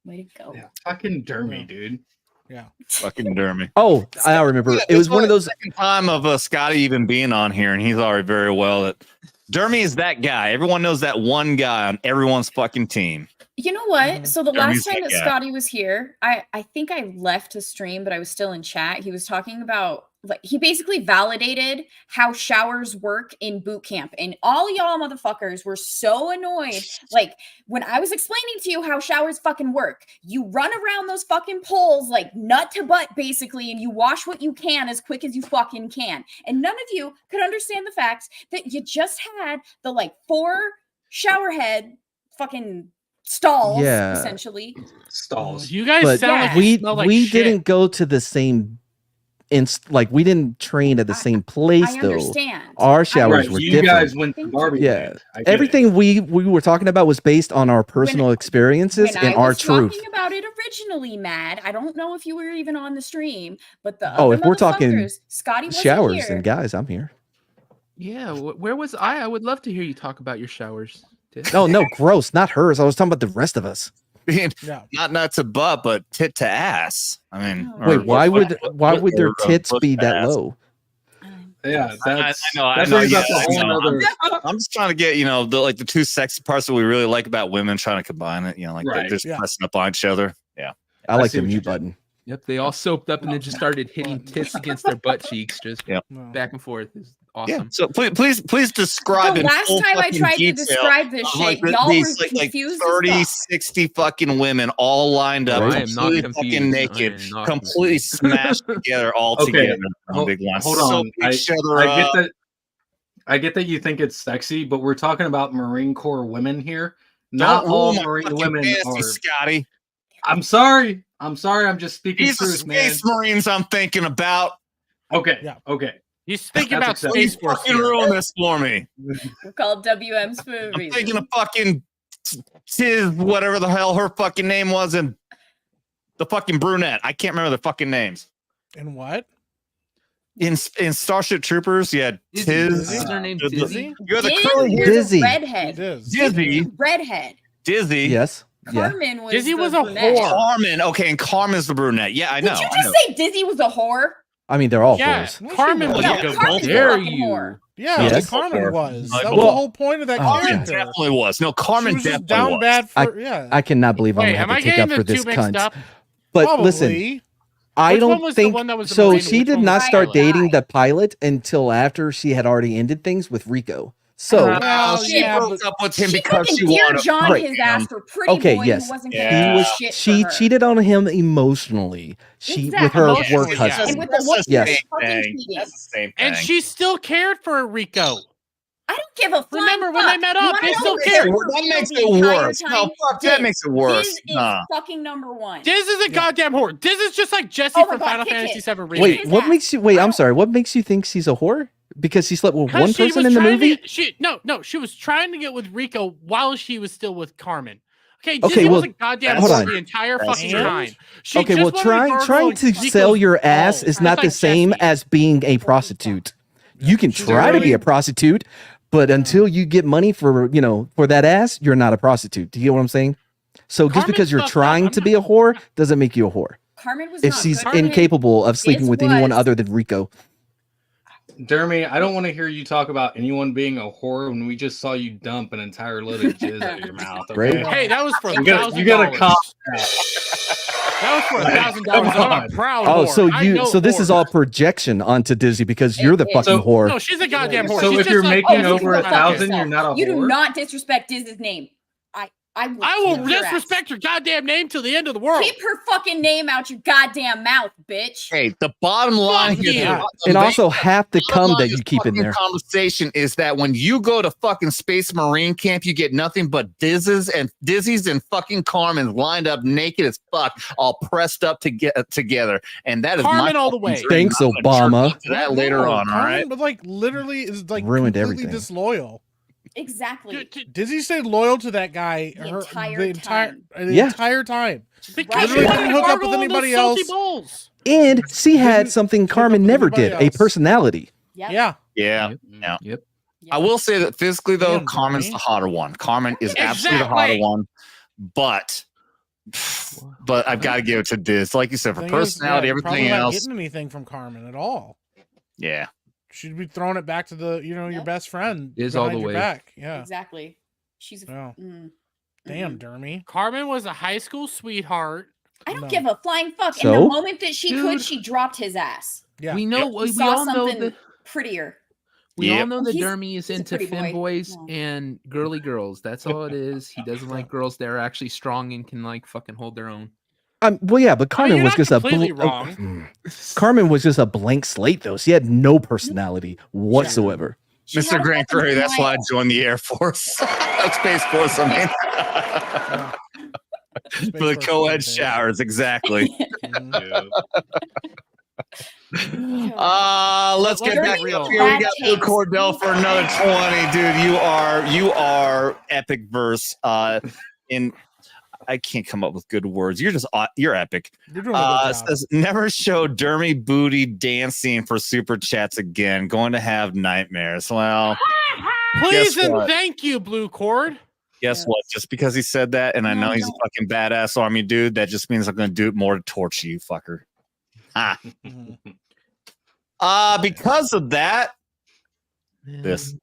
Way to go. Yeah, fucking Dermy, dude. Yeah. Fucking Dermy. Oh, I remember. It was one of those. Second time of Scotty even being on here, and he's already very well that Dermy is that guy. Everyone knows that one guy on everyone's fucking team. You know what? So the Dermy's last time that that guy. Scotty was here, I think I left to stream, but I was still in chat. He was talking about he basically validated how showers work in boot camp, and all y'all motherfuckers were so annoyed. Like when I was explaining to you how showers fucking work, you run around those fucking poles like nut to butt basically, and you wash what you can as quick as you fucking can. And none of you could understand the fact that you just had the like 4 shower head fucking stalls, Yeah. essentially. Stalls. You guys But sound like we you smell like shit. didn't go to the same. We didn't train at the same place I though. understand. Our showers Right, were you different. guys went to barbecue. Yeah, I get everything we were talking about was based on our personal experiences When and I our was truth. talking about it originally, Mad, I don't know if you were even on the stream, but the Oh, other if we're talking motherfuckers, Scotty wasn't showers here. and guys, I'm here. Yeah, where was I? I would love to hear you talk about your showers. Tiff. No, no, gross, not hers. I was talking about the rest of us. Yeah. Not nut to butt, but tit to ass. I mean, Oh. Wait, why would their or, tits foot be to that ass. low? Yeah, that's I that know, brings up yeah, a I whole know. nother. I'm just trying to get the 2 sexy parts that we really like about women, trying to combine it. Like Right. they're just Yeah. pressing up on each other. Yeah. I like see the what mute you're button. Yep, they all soaped up and then just started hitting tits against their butt cheeks, just Yep. back and forth. It's Yeah. awesome. So please describe The in last full time I fucking tried to detail describe this of, shit, like, y'all these, were like confused 30, as fuck. 60 fucking women all lined up, I am not completely confused. fucking I naked, am not completely confused. smashed together, all Okay, together on Hold, big line. hold on. Soap each other I up. get that. I get that you think it's sexy, but we're talking about Marine Corps women here. Not Don't all ruin my Marine fucking women fantasy, are. Scotty. I'm sorry. I'm just speaking These are truth, man. Space Marines I'm thinking about. Okay. Yeah. Okay. He's thinking That's about acceptable. Space Force Fucking here. ruin this for me. We're called WMs for a I'm reason. thinking of fucking Tiz, whatever the hell her fucking name was, and the fucking brunette. I can't remember the fucking names. And what? in Starship Troopers, yeah, Is her name the- Dizzy? You're the Diz curly hair. was a Dizzy. redhead. Dizzy. Redhead. Dizzy. Yes. Yeah. Carmen was Dizzy the was a brunette. whore. Carmen. Okay, and Carmen's the brunette. Yeah, I know. Did you I just know. say Dizzy was a whore? I mean, they're all Yeah, whores. Carmen was No, a Carmen's a dare fucking you. whore. Yeah, Yes. Carmen was. That was Well, the whole point of that oh, Carmen character. definitely was. No, Carmen She was just definitely down was. bad for yeah. I cannot believe I'm Wait, gonna am have I to take getting up the for two this mixed cunt. up? But Probably. listen, I Which one don't was the think one that was the so. Marine? She Which did one not was start Violet? dating the pilot until after she had already ended things with Rico. So Well, she yeah, broke but up with him She because fucking she Dear wanted to John break his him. ass for pretty okay, boy yes, who wasn't he gonna do was. shit She for her. cheated on him emotionally. She with her Exactly. work Emotionally, yeah. husband. And with the That's one the Yes. same fucking thing. cheating. That's the same thing. And she still cared for Rico. I don't give a flying Remember when they fuck. met You up, wanna they know still who cared. cared for That Rico makes the it entire worse. time? No, fuck, that Diz. makes it worse. Diz is Nah. fucking number one. Diz is a goddamn whore. Diz is just like Jesse Oh my from God, Final kick Fantasy it. VII Kick Remake. his Wait, what ass. makes you? Wait, I I'm don't- sorry. What makes you think she's a whore? Because she slept with 'Cause one she person was in the trying to movie. get- she was trying to get with Rico while she was still with Carmen. Okay, Okay, Dizzy well, was a goddamn hold whore on. the entire That's fucking true. time. She Okay, just well, wanted to trying gargle to Rico's sell your ass balls, is just not the like same Jesse. as being a prostitute. You can She's try to be really- a prostitute, but until you get money for for that ass, you're not a prostitute. Do you get what I'm saying? So just Carmen's because you're fucked up. trying I'm to not- be a whore doesn't make you a whore. Carmen was If not she's good for him. incapable of sleeping Diz with anyone was. other than Rico. Dermy, I don't want to hear you talk about anyone being a whore when we just saw you dump an entire load of jizz out of your mouth. Great. Okay? Hey, that was for You gotta $1,000. calm That was for $1,000. I'm a proud Oh, whore. so I know this is whores. all projection onto Dizzy because you're the It is. fucking So- whore. No, she's a goddamn whore. So She's if just you're like, making Oh, over you go fuck 1,000, yourself. you're not a You do whore? not disrespect Diz's name. I I will kick your ass. disrespect your goddamn name till the end of the world. Keep her fucking name out your goddamn mouth, bitch. Hey, the bottom line Fuck here, you. And also half the bottom cum line that of you this keep in fucking there. conversation is that when you go to fucking Space Marine camp, you get nothing but Dizzies and fucking Carmen lined up naked as fuck, all pressed up to get together, and that is Carmen my all the fucking way. dream. Thanks, I'm gonna jerk Obama. off to that later on. All Carmen, right. but like literally is like Ruined completely everything. disloyal. Exactly. Dizzy stayed loyal to that guy The her, entire the entire time. the Yeah. entire time. Because Literally she didn't wanted hook to up with gargle anybody those salty else. bowls. And she had Didn't something hook up Carmen with never anybody did, a else. personality. Yep. Yeah. Yeah. Yeah. Yep. I will say that physically, though, Damn, Carmen's Dermy. the hotter one. Carmen is absolutely the Exactly. hotter one, but I've got to give it to Diz. Like you said, for Thing is, personality, yeah, you're probably everything not else. getting anything from Carmen at all. Yeah. She'd be throwing it back to the your Yep. best friend Is all behind the your way. back. Yeah. Exactly. She's. Yeah. Mm. Damn, Dermy. Carmen was a high school sweetheart. I don't No. give a flying fuck. In So? the moment that she could, Dude. she dropped his ass. Yeah. We know. He We saw all know something that. prettier. We all Yep. know that He's- Dermy is he's a into pretty boy. femboys Yeah. and girly girls. That's all it is. He doesn't like girls that are actually strong and can like fucking hold their own. Well, yeah, but Carmen you're was not just a completely bl- wrong. Carmen was just a blank slate, though. She had no personality whatsoever. She had Mr. a Grand fucking Prairie, that's why I smile. joined the Air Force. Space Force, I mean. For the Force co-ed is showers, exactly. Mhm. Let's get Let's back be real. up here. We Bad got Lou takes. Cordell for another 20, dude. You are epic verse. I can't come up with good words. You're epic. You're doing a good job. Says never show Dermy booty dancing for super chats again. Going to have nightmares. Well, Please Guess and what? thank you, Blue Cord. guess what? Just because he said that, and I know he's a fucking badass army dude, that just means I'm going to do it more to torture you, fucker. Ah. Mhm. Because of that, this.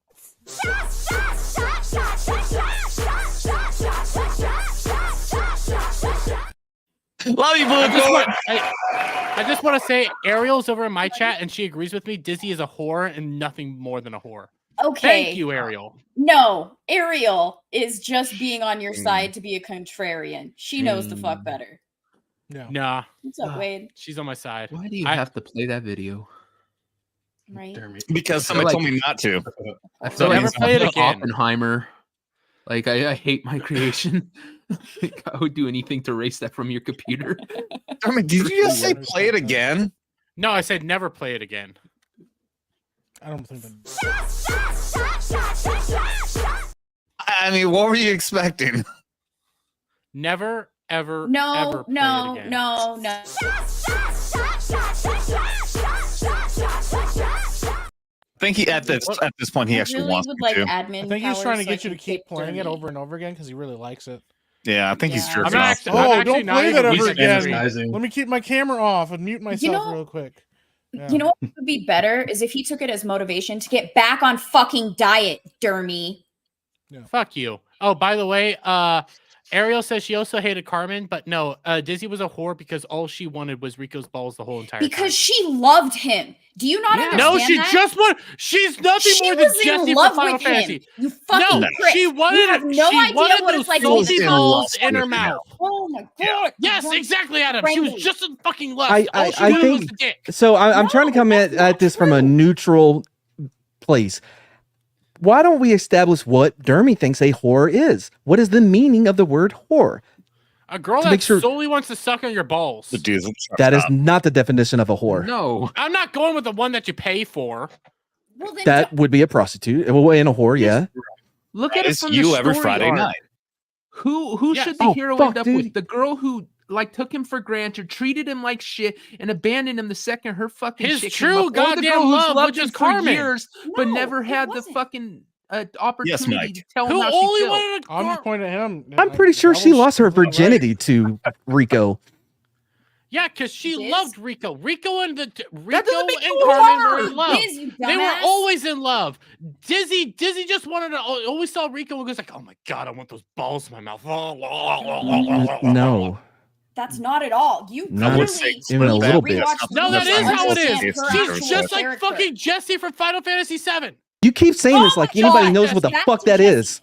Love you, Blue Cord. I just want to say Ariel's over in my chat and she agrees with me. Dizzy is a whore and nothing more than a whore. Okay. Thank you, Ariel. No, Ariel is just being on your side to be a contrarian. She knows the fuck better. Yeah. Nah, What's up, Wade? she's on my side. Why do you have to play that video? Right? Because somebody told me not to. I So feel never like play it I'm again. Oppenheimer. Like I hate my creation. Like, I would do anything to erase that from your computer. I mean, did you just say play it again? No, I said never play it again. I don't think that. I mean, what were you expecting? Never, ever, No, ever play it no, again. no, no. I think at this point he actually really wants would me like to. admin. I think he's powers trying to so I get you to can keep kick playing it Dermy. over and over again because he really likes it. Yeah, I think he's Yeah. jerking I'm not off. actually- I'm Oh, actually don't not play that even ever using again. Fantasizing. Let me keep my camera off and mute myself know- real quick. Yeah. You know what would be better is if he took it as motivation to get back on fucking diet, Dermy. Fuck you. Oh, by the way, Ariel says she also hated Carmen, but no, Dizzy was a whore because all she wanted was Rico's balls the whole entire time. Because she loved him. Do you not understand No, she that? just wanted. She's nothing She more than was in Jessie love from Final with him. Fantasy. You fucking No, prick. she wanted. You have no she idea wanted what those it's like. salty in balls love in her with him. mouth. Oh my god. Yes, You're exactly, Adam. She was friendly. just in fucking lust. I All she wanted was the think dick. so. I'm trying to come at this from a neutral place. Why don't we establish what Dermy thinks a whore is? What is the meaning of the word whore? A girl to that make sure- solely wants to suck on your balls. The dudes. That is not the definition of a whore. No. I'm not going with the one that you pay for. Well, then That would be a prostitute. Well, and a whore, yeah. Look at it It's from you the every story Friday arc. night. Who Yes. should the Oh, hero fuck, end up dude. with? The girl who like took him for granted, treated him like shit, and abandoned him the second her fucking His chick true came up. Or the goddamn girl who's love, loved which him is for Carmen. years, but No, never it had the wasn't. fucking opportunity Mike. to tell him Who how she only felt. wanted a I'm girl? just pointing at him. I'm pretty sure she That was lost her completely right. virginity to Rico. Yeah, because she Liz? loved Rico. Rico and doesn't Rico make and you a Carmen whore. were in love. Liz, you They were dumbass. always in love. Dizzy just wanted to always saw Rico and goes like, "Oh my god, I want those balls in my mouth." No, That's not at all. You Not clearly even a little bit. rewatched the No, that movie is to how it understand is. her She's actual just like character. fucking Jessie from Final Fantasy VII. You keep saying Oh this like my anybody God, knows what the that's fuck the that is.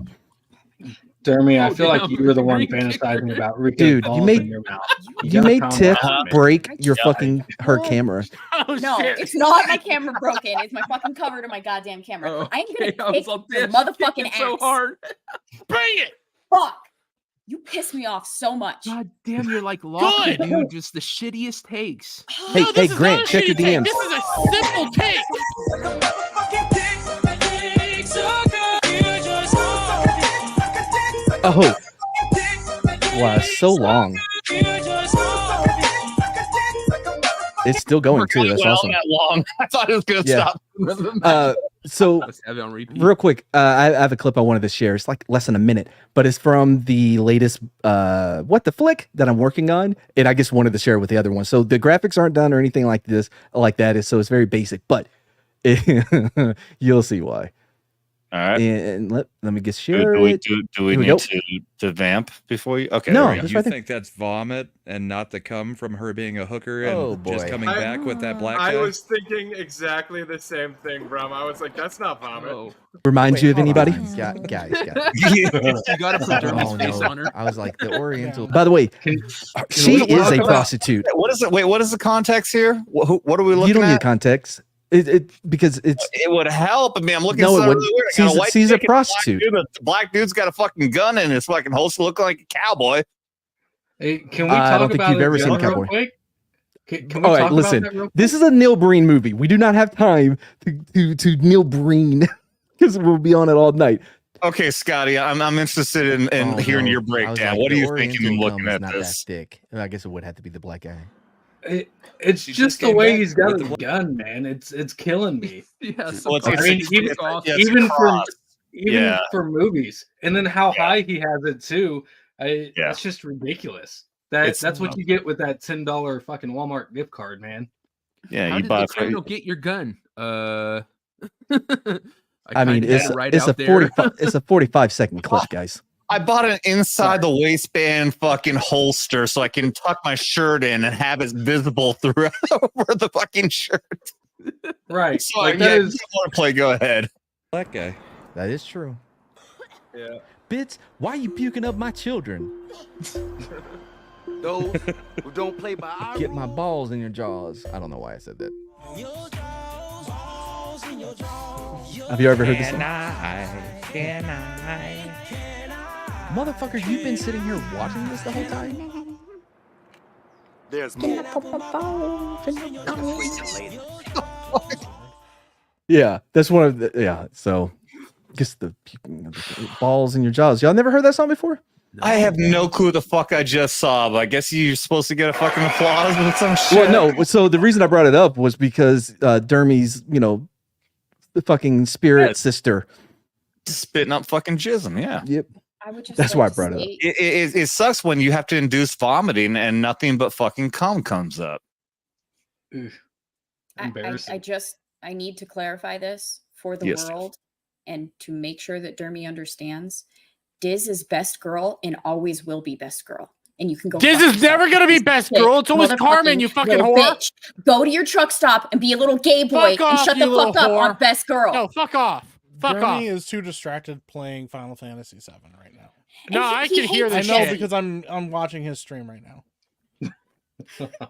Dermy, I Oh, feel like damn. you were the one Green fantasizing kicker. about Rico's Dude, you balls made- in your mouth. You gotta made calm Tiff down. break your Yeah. fucking her camera. Oh, No, shit. it's not my camera broken. It's my fucking cover to my goddamn camera. Oh, I'm gonna okay, I was kick all your damn motherfucking kicking ass. so hard. Bring it. Fuck. You piss me off so much. God damn, you're like Locke, Good. dude. Just the shittiest takes. Hey, No, this is Grant, not a check your shitty take. DMs. This is a simple take. Oh, wow, so long. It's still going too. That's Well, awesome. that long. I thought it was gonna Yeah. stop. So Let's have it on repeat. real quick, I have a clip I wanted to share. It's like less than a minute, but it's from the latest What the Flick that I'm working on, and I just wanted to share it with the other one. So the graphics aren't done or anything like this, like that. So it's very basic, but you'll see why. All right. And let me just share Do we it. do we Here we need go. to vamp before you? Okay. No, there we go. that's You right there. think that's vomit and not the cum from her being a hooker and Oh, just boy. coming back with that black I guy? was thinking exactly the same thing, Brum. I was like, that's not vomit. Oh. Remind you of hold anybody? on. Guys. You gotta put Dermy's Oh, face no. on her. I was like the Oriental. By the way, she we is talk a about- prostitute. What is it? Wait, what is the context here? What are we looking You don't at? need context. Because it's It would help. I mean, I'm looking. No, it at wouldn't. really weird. I got She's- a white she's a chick and prostitute. The black dude's got a fucking gun in his fucking holster, looking like a cowboy. Hey, can we I talk don't think about you've it ever seen real Cowboy. quick? Can we all right. talk Listen, about that real quick? this is a Neil Breen movie. We do not have time to Neil Breen because we'll be on it all night. Okay, Scotty, I'm interested in Oh, hearing no. your I was breakdown. like, what are the you thinking in Oriental looking cum is at not this? that thick. I guess it would have to be the black guy. It's She just just the came way back he's got with his the- gun, man. It's killing me. Yeah, Well, I mean, even, yeah, it's even for cross. Yeah. movies, and then how high he has it too. That's just ridiculous. It's- That's what you get with that $10 fucking Walmart gift card, man. Yeah, How you did buy the criminal get your gun? I mean, kinda had it's it right it's a out there. 45 it's a 45-second clip, guys. I bought an inside the waistband fucking holster so I can tuck my shirt in and have it visible throughout over the fucking shirt. Right. So Like, yeah, that if is- you want to play, go ahead. Black guy. That is true. Yeah. Bitch, why are you puking up my children? Those who don't play by our Get my balls in your jaws. I don't know why I said that. Have you ever heard this song? Motherfucker, you've been sitting here watching this the whole time? There's more. Yeah, that's one of the, yeah, so just the puking of the balls in your jaws. Y'all never heard that song before? I have no clue the fuck I just saw, but I guess you're supposed to get a fucking applause with some shit. Well, no. So the reason I brought it up was because Dermy's, the fucking spirit Yeah. sister. Spitting up fucking jism. Yeah. Yep. I would just That's like why I to brought it up. state- It sucks when you have to induce vomiting and nothing but fucking cum comes up. Embarrassing. I need to clarify this for the Yes. world and to make sure that Dermy understands. Diz is best girl and always will be best girl. And you can go. Diz fuck is never yourself. gonna be Piece of best shit, girl. It's always motherfucking Carmen, you fucking little whore. bitch. Go to your truck stop and be a little gay boy Fuck and off, shut you the fuck little up whore. on best girl. No, fuck off. Fuck Dermy off. is too distracted playing Final Fantasy VII right now. No, I can hear I the know shit. because I'm watching his stream right now.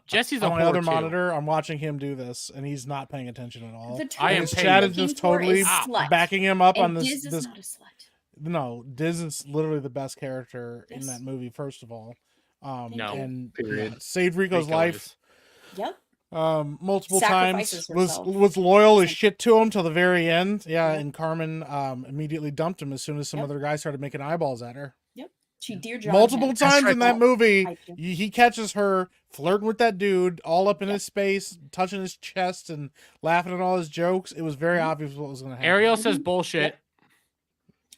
Jesse's a On my whore other too. monitor, I'm watching him do this, and he's not paying attention at all. The I am his paying chat is attention just for totally is slut. backing him up And on this. Diz is this not a slut. No, Diz is literally the best character in Yes. that movie. First of all, No, and period. saved Rico's Rico life. is- Yep. Multiple times Sacrifices was herself. loyal as shit to him till the very end. Yeah, and Carmen immediately dumped him as soon as some Yep. other guy started making eyeballs at her. Yep. She dear John Multiple him. times in that movie, I do. he catches her flirting with that dude, all up in his space, touching his chest and laughing at all his jokes. It was very obvious what was going to happen. Ariel says bullshit.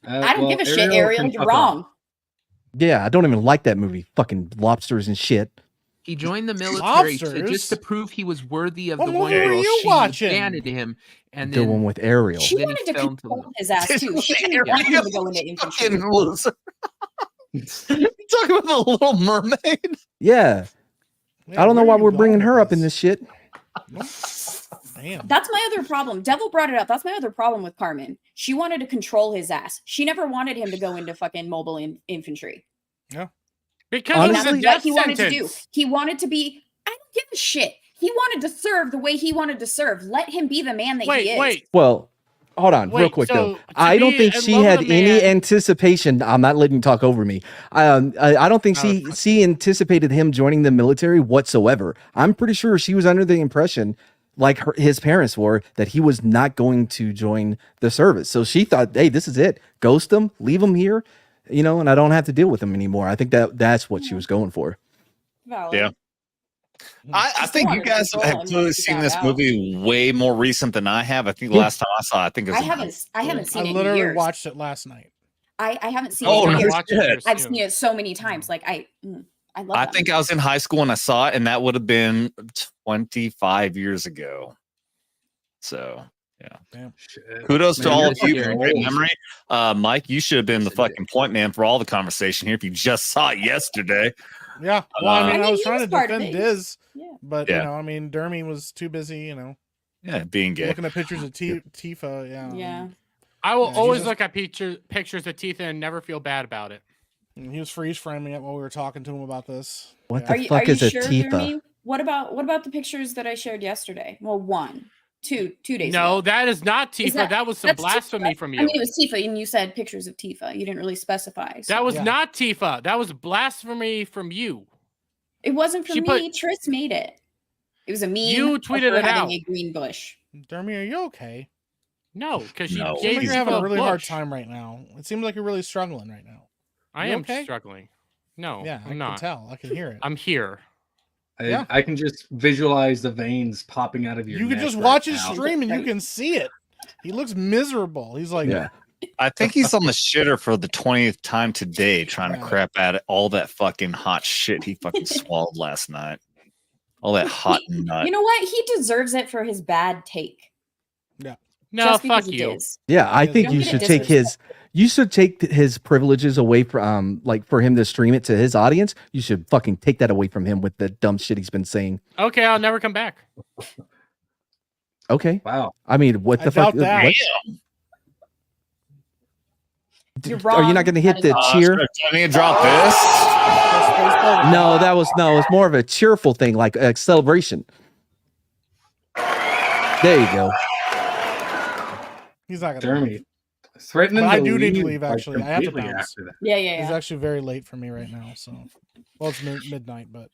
I don't give a shit, Ariel. can You're fuck wrong. off. Yeah, I don't even like that movie. Fucking lobsters and shit. He joined the military just Lobsters? to prove he was worthy of What the one movie were girl you she watching? abandoned him, and The then one with Ariel. She Then he wanted to fell into control the- his ass too. She didn't want him to go into infantry. Fucking loser. You talking about the Little Mermaid? Yeah. Yeah, I don't know where why are you we're bringing going her with up in this shit. Damn. That's my other problem. Devil brought it up. That's my other problem with Carmen. She wanted to control his ass. She never wanted him to go into fucking mobile infantry. Yeah. Because And of that's the what death he wanted to do. sentence. He wanted to be. I don't give a shit. He wanted to serve the way he wanted to serve. Let him be the man that he Wait, is. wait. Well, hold on, real Wait, quick so though. to I don't be think in she love with had a any man- anticipation. I'm not letting you talk over me. I don't think she anticipated him joining the military whatsoever. I'm pretty sure she was under the impression, like his parents were, that he was not going to join the service. So she thought, hey, this is it. Ghost him, leave him here, and I don't have to deal with him anymore. I think that's what she was going for. Valid. Yeah. I still think you wanted to guys control have him when clearly she seen got this out. movie way more recent than I have. I think the Yeah. last time I saw it, I think it was I haven't seen I it in literally years. watched it last night. I haven't seen Oh, it in no years. shit. I've seen it so many times. Like I love I that think movie. I was in high school when I saw it, and that would have been 25 years ago. So, yeah. Damn. Kudos to Man, all you're of you for fucking great old. memory. Mike, you should have been the fucking point man for all the conversation here if you just saw it yesterday. Yeah. Well, I mean, I was he trying was to part of defend it. Diz, Yeah. but Yeah. I mean, Dermy was too busy, Yeah, being gay. looking at pictures of Tifa. Yeah. Yeah. I will Yeah, he always just- look at pictures of Tifa and never feel bad about it. And he was freeze framing it while we were talking to him about this. What Yeah. the Are you fuck is a sure, Tifa? Dermy? What about the pictures that I shared yesterday? Well, two days ago. No, that is not Is Tifa. That was some that's blasphemy Tifa? from I you. mean, it was Tifa, and you said pictures of Tifa. You didn't really specify. so- That was Yeah. not Tifa. That was blasphemy from you. It wasn't from she me. put- Tris made it. It was a meme. You of tweeted her it having out. A green bush. Dermy, are you okay? No, because she No. Seems gave like you you're having a a really hard bush. time right now. It seems like you're really struggling right now. I You am okay? struggling. No, Yeah, I I'm not. can tell. I can hear it. I'm here. Yeah. I can just visualize the veins popping out of your You can neck just right watch his now. stream and you Right. can see it. He looks miserable. He's like, Yeah. I think he's on the shitter for the 20th time today, trying to Yeah. crap at it. All that fucking hot shit he fucking swallowed last night. All that hot nut. You know what? He deserves it for his bad take. No, Just because fuck it you. is. Yeah, I Don't think you get should it take his privileges away from like for him to stream it to his audience. You should fucking take that away from him with the dumb shit he's been saying. Okay, I'll never come back. Okay. Wow. I mean, what I the fuck? doubt that. What? You're Are you wrong. not going to hit That the is- cheer? I need to drop this. No, it's more of a cheerful thing, like a celebration. There you go. he's not gonna. Dermy. Threatening But I to do need to leave, leave. like, Actually, I have to completely bounce. after that. Yeah, It's yeah. actually very late for me right now. So, well, it's midnight, but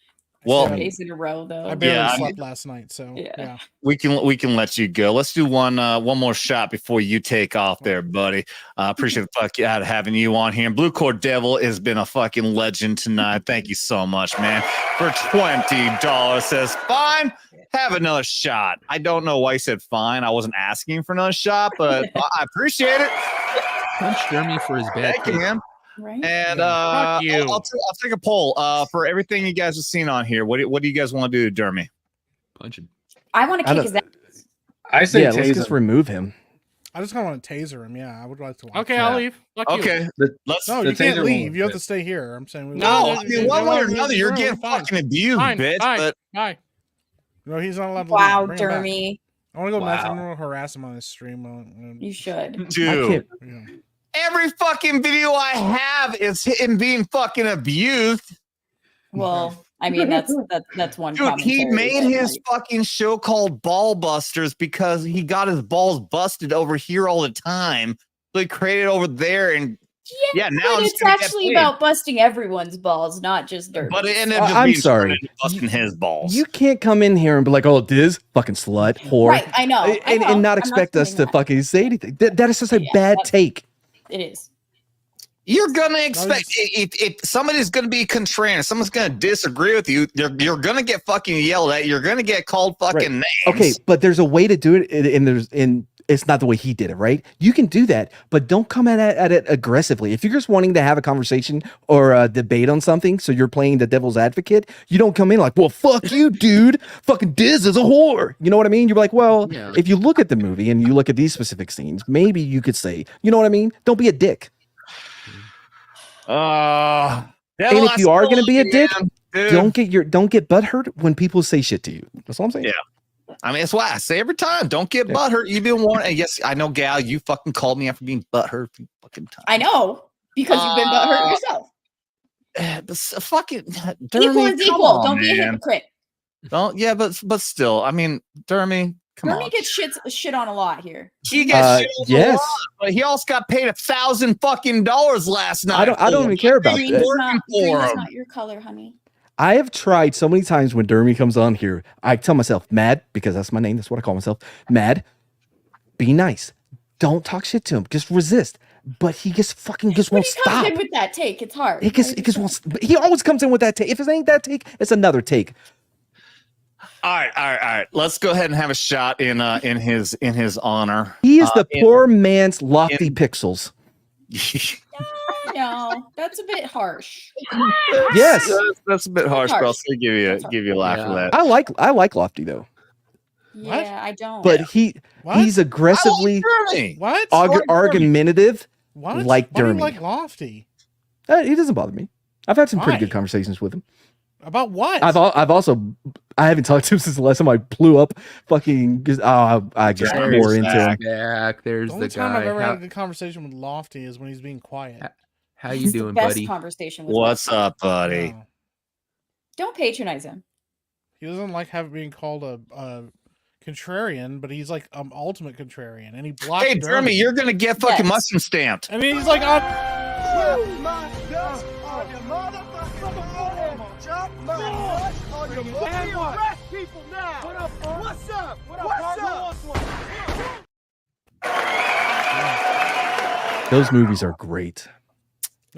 Well, Two days in a row, though. I barely Yeah, I slept last night. So, yeah. we can let you go. Let's do one more shot before you take off there, buddy. Appreciate the fuck out of having you on here. Blue Core Devil has been a fucking legend tonight. Thank you so much, man. For $20 says fine. have another shot. I don't know why he said fine. I wasn't asking for another shot, but I appreciate it. Punch Dermy for his bad Thank you, take. man. Right? And Fuck you. I'll take a poll for everything you guys have seen on here. What do you guys want to do to Dermy? Punch him. I want to kick his ass. I say let's tase just him. remove him. I just kind of want to taser him. Yeah, I would like to watch. Okay, that. I'll leave. Fuck you. Okay, let's. No, The you can't taser leave. won't You have fit. to stay here. I'm saying. No, No, I mean one way or another, you're getting fine. fucking abused, Fine, bitch. fine, But bye. No, he's not allowed to Wow, leave. Bring him back. Dermy. I want to go nuts. Wow. I'm going to harass him on his stream. You should. dude, Yeah. every fucking video I have is him being fucking abused. Well, I mean, that's one. Dude, he commentary, made but, his like, fucking show called Ball Busters because he got his balls busted over here all the time. So he created over there, and yeah, now but it's it's actually about busting everyone's balls, not just Dermy. But it ended up just I'm being sorry. turned into busting his balls. You can't come in here and be like, "Oh, Diz, fucking slut, whore," Right, I know. and not expect us to fucking say anything. That is just a bad take. It is. You're gonna expect if somebody's gonna be contrarian, if someone's gonna disagree with you, you're gonna get fucking yelled at. You're gonna get called fucking names. Okay, but there's a way to do it, and it's not the way he did it, right? You can do that, but don't come at it aggressively. If you're just wanting to have a conversation or a debate on something, so you're playing the devil's advocate, you don't come in like, "Well, fuck you, dude. Fucking Diz is a whore." You know what I mean? You're like, well, if you look at the movie and you look at these specific scenes, maybe you could say, you know what I mean? Don't be a dick. And if you are going to be a dick, dude. don't get butthurt when people say shit to you. That's what I'm saying. Yeah. I mean, that's why I say every time, don't get butthurt. You've been warned. And yes, I know, Gal, you fucking called me after being butthurt a few fucking times. I know, because you've been butthurt yourself. But fucking Equal is equal. Don't be a hypocrite. Don't. Yeah, but still, I mean, Dermy, come on. Dermy gets shit on a lot here. He gets shit on yes. a lot, but he also got paid $1,000 fucking last night. I don't even care about Green that. is not your color, honey. I have tried so many times when Dermy comes on here, I tell myself, Mad, because that's my name, that's what I call myself, Mad, be nice. Don't talk shit to him. Just resist. But he just won't He comes stop. in with that take. It's hard. He always comes in with that take. If it ain't that take, it's another take. All right. Let's go ahead and have a shot in his honor. He is the poor man's Lofty Pixels. No, that's a bit harsh. Yes. That's a bit harsh, but I'll still give you a laugh for that. I like Lofty though. Yeah, I don't. But he's aggressively What? argumentative What? like Why do you Dermy. like Lofty? He doesn't bother me. I've had some pretty Why? good conversations with him. About what? I haven't talked to him since the last time I blew up. Fucking, I just pour into him. There's The only the time I've guy. ever had a good conversation with Lofty is when he's being quiet. How you It's the doing, best buddy? conversation with What's Lofty. up, buddy? Don't patronize him. He doesn't like being called a contrarian, but he's like ultimate contrarian, and he blocked. Hey, Dermy, you're gonna get fucking mushroom stamped. And he's like, Those movies are great.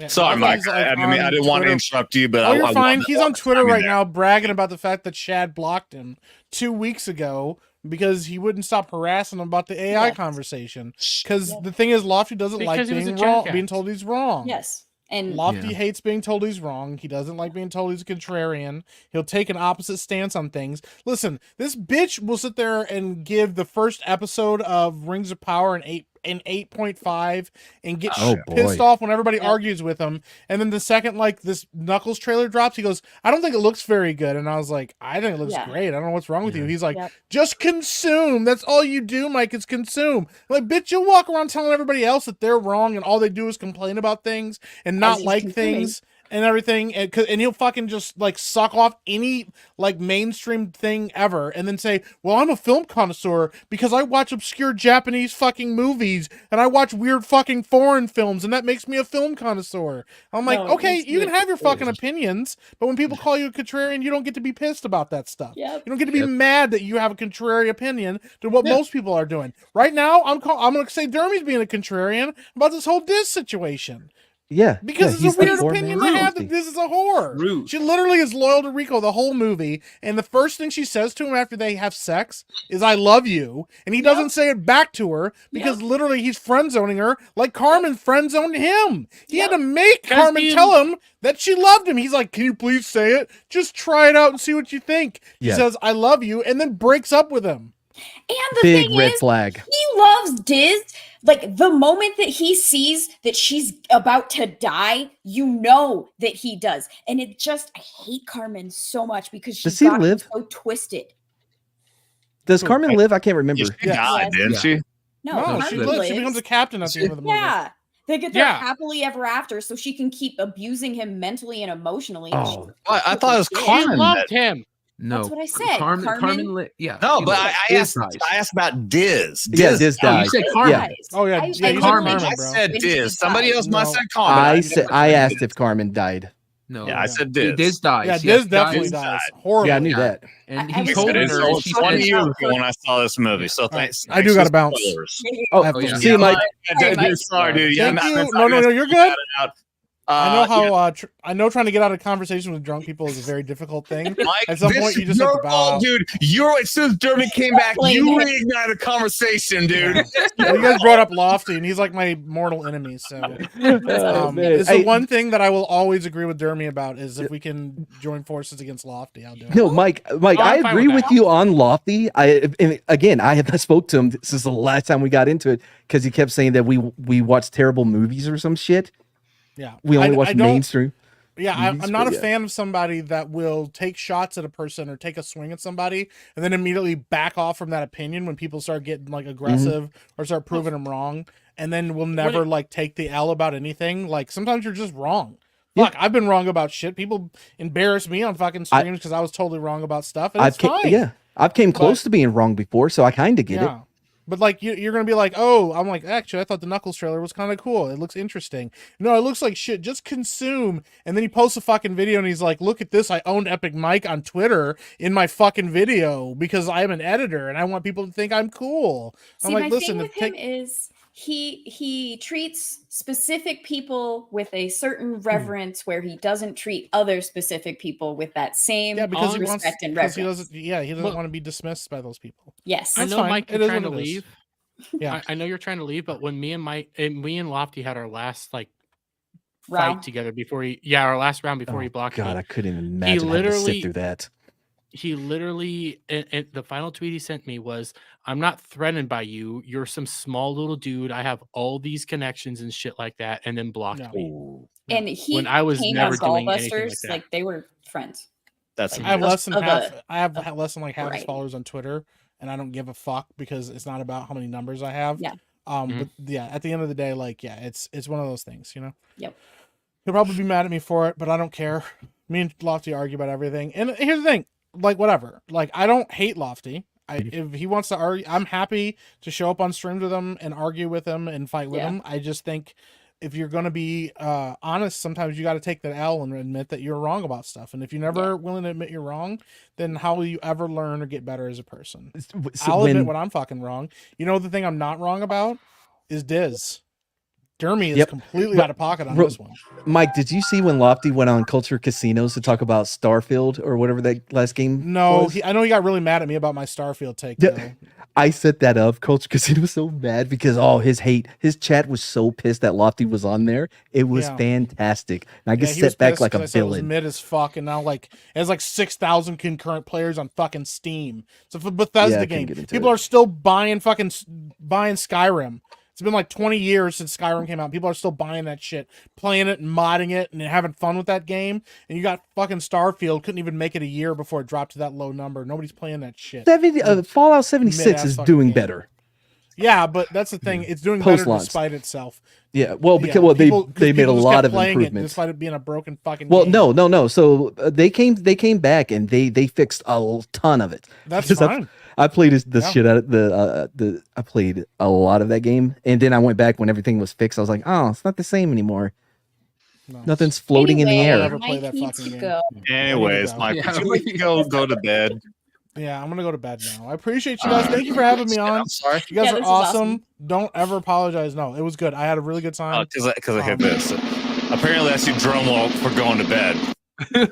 Sorry, Mike. he's, like, I mean, I on didn't want to Twitter. interrupt you, but Oh, you're I fine. wanted- He's on Twitter I mean, right now bragging about the fact that Chad blocked him 2 weeks ago because he wouldn't stop harassing him about the AI conversation. Because the thing is, Lofty doesn't like Because he was being a wrong, jackass. being told he's wrong. Yes. And Lofty hates being told he's wrong. He doesn't like being told he's a contrarian. He'll take an opposite stance on things. Listen, this bitch will sit there and give the first episode of Rings of Power an 8.5 and get Oh, pissed boy. off when everybody argues with him. And then the second like this Knuckles trailer drops, he goes, "I don't think it looks very good." And I was like, "I think it looks great. I don't know what's wrong with you." He's like, "Just consume. That's all you do, Mike, is consume." I'm like, bitch, you'll walk around telling everybody else that they're wrong and all they do is complain about things and not he's like consuming. things and everything, and he'll fucking just like suck off any like mainstream thing ever and then say, "Well, I'm a film connoisseur because I watch obscure Japanese fucking movies and I watch weird fucking foreign films and that makes me a film connoisseur." I'm like, No, okay, it's you can weird. have your fucking opinions, but when people call you a contrarian, you don't get to be pissed about that stuff. Yep. You don't get to be mad that you have a contrary opinion to what most people are doing. Right now, I'm going to say Dermy's being a contrarian about this whole Diz situation. Yeah, Because yeah, it's a weird opinion to have that this is a whore. She literally is loyal to Rico the whole movie, and the first thing she says to him after they have sex is "I love you," and he doesn't say it back to her because literally he's friend zoning her like Carmen friend zoned him. He had to make Carmen tell him that she loved him. He's like, "Can you please say it? Just try it out and see what you think." She says, "I love you," and then breaks up with him. And the Big thing red is, flag. he loves Diz. Like the moment that he sees that she's about to die, you know that he does. And it just, I hate Carmen so much because she's Does he live? so twisted. Does Carmen live? I can't remember. She died, didn't she? No, she lives. She becomes a captain at the end of the movie. Yeah. They get there happily ever after so she can keep abusing him mentally and emotionally. Oh, I thought it was Carmen. She loved him. No, That's what I said. Carmen yeah. No, she but lived. I asked about Diz. Yeah, Diz died. You said Carmen. Yeah. Oh yeah, I you said Carmen. I said Diz. Somebody else must have said I Carmen. said I asked if Carmen died. No, Yeah, I said Diz. Diz dies. Yeah, Yes, Diz definitely dies. Horrible. Yeah, I knew that. And I he was told gonna her. say- and It she was 20 said- years ago when I saw this movie, so thanks. I do gotta bounce. Oh, yeah. see you, Mike. Sorry, dude. Thank you. No, you're good. I know how. I know trying to get out of conversation with drunk people is a very difficult thing. Mike, At some this point, you is just have your to bow fault, out. dude. As soon as Dermy came back, you reignited a conversation, dude. Well, you guys brought up Lofty, and he's like my mortal enemy. So, man. it's Hey. the one thing that I will always agree with Dermy about is if we can join forces against Lofty, I'll do it. No, Mike, I'm I fine agree with with that. you on Lofty. And again, I have spoke to him since the last time we got into it because he kept saying that we watch terrible movies or some shit. Yeah, We only I watch don't- mainstream. Yeah, I'm movies, not a but yeah. fan of somebody that will take shots at a person or take a swing at somebody and then immediately back off from that opinion when people start getting like aggressive or start proving them wrong, and then will never like take the L about anything. Like sometimes you're just wrong. Fuck, I've been wrong about shit. People embarrass me on fucking streams because I was totally wrong about stuff, and it's fine. I've came close to being wrong before, so I kind of get it. But like you're gonna be like, oh, I'm like, actually, I thought the Knuckles trailer was kind of cool. It looks interesting. No, it looks like shit. Just consume. And then he posts a fucking video and he's like, look at this. I owned Epic Mike on Twitter in my fucking video because I'm an editor and I want people to think I'm cool. See, I'm like, my listen, thing with him is he treats specific people with a certain reverence where he doesn't treat other specific people with that same because he wants, respect and because reverence. he doesn't want to be dismissed by those people. Yes, I That's know, fine. Mike, It you're is trying to what it is. leave. Yeah, I know you're trying to leave, but when me and Lofty had our last like Round? fight together before our last round before he blocked God, me. I couldn't even imagine having to sit through that. He literally, and the final tweet he sent me was, "I'm not threatened by you. You're some small little dude. I have all these connections and shit like that," and then blocked me. And he when I was came never on doing anything like Gallbusters that. like they were friends. That's I have less than Of half. a- I have less than like half his Right. followers on Twitter, and I don't give a fuck because it's not about how many numbers I have. Yeah. But yeah, at the end of the day, like, yeah, it's one of those things, you know. Yep. He'll probably be mad at me for it, but I don't care. Me and Lofty argue about everything, and here's the thing, like, whatever. Like, I don't hate Lofty. If he wants to argue, I'm happy to show up on streams with him and argue with him and fight with him. I just think if you're going to be honest, sometimes you got to take that L and admit that you're wrong about stuff. And if you're never willing to admit you're wrong, then how will you ever learn or get better as a person? I'll admit when I'm fucking wrong. You know, the thing I'm not wrong about is Diz. Dermy is completely out of pocket on this one. Mike, did you see when Lofty went on Culture Casinos to talk about Starfield or whatever that last game No, was? I know he got really mad at me about my Starfield take. Though. I set that up. Culture Casino was so mad because his chat was so pissed that Lofty was on there. It was fantastic. And I get he was set back pissed like a 'cause I said it was villain. mid as fuck, and now like it has like 6,000 concurrent players on fucking Steam. So for Bethesda I couldn't game, get into people it. are still buying Skyrim. It's been like 20 years since Skyrim came out. People are still buying that shit, playing it and modding it and having fun with that game. And you got fucking Starfield, couldn't even make it a year before it dropped to that low number. Nobody's playing that shit. Fallout 76 Mid-ass is fucking doing game. better. Yeah, but that's the thing. It's doing better Post-launch. despite itself. Yeah, well, because People- they made a people just lot kept of playing it improvements. despite it being a broken fucking Well, game. no. So they came back and they fixed a ton of it. That's Because fine. I played the shit out of I played a lot of that game, and then I went back when everything was fixed. I was like, oh, it's not the same anymore. Nothing's floating in the air. Mike needs to go. Anyways, Mike, would you go to bed? Yeah, I'm gonna go to bed now. I appreciate you guys. Thank you for having me on. I'm sorry. You guys Yeah, are this is awesome. awesome. Don't ever apologize. No, it was good. I had a really good time. Because I hit this. Apparently, that's your drum roll for going to bed.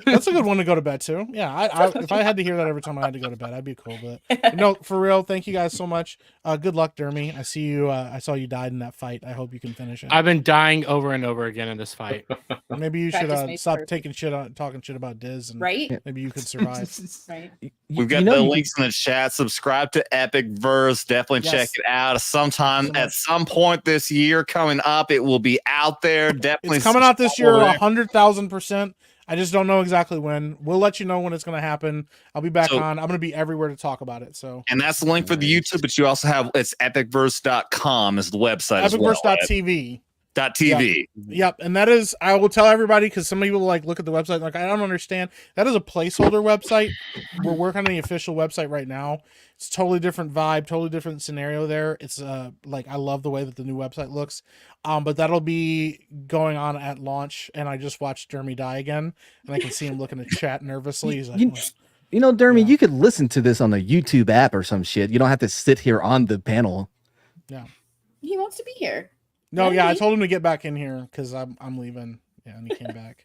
That's a good one to go to bed too. Yeah, I if I had to hear that every time I had to go to bed, I'd be cool. But no, for real, thank you guys so much. Good luck, Dermy. I see you. I saw you died in that fight. I hope you can finish it. I've been dying over and over again in this fight. Maybe you Practice should makes stop perfect. taking shit on, talking shit about Diz, and Right? maybe you could survive. Right. We've got the links in the chat. Subscribe to Epic Verse. Definitely check Yes. it out. Sometime at some point this year coming up, it will be out there. Definitely It's coming out this year, subscribe. 100,000%. I just don't know exactly when. We'll let you know when it's going to happen. I'll be back So- on. I'm going to be everywhere to talk about it. So And that's the link for the YouTube, but you also have it's epicverse.com is the website as well. epicverse.tv. .tv. Yep, and that is, I will tell everybody, because some people like look at the website like, I don't understand. That is a placeholder website. We're working on the official website right now. It's totally different vibe, totally different scenario there. It's like, I love the way that the new website looks. But that'll be going on at launch, and I just watched Dermy die again, and I can see him looking at chat nervously. He's like, You know, Dermy, you could listen to this on the YouTube app or some shit. You don't have to sit here on the panel. yeah. He wants to be here. No, yeah, I Dermy. told him to get back in here because I'm leaving. Yeah, and he came back.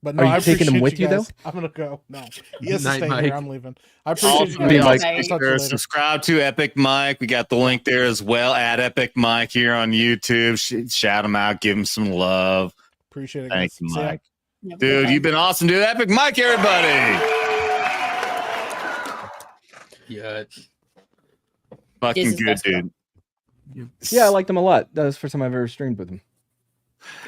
But no, Are you I taking him appreciate with you, though? guys. I'm gonna go. No, he has to Night, stay Mike. here. I'm leaving. I appreciate Also, you be guys. on I'll talk to you Speaker, later. subscribe to Epic Mike. We got the link there as well at Epic Mike here on YouTube. Shout him out, give him some love. Appreciate it. Thank guys. you, See ya. Mike. Dude, you've been awesome, dude. Epic Mike, everybody. Yeah. Fucking This is good, best dude. Yeah, I liked him a lot. That was the first time I've ever streamed with him.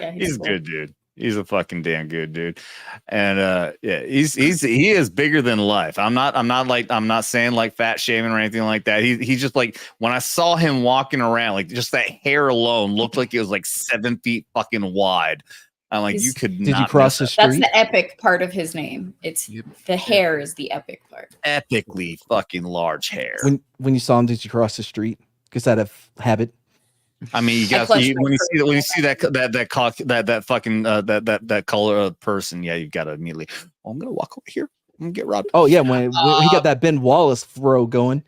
Yeah, He's a cool. good dude. He's a fucking damn good dude. And yeah, he is bigger than life. I'm not saying like fat shaming or anything like that. He's just like, when I saw him walking around, like just that hair alone looked like it was like 7 feet fucking wide. I'm like, you could Did not you cross the miss That's street? the epic part of his name. It's the hair is the epic part. that epically fucking large hair. When you saw him, did you cross the street? Because that a habit. I mean, you got clutched when my you see that fucking that color person, yeah, you got to immediately. Oh, I'm gonna walk over here. I'm gonna get robbed. Oh yeah, when he got that Ben Wallace throw going.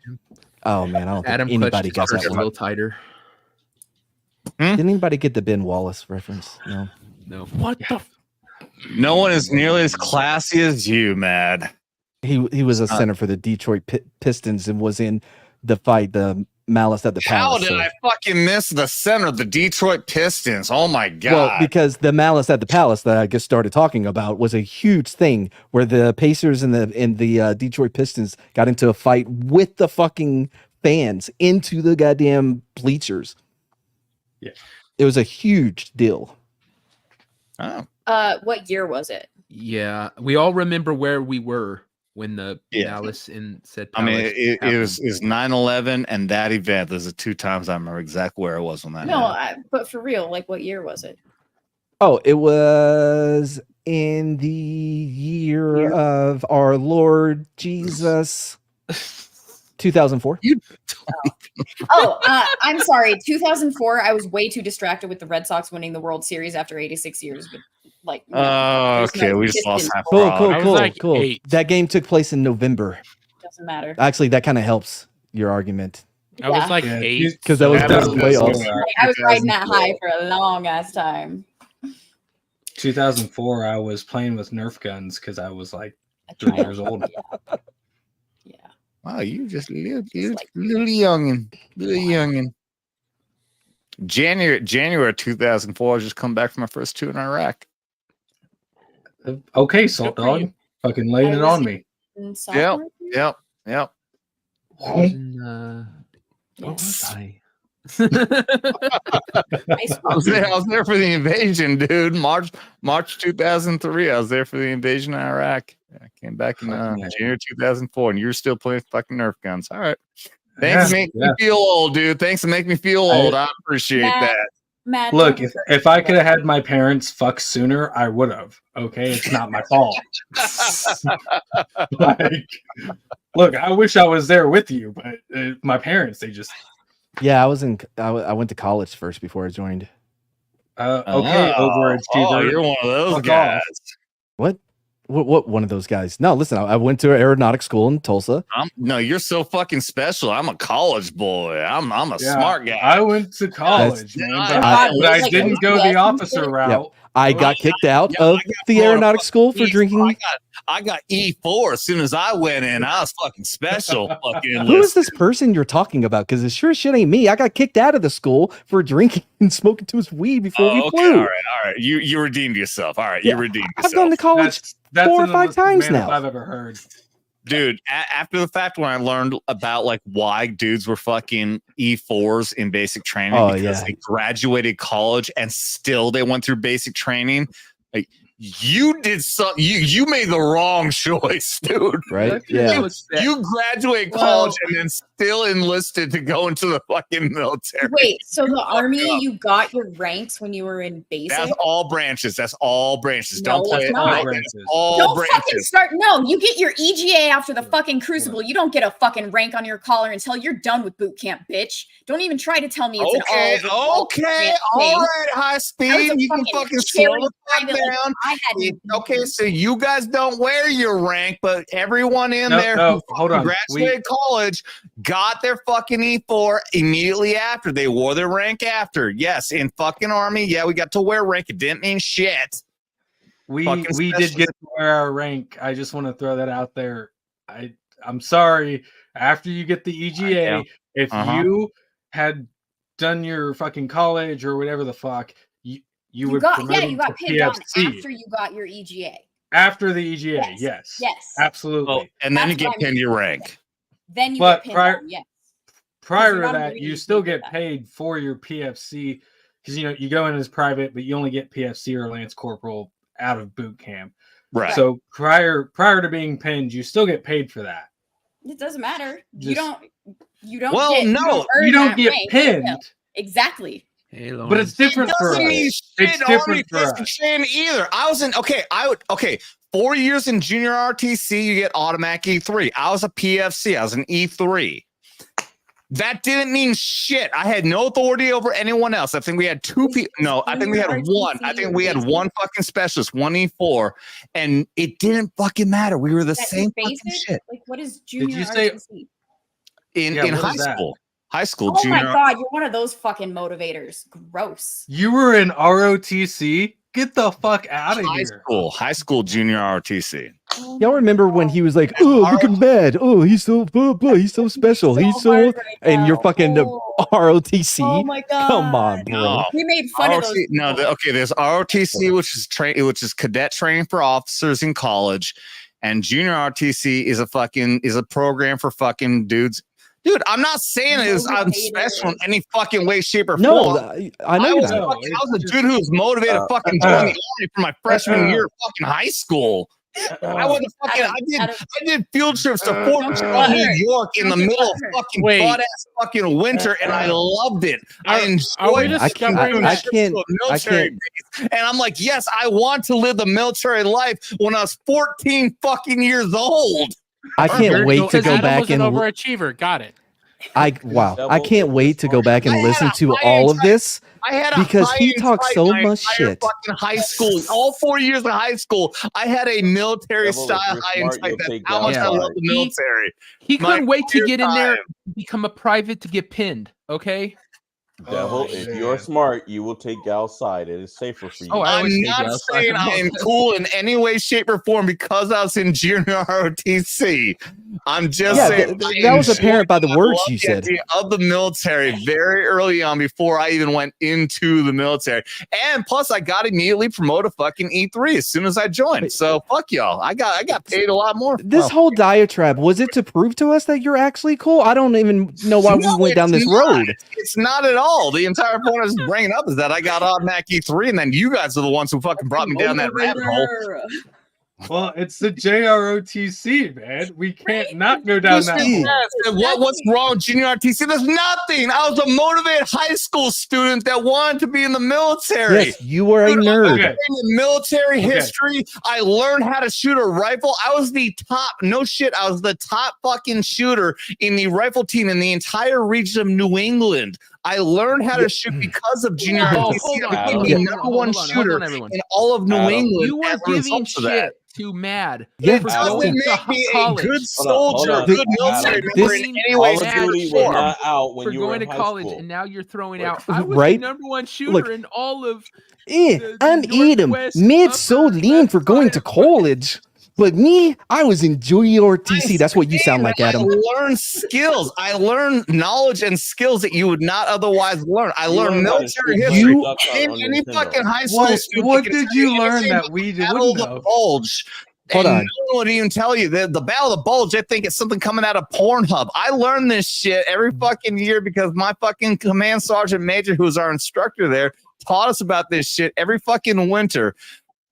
Oh man, I don't Adam think anybody got clutched that a one. little tighter. Did anybody get the Ben Wallace reference? No. No. What the? No one is nearly as classy as you, Mad. He was a center for the Detroit Pistons and was in the fight, the Malice at the How Palace. did so- I fucking miss the center of the Detroit Pistons? Oh my god! Well, because the Malice at the Palace that I just started talking about was a huge thing where the Pacers and the Detroit Pistons got into a fight with the fucking fans into the goddamn bleachers. Yeah. It was a huge deal. Oh. What year was it? Yeah, we all remember where we were when the Malice in said. I mean, Palace it happened. was 9/11 and that event. Those are 2 times I remember exactly where I was on that. No, happened. but for real, like what year was it? Oh, it was in the year of our Lord Jesus, 2004. Oh, I'm sorry. 2004. I was way too distracted with the Red Sox winning the World Series after 86 years. But like, no, Oh, there's okay. no We just lost Pistons half. Cool, our cool, audience. cool, like cool. 8. That game took place in November. Doesn't matter. Actually, that kind of helps your argument. I was Yeah. like Yeah, 8. Because that was Yeah, those that was playoffs. good. Like, I was riding that 2004. high for a long ass time. 2004, I was playing with Nerf guns because I was like A 3 child. years old. Yeah. Wow, you just little like- youngin, little youngin. January 2004. I just come back from my first tour in Iraq. Okay, Salt Good for Dog, you. fucking laying I it was on me. in Yep, sophomore year? yep. I was in, what was I? High school. I was there for the invasion, dude. March 2003. I was there for the invasion of Iraq. I came back in January 2004, and you're still playing fucking Nerf guns. All right. Thanks for making me feel old, dude. Thanks for making me feel old. I appreciate Matt, that. Matt, Look, don't if I could have had my parents fuck sooner, I would have. Okay, it's not my fault. Like, look, I wish I was there with you, but my parents, they just Yeah, I went to college first before I joined. okay, overachiever. Oh, you're one of those Fuck guys. off. What? What one of those guys? No, listen, I went to aeronautics school in Tulsa. No, you're so fucking special. I'm a college boy. I'm a smart guy. I went to college, man, but I didn't go the officer route. I got kicked out of the aeronautics school for drinking. I got E4 as soon as I went in. I was fucking special. Fucking Who is this person you're talking about? Because it sure shit ain't me. I got kicked out of the school for drinking and smoking too much weed before we flew. All right. You redeemed yourself. All right, you redeemed yourself. I've gone to college That's 4 or 5 times now. I've ever heard. Dude, after the fact, when I learned about like why dudes were fucking E4s in basic training because they graduated college and still they went through basic training, like you did something. You made the wrong choice, dude. Right? Yeah. You graduated college and then still enlisted to go into the fucking military. Wait, so the army, you got your ranks when you were in basic? That's all branches. That's all branches. No, Don't play it's it. not. All Don't branches. fucking start. No, you get your EGA after the fucking crucible. You don't get a fucking rank on your collar until you're done with boot camp, bitch. Don't even try to tell me it's an all. Okay, all right, high speed. You can fucking slow the fuck down. Okay, so you guys don't wear your rank, but everyone in there who graduated college got their fucking E4 immediately after. They wore their rank after. Yes, in fucking army, we got to wear rank. It didn't mean shit. We did get to wear our rank. I just want to throw that out there. I'm sorry. After you get the EGA, if you had done your fucking college or whatever the fuck, you would got promote you got to pinned on PFC. after you got your EGA. After the EGA, yes. Absolutely. And then you get pinned your rank. Then you get pinned on, yes. Prior to that, you still get paid for your PFC because you go in as private, but you only get PFC or Lance Corporal out of boot camp. Right. So prior to being pinned, you still get paid for that. It doesn't matter. You Just- don't. Well, get, no, earn you don't that get rank. pinned. No. Exactly. Hey, But it's different for us. It's different for us. Either. I was in 4 years in junior RTC, you get automatic E3. I was a PFC. I was an E3. That didn't mean shit. I had no authority over anyone else. I think we had 2 people. No, I think we had one. I think we had one fucking specialist, one E4, and it didn't fucking matter. We were the same fucking shit. Like, what is junior you say- RTC? In high school. High school, Oh junior. my god, you're one of those fucking motivators. Gross. You were in ROTC? Get the fuck out of here. High school, junior RTC. Y'all remember when he was like, "Oh, look at Med. Oh, he's so blah, blah. He's so special. He's so," and you're fucking ROTC. Oh my god. Come on, bro. No. We made fun of those. No, there's ROTC, which is cadet training for officers in college, and junior RTC is a program for fucking dudes. Dude, I'm not saying I'm special in any fucking way, shape, or form. No, I know I you're was not. a dude who was motivated to fucking join the army for my freshman year of fucking high school. I did field trips to Fort Lauderdale, New York in the middle of fucking butt-ass fucking winter, and I loved it. I enjoyed it. I can't. And I'm like, yes, I want to live the military life when I was 14 fucking years old. I can't wait to go back and overachiever. Got it. I can't wait to go back and listen to all of this because he talks so much shit. Fucking high school, all 4 years of high schoh, I had a military style high and tight. That's how much I love the military. He couldn't wait to get in there, become a private to get pinned. Okay. Devil, if you're smart, you will take outside. It is safer for you. I'm not saying I am cool in any way, shape, or form because I was in junior ROTC. I'm just saying that was apparent by the words you said. Of the military very early on before I even went into the military. And plus I got immediately promoted fucking E3 as soon as I joined. So fuck y'all. I got paid a lot more. This whole diatribe, was it to prove to us that you're actually cool? I don't even know why we went down this road. It's not at all. The entire point I was bringing up is that I got automatic E3 and then you guys are the ones who fucking brought me down that rabbit hole. Well, it's the JROTC, man. We can't not go down that hole. What's wrong with junior RTC? There's nothing. I was a motivated high school student that wanted to be in the military. Yes, you were a nerd. In military history, I learned how to shoot a rifle. I was the top, no shit, I was the top fucking shooter in the rifle team in the entire region of New England. I learned how to shoot because of junior Whoa, ROTC. hold on, I hold became on, the hold number on, one hold on, shooter everyone. in all of New England. You were as a giving result of that. shit to Mad It for doesn't going make to me a college. good soldier, a good military member in any way, Call of shape, or Duty was form. not out when for you were going in to high college, school. and now you're throwing out. I was Right? the number one shooter Look. in all of. I'm Edom. Mid's so lean for going to college. But me, I was in JROTC. That's what you sound like, Adam. I learned skills. I learned knowledge and skills that you would not otherwise learn. I learned military history. Any fucking high school student. What did you learn that we Battle wouldn't of the know? Bulge. Hold and on. no one would even tell you that the Battle of the Bulge. I think it's something coming out of Pornhub. I learned this shit every fucking year because my fucking command sergeant major, who's our instructor there, taught us about this shit every fucking winter.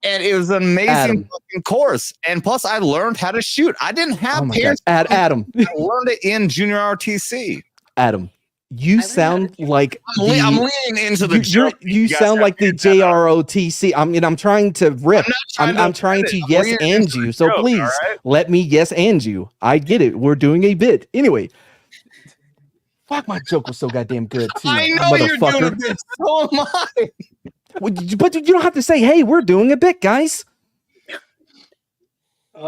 And it was an amazing fucking course. And plus, I learned how to shoot. I didn't have parents. Adam. I learned it in junior RTC. Adam, you sound like I'm leaning into the joke. you sound like the JROTC. I mean, I'm trying to rip. I'm trying to yes and you. So please let me yes and you. I get it. We're doing a bit. Anyway. Fuck, my joke was so goddamn good too. I know you're doing it. So am I. But you don't have to say, hey, we're doing a bit, guys.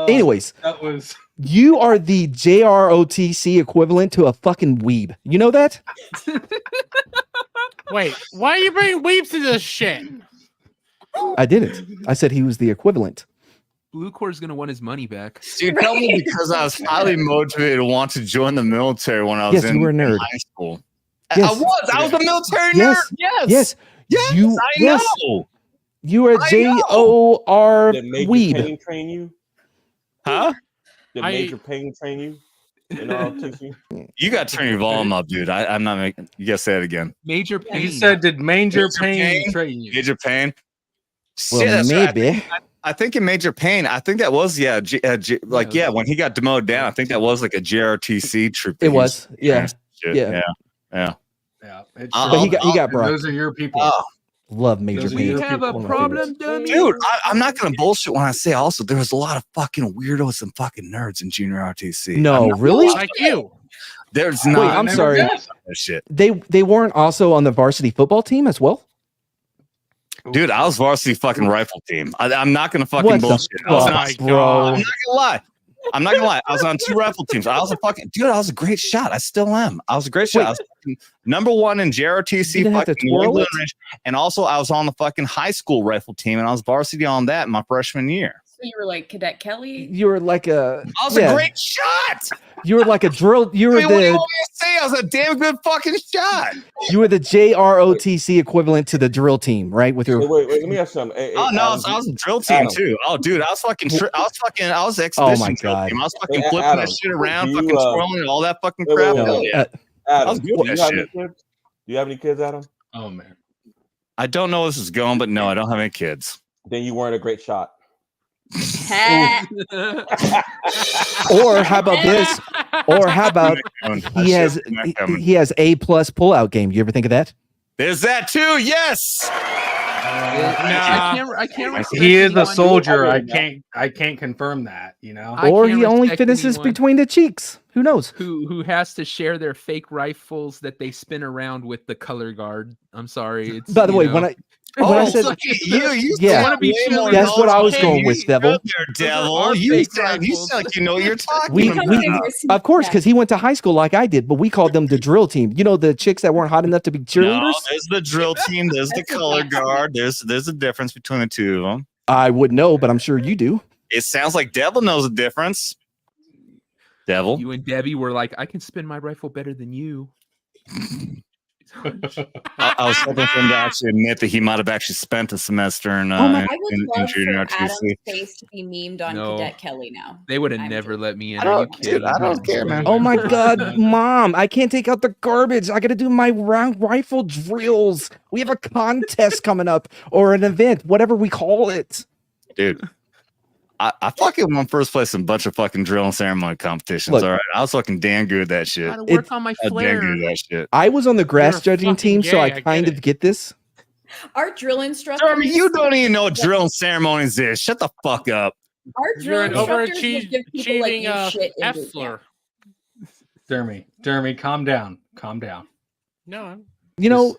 Anyways, that was you are the JROTC equivalent to a fucking weeb. You know that? Wait, why are you bringing weebs to this shit? I didn't. I said he was the equivalent. Blue Corps is gonna want his money back. Dude, tell me because I was highly motivated to want to join the military when I was Yes, you were a nerd. high school. Yes. I was a military Yes. nerd. Yes. Yes, I know. You are JOR Did Major weeb. Payne train you? Huh? Did Major Payne train you in ROTC? You got to turn your volume up, dude. I'm not making. You gotta say it again. Major Payne. He said, "Did Major Payne train you?" Major Payne. Well, Shit, that's right. maybe. I think in Major Payne, I think that was when he got demoted down. I think that was like a JRTC troop. It was, yeah. Shit. Yeah. Yeah. But he got brought. Those are your people. Love Major Those are Payne. your You have a people. problem, dummy? Dude, I'm not gonna bullshit when I say also there was a lot of fucking weirdos and fucking nerds in junior RTC. No, really? Like you. There's Wait, not. I'm sorry. That shit. They weren't also on the varsity football team as well? Dude, I was varsity fucking rifle team. I'm not gonna fucking What the bullshit. I was fuck, not, bro? I'm not gonna lie. I'm not gonna lie. I was on 2 rifle teams. I was a fucking dude. I was a great shot. I still am. I was a great shot. I was fucking number 1 in JRTC. You didn't have to fucking twirl New England it? Range. And also, I was on the fucking high school rifle team, and I was varsity on that my freshman year. So you were like Cadet Kelly? You were like a. I was a great shot. You were like a drill. You were I mean, what do you the. want me to say? I was a damn good fucking shot. You were the JROTC equivalent to the drill team, right? With your. Wait, let me ask you something. Hey, Oh no, Adam, I was a drill team too. Oh dude, I was exhibition. Oh my drill God. team. I was fucking Hey, flipping Adam, that shit around, do you, fucking twirling all that fucking crap. Hell yeah. I was Adam, good at that shit. Do you have any kids, Adam? Oh man. I don't know where this is going, but no, I don't have any kids. Then you weren't a great shot. Or how about this? Or how about he has A+ pullout game? You ever think of that? There's that too. Yes. I can't respect He is a anyone soldier. who- I can't confirm that. You know. Or can't he only respect finishes anyone between the cheeks. Who knows? who has to share their fake rifles that they spin around with the color guard. I'm sorry. It's, By the way, when I said look at you yeah, wanna be chilling. that's what I was Hey, going with, Devil. There, Devil. You sound like you know what you're talking We, about. of course, because he went to high school like I did, but we called them the drill team. You know, the chicks that weren't hot enough to be cheerleaders. No, there's the drill team. There's the color guard. There's a difference between the two of them. I would know, but I'm sure you do. It sounds like Devil knows the difference. Devil. you and Debbie were like, I can spin my rifle better than you. I was hoping for him to actually admit that he might have actually spent a semester in, I would in love junior for Adam's RTC. face to be memed on No. Cadet Kelly now. They would have never let me in. I Are you don't- kidding? dude, I don't care, man. Oh my God, Mom, I can't take out the garbage. I got to do my round rifle drills. We have a contest coming up or an event, whatever we call it. Dude. I fucking won first place in a bunch of fucking drill and ceremony competitions. Look. All right, I was fucking damn good at that shit. Gotta work on my I was damn flair. good at that shit. I was on the grass You're judging team, fucking so gay, I I get kind of get this. Our drill instructors. Jeremy, you don't even know what drill and ceremonies is. Shut the fuck up. Our drill You're an instructors would give people like overachieving you shit in boot F-slur. camp. Dermy, calm down. Calm down. No, You know,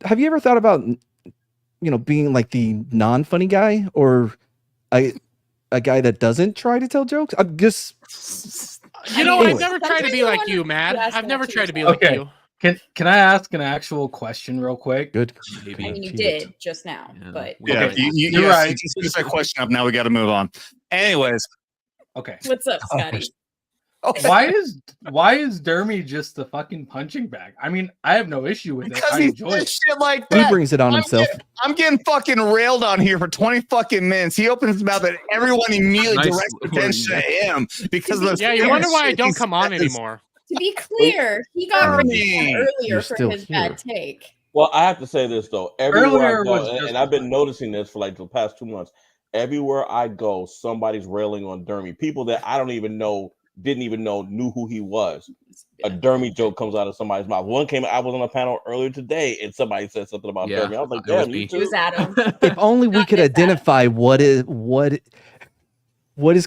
have you ever thought about, being like the non-funny guy or a guy that doesn't try to tell jokes? I'm just. I've never tried to be like you, Matt. I've never tried to be like you. Can I ask an actual question real quick? Good. I mean, you did just now, but Yeah, you're right. You just that question up. Now we got to move on. Anyways, okay. What's up, Scotty? Why is Dermy just the fucking punching bag? I mean, I have no issue with it. Because I he enjoy says it. shit like He that. brings it on himself. I'm getting fucking railed on here for 20 fucking minutes. He opens his mouth and everyone immediately Nice directs attention to him because of the Yeah, you wonder why I shit don't he come on says. anymore. To be clear, he got raised You're earlier for still his here. bad take. Well, I have to say this though. Everywhere Earlier I go, was and, just and I've been noticing this for like the past 2 months. Everywhere I go, somebody's railing on Dermy. People that I don't even know, didn't even know, knew who he was. A Dermy joke comes out of somebody's mouth. One came. I was on a panel earlier today, and somebody said something about Dermy. I was like, "Damn, you It was too." Adam. If only we could identify what is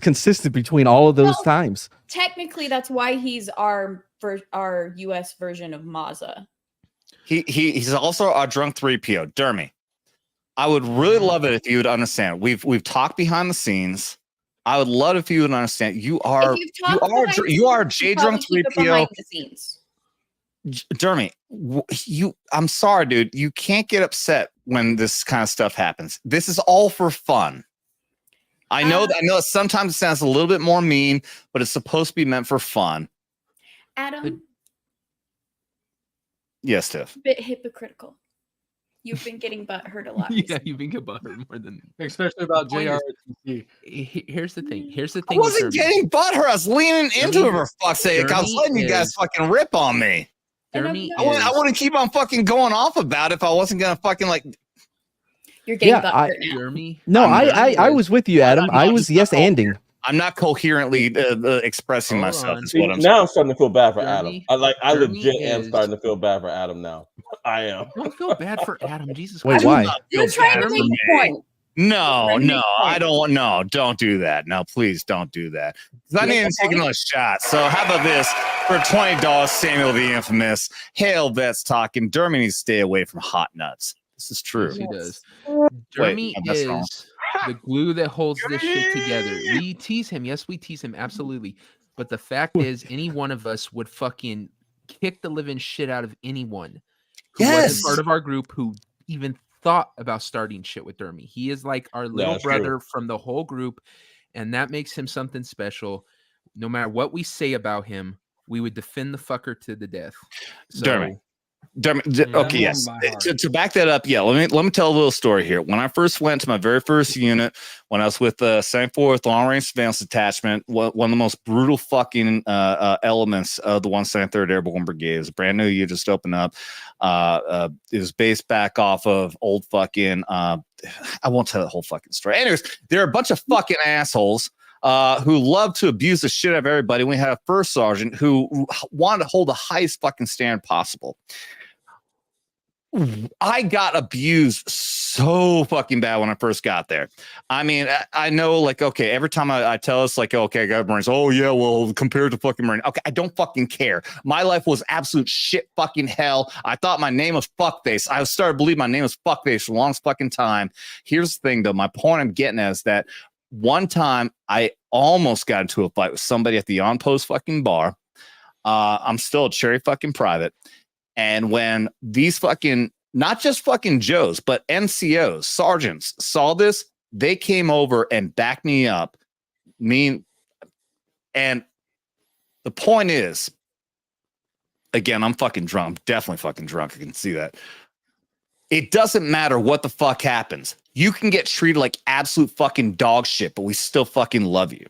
consistent between all of those times. Technically, that's why he's our U.S. version of Mazza. He's also a drunk 3PO. Dermy, I would really love it if you would understand. We've talked behind the scenes. I would love if you would understand. You are J drunk 3PO. Dermy, I'm sorry, dude. You can't get upset when this kind of stuff happens. This is all for fun. I know that sometimes it sounds a little bit more mean, but it's supposed to be meant for fun. Adam, yes, Tiff. a bit hypocritical. You've been getting butthurt a lot. Yeah, you've been getting butthurt more than especially about JR. Here's the thing. Here's the I thing. wasn't getting butthurt. I was leaning into it for fuck's sake. I was letting you guys fucking rip on me. Dermy I wouldn't keep on fucking going off about it if I wasn't gonna fucking like. You're getting Yeah, butthurt now. Dermy. No, I was with you, Adam. I was yes-anding. I'm not coherently expressing myself. Is what I'm now saying. I'm starting to feel bad for Dermy- Adam. I Dermy legit am is- starting to feel bad for Adam now. I am. Don't feel bad for Adam. Jesus Wait, Christ. why? You're trying to make a point. No, I don't. No, don't do that. No, please don't do that. Because I need to take another shot. So how about this for $20? Samuel the Infamous. Hail Vets talking. Dermy needs to stay away from hot nuts. This is true. He does. Wait, Dermy no, that's wrong. is the glue that holds this shit together. We tease him. Yes, we tease him. Absolutely. But the fact is, any one of us would fucking kick the living shit out of anyone who wasn't part of our group who even thought about starting shit with Dermy. He is like our little that's brother true. from the whole group, and that makes him something special. No matter what we say about him, we would defend the fucker to the death. So, Dermy. Okay, yes. To back that up, let me tell a little story here. When I first went to my very first unit, when I was with the 74th Long Range Surveillance Detachment, one of the most brutal fucking elements of the 173rd Airborne Brigade. It was a brand new unit, just opened up. It was based back off of old fucking. I won't tell the whole fucking story. Anyways, there are a bunch of fucking assholes who love to abuse the shit out of everybody. We had a first sergeant who wanted to hold the highest fucking standard possible. I got abused so fucking bad when I first got there. I mean, I know, like, okay, every time I tell us, like, okay, I got Marines. Oh, yeah, well, compared to fucking Marine. Okay, I don't fucking care. My life was absolute shit fucking hell. I thought my name was Fuckface. I started believing my name was Fuckface for the longest fucking time. Here's the thing, though. My point I'm getting at is that one time I almost got into a fight with somebody at the on-post fucking bar. I'm still a cherry fucking private. And when these fucking, not just fucking Joes, but NCOs, sergeants saw this, they came over and backed me up. And the point is, again, I'm fucking drunk. I'm definitely fucking drunk. I can see that. It doesn't matter what the fuck happens. You can get treated like absolute fucking dog shit, but we still fucking love you.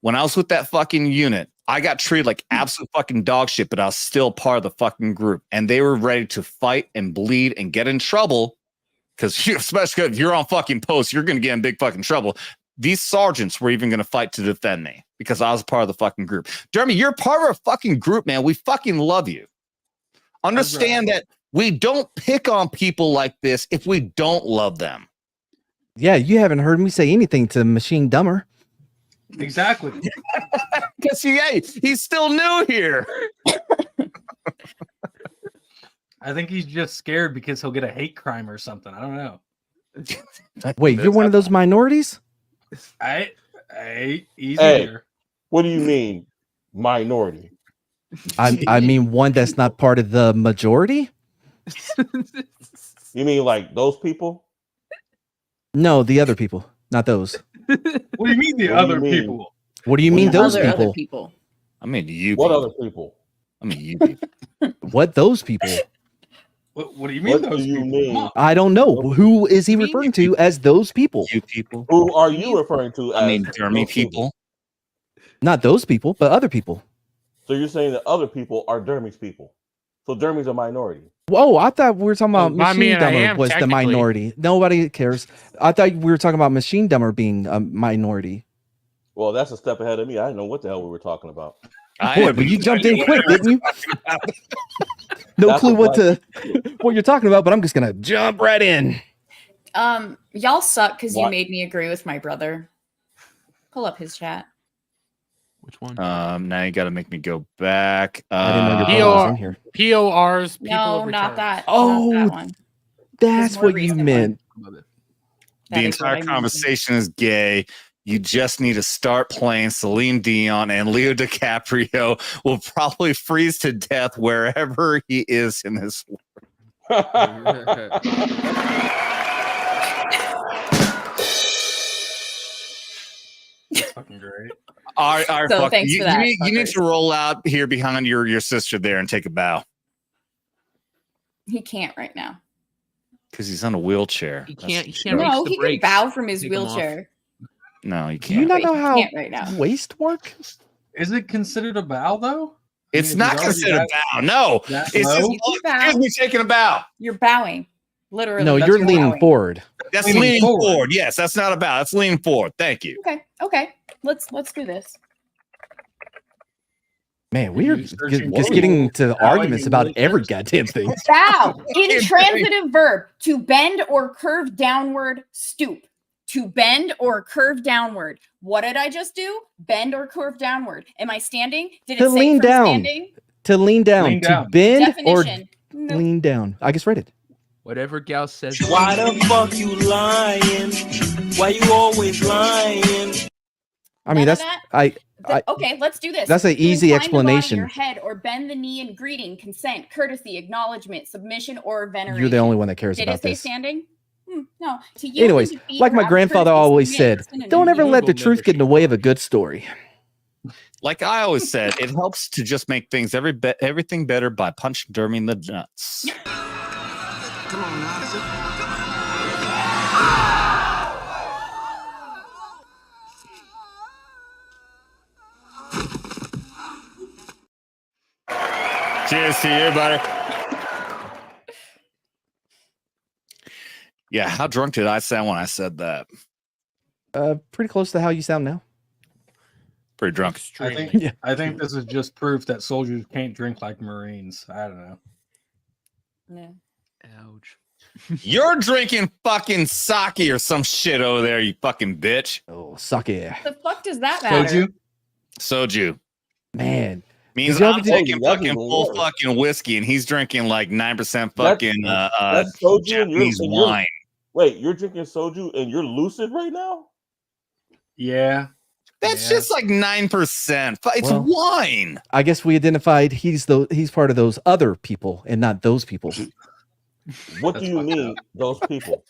When I was with that fucking unit, I got treated like absolute fucking dog shit, but I was still part of the fucking group. And they were ready to fight and bleed and get in trouble. Because especially if you're on fucking post, you're going to get in big fucking trouble. These sergeants were even going to fight to defend me because I was part of the fucking group. Dermy, you're part of our fucking group, man. We fucking love you. Understand that we don't pick on people like this if we don't love them. Yeah, you haven't heard me say anything to Machine Dumber. Exactly. Because he's still new here. I think he's just scared because he'll get a hate crime or something. I don't know. Wait, you're one of those minorities? Easy Hey, here. what do you mean minority? I mean one that's not part of the majority? You mean like those people? No, the other people, not those. What do you mean the What do other you mean? people? What do you mean those Other people? people. I mean you. What people. other people? I mean you. People. What those people? What do you mean What those do you people? mean? I don't know. Who is he referring to as those people? You people. Who are you referring to as I mean Dermy those people. Not those people, but other people. So you're saying that other people are Dermy's people. So Dermy's a minority. Whoa, I thought we were talking about Well, I Machine mean, I Dumber am was the technically. minority. Nobody cares. I thought we were talking about Machine Dumber being a minority. Well, that's a step ahead of me. I didn't know what the hell we were talking about. Boy, but you jumped in quick, didn't you? No That's clue a what you're talking about, but I'm just gonna jump right in. Y'all suck because you What? made me agree with my brother. Pull up his chat. Which one? Now you got to make me go back. I didn't know your brother was in here. PORs. People No, of not return. that. Oh, not that one. That's more what you recent meant. That The is what I entire mean. conversation is gay. You just need to start playing Celine Dion, and Leo DiCaprio will probably freeze to death wherever he is in this world. That's fucking great. All right, So fuck. thanks You, for that, you need fuckers. to roll out here behind your sister there and take a bow He can't right now. because he's on a wheelchair. He That's can't. the He can't show. reach No, the he can brakes. bow from his Take 'em off. wheelchair. No, you Do you can't. not But know he how can't right now. waist work? Is it considered a bow though? It's If not he's already considered that- bow. No, that it's just low? You can bow. excuse me taking a bow. You're bowing. Literally. No, that's you're what leaning bowing. forward. That's Leaning leaning forward. forward. Yes, that's not a bow. That's leaning forward. Thank you. Okay. Let's do this. Man, we are You searching just for getting people to bowing arguments in about wheelchairs? every goddamn thing. Bow. Intransitive verb. To bend or curve downward. Stoop. To bend or curve downward. What did I just do? Bend or curve downward. Am I standing? Did To it say lean from down. standing? To lean down. Lean To down. bend or Definition. Nope. lean down. I just read it. Whatever Gal says. Why the fuck you lying? Why you always lying? I mean, None of that's that? I Okay, let's do this. that's an To easy incline the body, explanation. Your head or bend the knee in greeting, consent, courtesy, acknowledgement, submission, or veneration. You're the only one that cares Did about it say this. standing? No. To yield Anyways, and defeat like or my out of grandfather courtesy, always submit, said, synonym. don't ever let the Google truth get in the way of a good story. Like I always said, it helps to just make things everything better by punching Dermy in the nuts. Come on now. Cheers to you, buddy. Yeah, how drunk did I sound when I said that? Pretty close to how you sound now. Pretty drunk. I think this is just proof that soldiers can't drink like Marines. I don't know. No. Ouch. You're drinking fucking sake or some shit over there, you fucking bitch. Oh, sake. The fuck does that matter? Soju. Man. Means Did you ever I'm do- taking That's fucking even full worse. fucking whiskey and he's drinking like 9% fucking That's soju and Japanese you're- wine. Wait, you're drinking soju and you're lucid right now? Yeah. That's just like 9%. It's Well, wine. I guess we identified he's part of those other people and not those people. What do you mean, those people?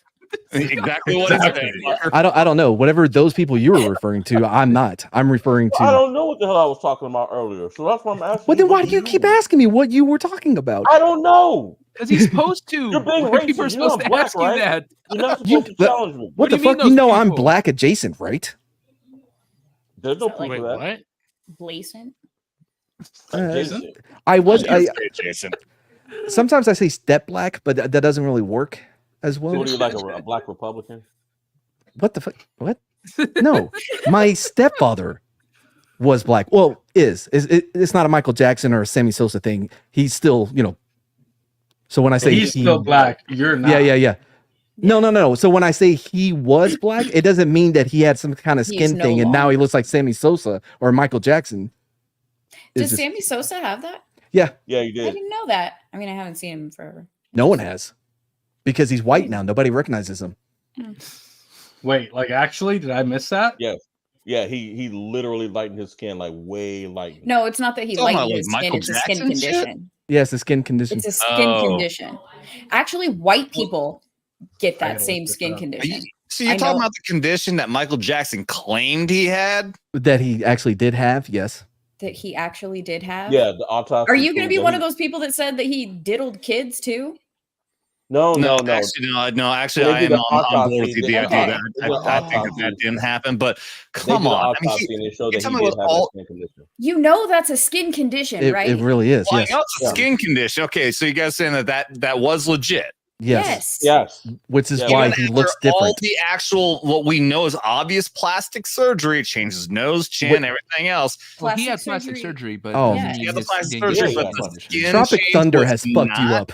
Exactly what it's saying. I don't know. Whatever those people you were referring to, I'm not. I'm referring I to. don't know what the hell I was talking about earlier, so that's why I'm asking. Well, then why what do you keep asking me what you were talking about? I don't know. Because he's supposed to. You're being Why are people racist. supposed You're not to black, ask right? you that? You're not supposed to challenge me. What the do you mean fuck? You those know I'm people? black adjacent, right? There's no Is that proof like- of that. What? Blatant. Jason. I was. Jason. Sometimes I say step black, but that doesn't really work as So well. what are you like, a black Republican? What the fuck? What? No, my stepfather was black. Well, it's not a Michael Jackson or a Sammy Sosa thing. He's still, So when I say He's still black, you're not. Yeah. No. So when I say he was black, it doesn't mean that he had some kind of He's skin no thing and now longer. he looks like Sammy Sosa or Michael Jackson. It's Does just- Sammy Sosa have that? Yeah. Yeah, you I did. didn't know that. I mean, I haven't seen him forever. No one has, because he's white now. Nobody recognizes him. Wait, like actually, did I miss that? Yes. Yeah, he literally lightened his skin like way lightened. No, it's not that he Talking about, lightened like, his skin. Michael It's a skin Jackson shit? condition. Yeah, it's a skin condition. It's a skin Oh. condition. Actually, white people get I that gotta same look this skin up. condition. So you're I talking know. about the condition that Michael Jackson claimed he had? That he actually did have. Yes. That he actually did have. Yeah, the autopsy. Are you going to proved be that one he- of those people that said that he diddled kids too? No. Actually, no. Actually, They I did am the on board autopsy, with they the did idea the that I think autopsy. that didn't happen. But They come did an on, I mean, autopsy and it showed you're that he talking did about have all- a skin condition. You know that's a skin condition, right? It really is. well, Yes. I know it's a Yeah. skin condition. Okay, so you guys saying that was legit. Yes. Yes. Which is Yeah, why Even he after looks all different. the actual, what we know is obvious plastic surgery, changes nose, chin, everything else. Well, he had Plastic plastic surgery. surgery, but Oh. doesn't Yeah. mean He had the his plastic skin surgery, gets yeah, but the condition. skin Tropic change Thunder was has fucked you not- up.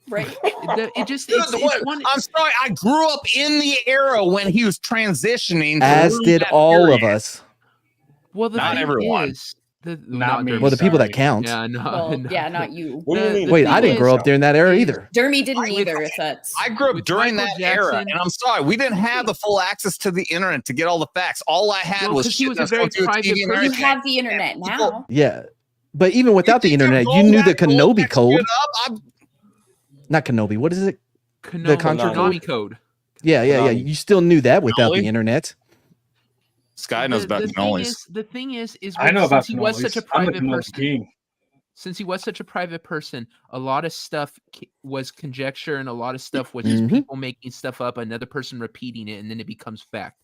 Right. It just Dude, it's one. I'm sorry, I grew up in the era when he was transitioning. As through did that all of period. us. Well, the Not thing everyone. is, Not me. Well, the people that Sorry. count. Yeah, no, Well, no. yeah, not you. What do you The- mean? the Wait, thing I didn't is- grow up during that era either. Dermy didn't with- either. If that's I grew up With during Michael that era, Jackson- and I'm sorry, we didn't have the full access to the internet to get all the facts. All I had Well, was 'cause he shit was a that's very going through private TV and you person. everything. have the internet now. Yeah. But even without the You think internet, they're you going knew the back to look Kenobi that code. shit up? Not Kenobi. What is it? Konami, contra Konami code. Yeah. Konami. You still knew that without Cannoli? the internet. Sky knows about cannolis. The thing is I know about since he was such a cannolis. I'm the private cannoli person, king. since he was such a private person, a lot of stuff was conjecture and a lot of stuff was Mhm. just people making stuff up, another person repeating it, and then it becomes fact.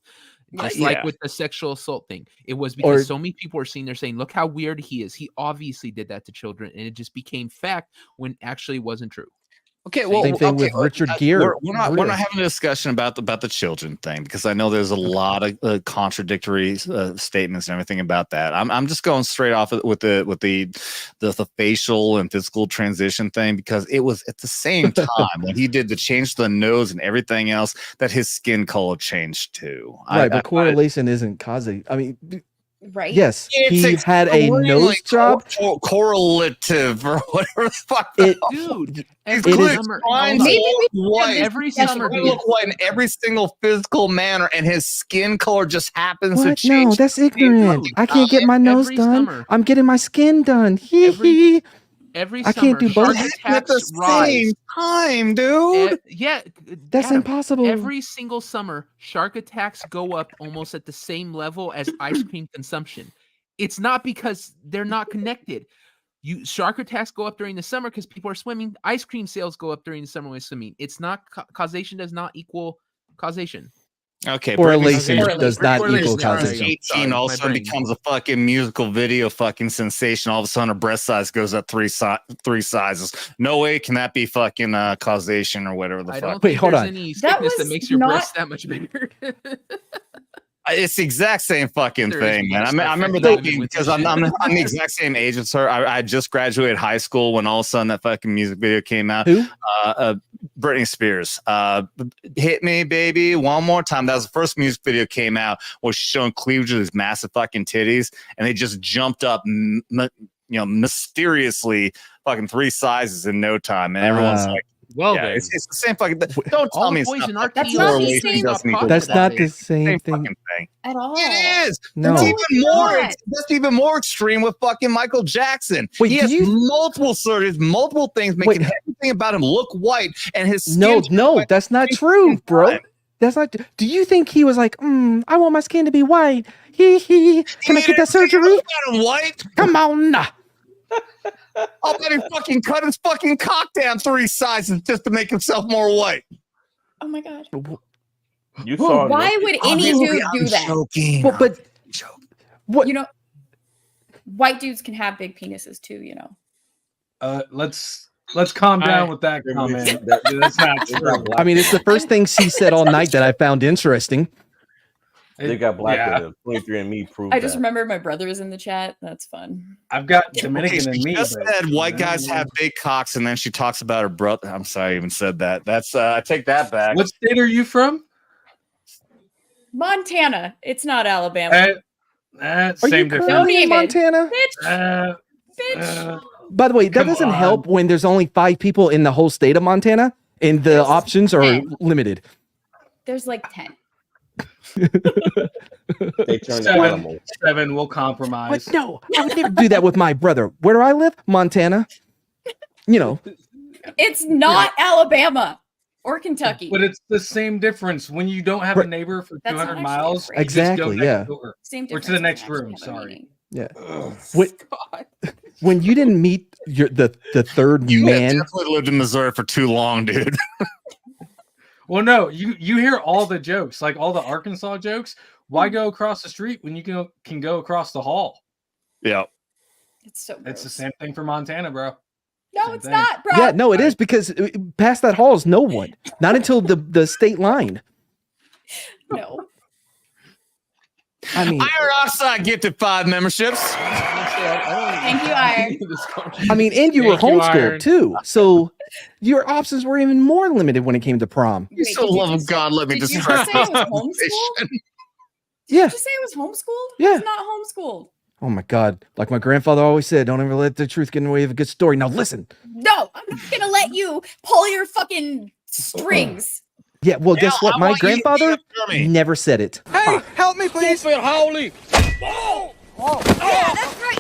Just Yeah. like with the sexual assault thing, it was because Or- so many people were sitting there saying, "Look how weird he is. He obviously did that to children," and it just became fact when actually wasn't true. Okay, well, Same thing okay, with Richard Gere. We're not having a discussion about the children thing because I know there's a lot of contradictory statements and everything about that. I'm just going straight off with the facial and physical transition thing because it was at the same time when he did the change to the nose and everything else that his skin color changed too. Right, but correlation isn't causing. I mean, Right. yes, he had a nose job. Correlative or whatever the fuck. It, Dude, His every clicks summer, fine, hold on. Maybe we white. every discussion. summer, He dude. look white in every single physical manner, and his skin color just happens to what? change. No, that's ignorant. I can't get my nose Every done. summer. I'm getting my skin done. Hee Every hee. Every I summer, can't do both. shark At the attacks rise. same time, dude. Yeah, That's Adam, impossible. Every single summer, shark attacks go up almost at the same level as ice cream consumption. It's not because they're not connected. Shark attacks go up during the summer because people are swimming. Ice cream sales go up during the summer when swimming. It's not causation does not equal causation. Okay, Correlation Britney does not Spears equal is causation. 18 all of a sudden becomes a fucking musical video fucking sensation. All of a sudden, her breast size goes up three sizes. No way can that be fucking causation or whatever the I fuck. don't think there's any sickness that makes your breast that much bigger. It's the exact same fucking There thing, is man. one I remember stuff that being with because this I'm shit. the exact same age as her. I just graduated high school when all of a sudden that fucking music video came out. Who? Britney Spears. Hit Me, Baby, One More Time. That was the first music video came out where she's showing cleavage with these massive fucking titties, and they just jumped up, mysteriously fucking 3 sizes in no time, and everyone's like. Well, yeah, then. it's the same fucking. Don't All tell me the boys in our That's team not the are same- That's not the same thing. fucking thing. At all. It is. No. That's No, even more. not. That's even more extreme with fucking Michael Jackson. Wait, he do has you- multiple surgeries, multiple things, making everything about him look white, and his skin. No, that's not true, bro. That's not. Do you think he was like, I want my skin to be white? Hee hee. Can I get that surgery? Got him white. Come on. I'll bet he fucking cut his fucking cock down 3 sizes just to make himself more white. Oh my god. You saw Why would any dude do that? Joking. Well, but what? You know, white dudes can have big penises too. You know. Let's calm down with that comment. That's not true. I mean, it's the first thing she said all night that I found interesting. They got black Yeah. data. 23andMe proved I just that. remember my brother was in the chat. That's fun. I've got Dominican Okay, in she me. just but- said white guys have big cocks, and then she talks about her brother. I'm sorry, I even said that. That's I take that back. What state are you from? Montana. It's not Alabama. Are Same you difference. currently in even. Montana? Bitch. Uh, Bitch. By the way, that Come doesn't on. help when there's only 5 people in the whole state of Montana and the options are limited. There's like 10. They turned the animal. 7 will compromise. But no, I would never do that with my brother. Where do I live? Montana. You know. It's not Alabama or Kentucky. But it's the same difference when you don't have a neighbor for That's not 200 actually miles. a phrase. Exactly, You just go yeah. next door, Same or to the difference next doesn't room. actually have a Sorry. meaning. Yeah. When you didn't meet the third You have man. definitely lived in Missouri for too long, dude. Well, no, you hear all the jokes, like all the Arkansas jokes. Why go across the street when you can go across the hall? Yeah. It's so It's the same thing for Montana, bro. No, Same it's thing. not, bro. Yeah, no, it is because past that hall is no one. Not until the state line. No. I mean, Iron Oxide gifted 5 memberships. Thank you, Iron. I mean, and you were Thank you, homeschooled Iron. too, so your options were even more limited when it came to prom. You so love of God, let me Did you distract just say it was this homeschooled? conversation. Did Yeah. you just say it was homeschooled? Yeah. It's not homeschooled. Oh my God! Like my grandfather always said, "Don't ever let the truth get in the way of a good story." Now listen. No, I'm not gonna let you pull your fucking strings. Yeah, well, guess what? I My want you to grandfather hear me. never said it. Hey, help me, please. Holy! Oh. Yeah, that's right.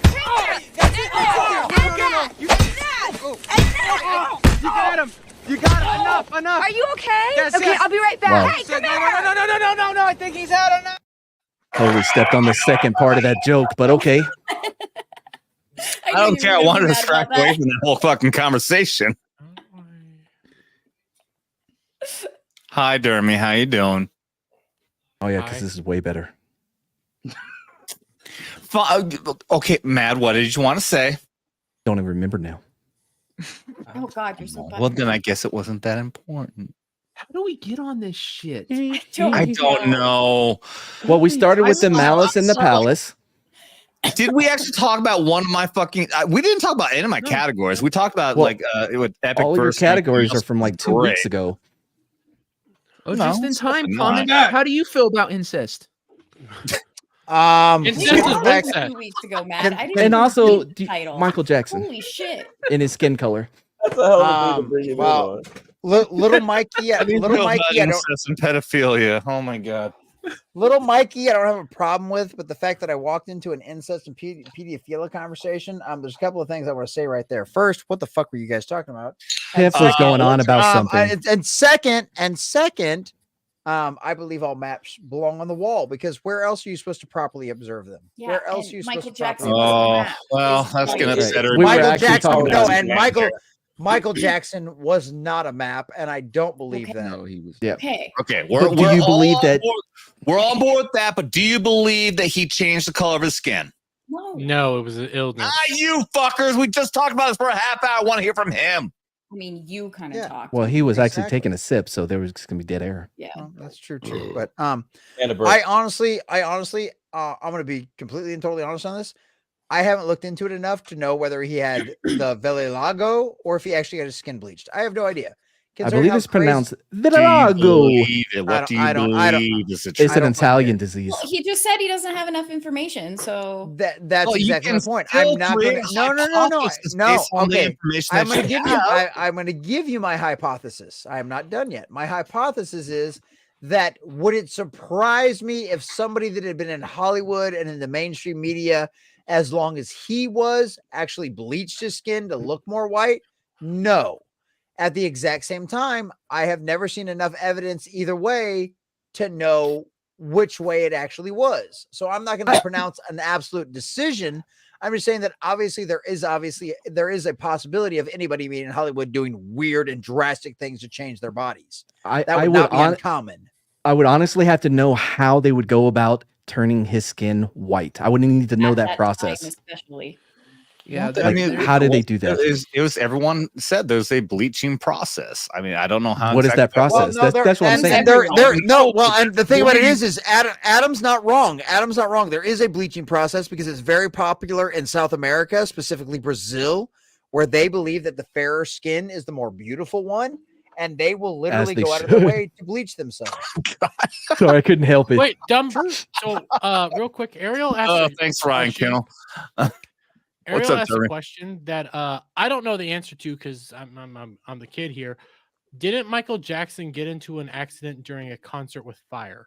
You got him. You got him. Enough. Are you okay? Yes, Okay, yes. I'll be right back. Wow. Hey, come No, here. no. I think he's out enough. Totally stepped on the second part of that joke, but okay. I don't care. I wanted to distract away from that whole fucking conversation. Hi, Dermy. How you doing? Oh yeah, because this is way better. Okay, Mad, what did you want to say? Don't even remember now. Oh God, you're so bad. Well, then I guess it wasn't that important. How do we get on this shit? I don't know. Well, we started with the malice in the palace. Did we actually talk about one of my fucking? We didn't talk about any of my categories. We talked about Well, with epic. All of your verse and everything categories are else. from like 2 Great. weeks ago. Oh, No, just in it's time, fucking Common. not. How do you feel about incest? Incest is That what was that. 2 weeks ago, Matt. I didn't And even also read the title. Michael Jackson Holy shit. in his skin color. That's a hell of a thing to bring it well, in on. Little Mikey, I didn't little know about Mikey, I don't. incest and pedophilia. Oh my god. Little Mikey, I don't have a problem with, but the fact that I walked into an incest and pedophilia conversation, there's a couple of things I want to say right there. First, what the fuck were you guys talking about? Pip was going on about something. And second, I believe all maps belong on the wall because where else are you supposed to properly observe them? Yeah, Where else and are you Michael supposed to properly Jackson observe Oh them? well, that's gonna Right. set her. We were Michael actually Jackson, talking no, about and Michael Jackson was not a map, and I don't believe Okay. that. No, he was. Yeah. Okay. Okay, But do you believe that? We're on board with that, but do you believe that he changed the color of his skin? No. No, it was an illness. You fuckers! We just talked about this for a half hour. I want to hear from him. I mean, you kind of Yeah. talked. Well, he was actually Exactly. taking a sip, so there was just gonna be dead air. Yeah. Well, that's true too. But And a bird. I honestly, I'm gonna be completely and totally honest on this. I haven't looked into it enough to know whether he had the vitiligo or if he actually had his skin bleached. I have no idea. I Considering believe how it's crazy- pronounced Do you vitiligo. believe it? What do you I don't- believe? Is it It's true? an Italian disease. Well, he just said he doesn't have enough information, so That's Well, you exactly can my point. still I'm not create going to. a No. hypothesis based on the Okay. information I'm that going to you give you. have. I'm going to give you my hypothesis. I am not done yet. My hypothesis is that would it surprise me if somebody that had been in Hollywood and in the mainstream media as long as he was actually bleached his skin to look more white? No. At the exact same time, I have never seen enough evidence either way to know which way it actually was. So I'm not going to pronounce an absolute decision. I'm just saying that obviously there is a possibility of anybody being in Hollywood doing weird and drastic things to change their bodies. That would not be uncommon. I would honestly have to know how they would go about turning his skin white. I would need to know at that time process. especially. Yeah, Like, how did they do that? It was everyone said there's a bleaching process. I mean, I don't know how. What is exactly that process? Well, That's what I'm saying. And the thing about it is Adam's not wrong. Adam's not wrong. There is a bleaching process because it's very popular in South America, specifically Brazil, where they believe that the fairer skin is the more beautiful one, and they will literally they go out of their should. way to bleach themselves. Sorry, I couldn't help it. Wait, dumb. So, real quick, Ariel. Oh, thanks, Ryan Kennel. What's Ariel up, asked a Dermy? question that I don't know the answer to because I'm the kid here. Didn't Michael Jackson get into an accident during a concert with fire?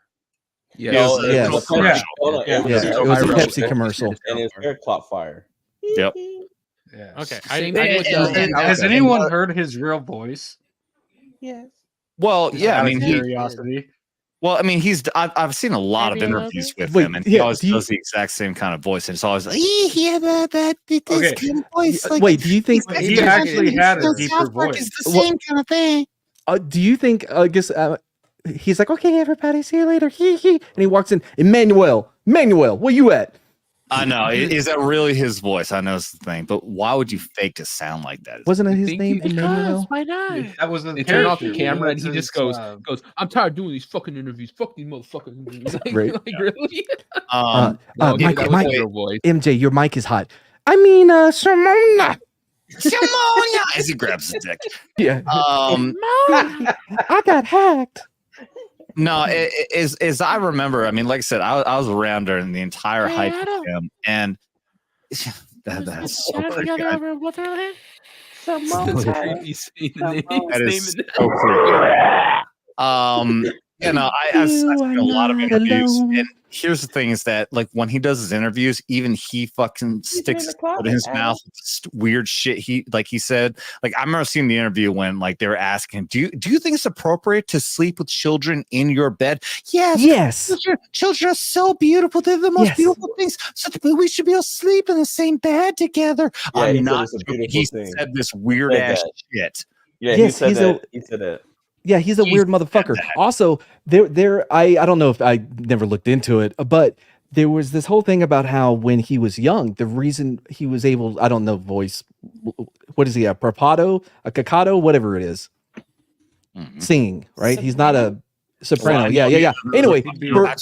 Yes. No, Yes. it was a commercial. Yeah, it was a Pepsi commercial. And his hair caught fire. Yep. Yeah. Okay. Same thing with Has anyone heard his real voice? Yes. Well, Just yeah, I out of mean, curiosity. well, I mean, I've seen a lot of Maybe a little interviews bit. with Wait, him, and yeah, he always do you- does the exact same kind of voice, and it's always like, yeah, that this Okay. kind of voice. Like, Wait, do you think He actually had a deeper voice. It's the same kind of thing. do you think I guess he's like, okay, everybody, see you later. He and he walks in. Emmanuel, where you at? I know. Is that really his voice? I know it's the thing, but why would you fake to sound like that? Wasn't it his think name, he- Emmanuel? Why not? That was the They turn off the character. camera and he That's just his, goes, I'm tired of doing these fucking interviews. Fuck these motherfucking interviews. Like, Right. like really? Um, No, okay, Mike, that was Mike, his real voice. MJ, your mic is hot. I mean, Simona. Simona, as he grabs his dick. Yeah. I got hacked. No, as I remember, I mean, like I said, I was around during the entire hype of him, and that's so creepy. That is so creepy. You know, I've seen a lot of interviews, and here's the thing: is that like when he does his interviews, even he fucking sticks his foot in his mouth with weird shit. He said, like I remember seeing the interview when like they were asking him, do you think it's appropriate to sleep with children in your bed? Yes. Children are so beautiful. They're the most beautiful things. So we should be able to sleep in the same bed together. Yeah, he I'm said not. it's a beautiful He thing. said this weird Said ass that. shit. Yeah, Yes, he said that. Yeah, he's a weird motherfucker. Also, I don't know if I never looked into it, but there was this whole thing about how when he was young, the reason he was able, I don't know, voice, what is he, a bravado, a cacado, whatever it is, singing, right? He's not a soprano. Well, Yeah. Anyway,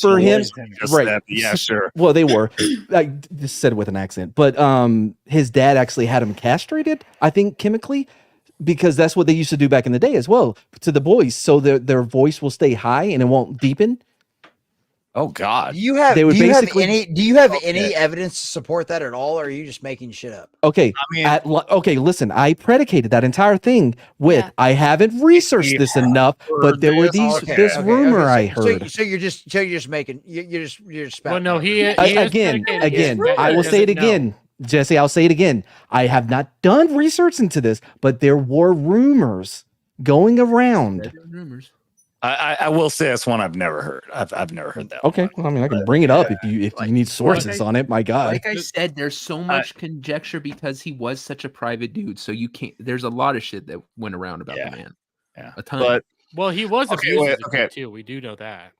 for him, right? Yeah, sure. Well, they were. I just said it with an accent, but his dad actually had him castrated, I think, chemically, because that's what they used to do back in the day as well to the boys, so their voice will stay high and it won't deepen. Oh God! Do you have They would basically- any evidence to support that at all, or are you just making shit up? Okay, okay. Listen, I predicated that entire thing with I haven't researched this enough, but there were this rumor I heard. So you're just making you're just Well, no, he Again, I will say it again. Jesse, I'll say it again. I have not done research into this, but there were rumors going around. Rumors. I will say that's one I've never heard. I've never heard that. Okay, well, I mean, I can bring it up if you need sources on it. My God, Like I said, there's so much conjecture because he was such a private dude. So you can't. There's a lot of shit that went around about the man. Yeah, a ton. But well, he was Okay, abused wait, as a kid, okay. too. We do know that.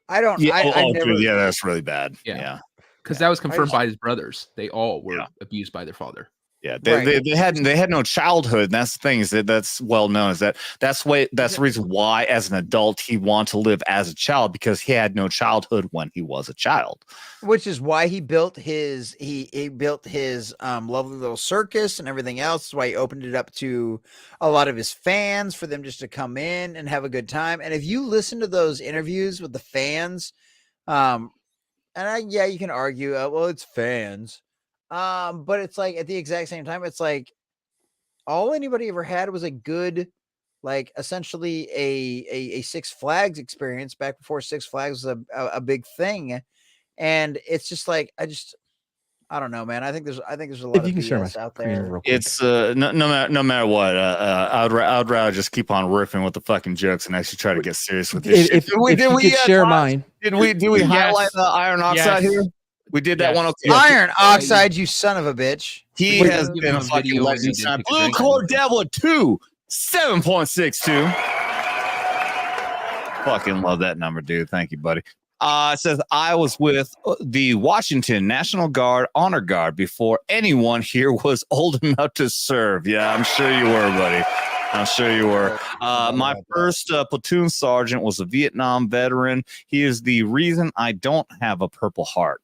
I don't. Yeah, I never. dude, yeah, that's really bad. Yeah. Because that was confirmed by his brothers. They all were abused by their father. Yeah, they had no childhood. And that's the thing that's well known is that's the reason why as an adult he wanted to live as a child because he had no childhood when he was a child. Which is why he built his lovely little circus and everything else. That's why he opened it up to a lot of his fans for them just to come in and have a good time. And if you listen to those interviews with the fans, you can argue, well, it's fans. But it's like at the exact same time, it's like all anybody ever had was a good, like essentially a Six Flags experience back before Six Flags was a big thing. And it's just like, I don't know, man. I think there's a lot if you of can share BS my out screen there. real quick. It's no matter what. I'd rather just keep on riffing with the fucking jokes and actually try to get serious with this. If you could share mine, did we highlight the iron oxide here? We did that one. Okay. Iron oxide, you son of a bitch. He has been a fucking legend. Blue Core Devil 2, 7.62. Fucking love that number, dude. Thank you, buddy. It says I was with the Washington National Guard Honor Guard before anyone here was old enough to serve. Yeah, I'm sure you were, buddy. I'm sure you were. My first platoon sergeant was a Vietnam veteran. He is the reason I don't have a Purple Heart.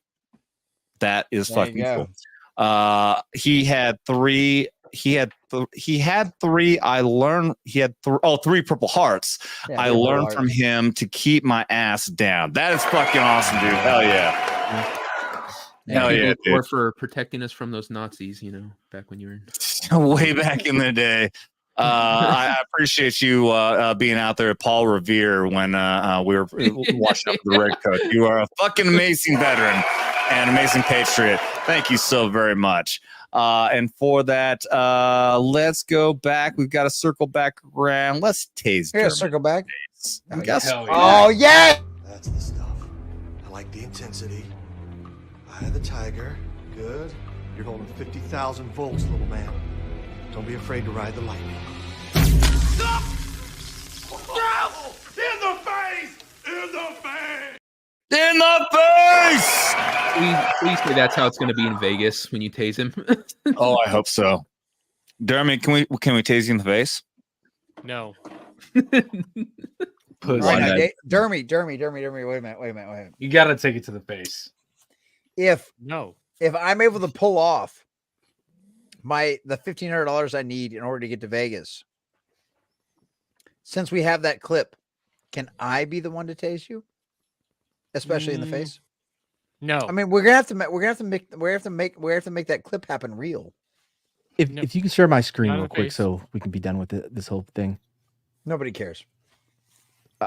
That is fucking cool. He had three. I learned he had three Purple Hearts. Yeah, I learned from him to keep my ass down. That is fucking awesome, dude. Hell yeah. Hell yeah, Or dude. for protecting us from those Nazis, you know, back when you were Way back in the day. I appreciate you being out there at Paul Revere when we were watching up the Red Coat. You are a fucking amazing veteran and amazing patriot. Thank you so very much. And for that, let's go back. We've got to circle back around. Let's tase. Here, circle back. I guess. Oh yeah. That's the stuff. I like the intensity. Eye of the tiger. Good. You're holding 50,000 volts, little man. Don't be afraid to ride the lightning. Stop! No! In the face! In the face! In the face! Please say that's how it's going to be in Vegas when you tase him. Oh, I hope so. Dermy, can we tase you in the face? No. Right, Dermy. Wait a minute. You got to take it to the face. If No. I'm able to pull off the $1,500 I need in order to get to Vegas, since we have that clip, can I be the one to tase you, especially in the face? No. I mean, we're gonna have to make that clip happen real. If you can share my screen Not in real the quick, face. so we can be done with this whole thing. Nobody cares.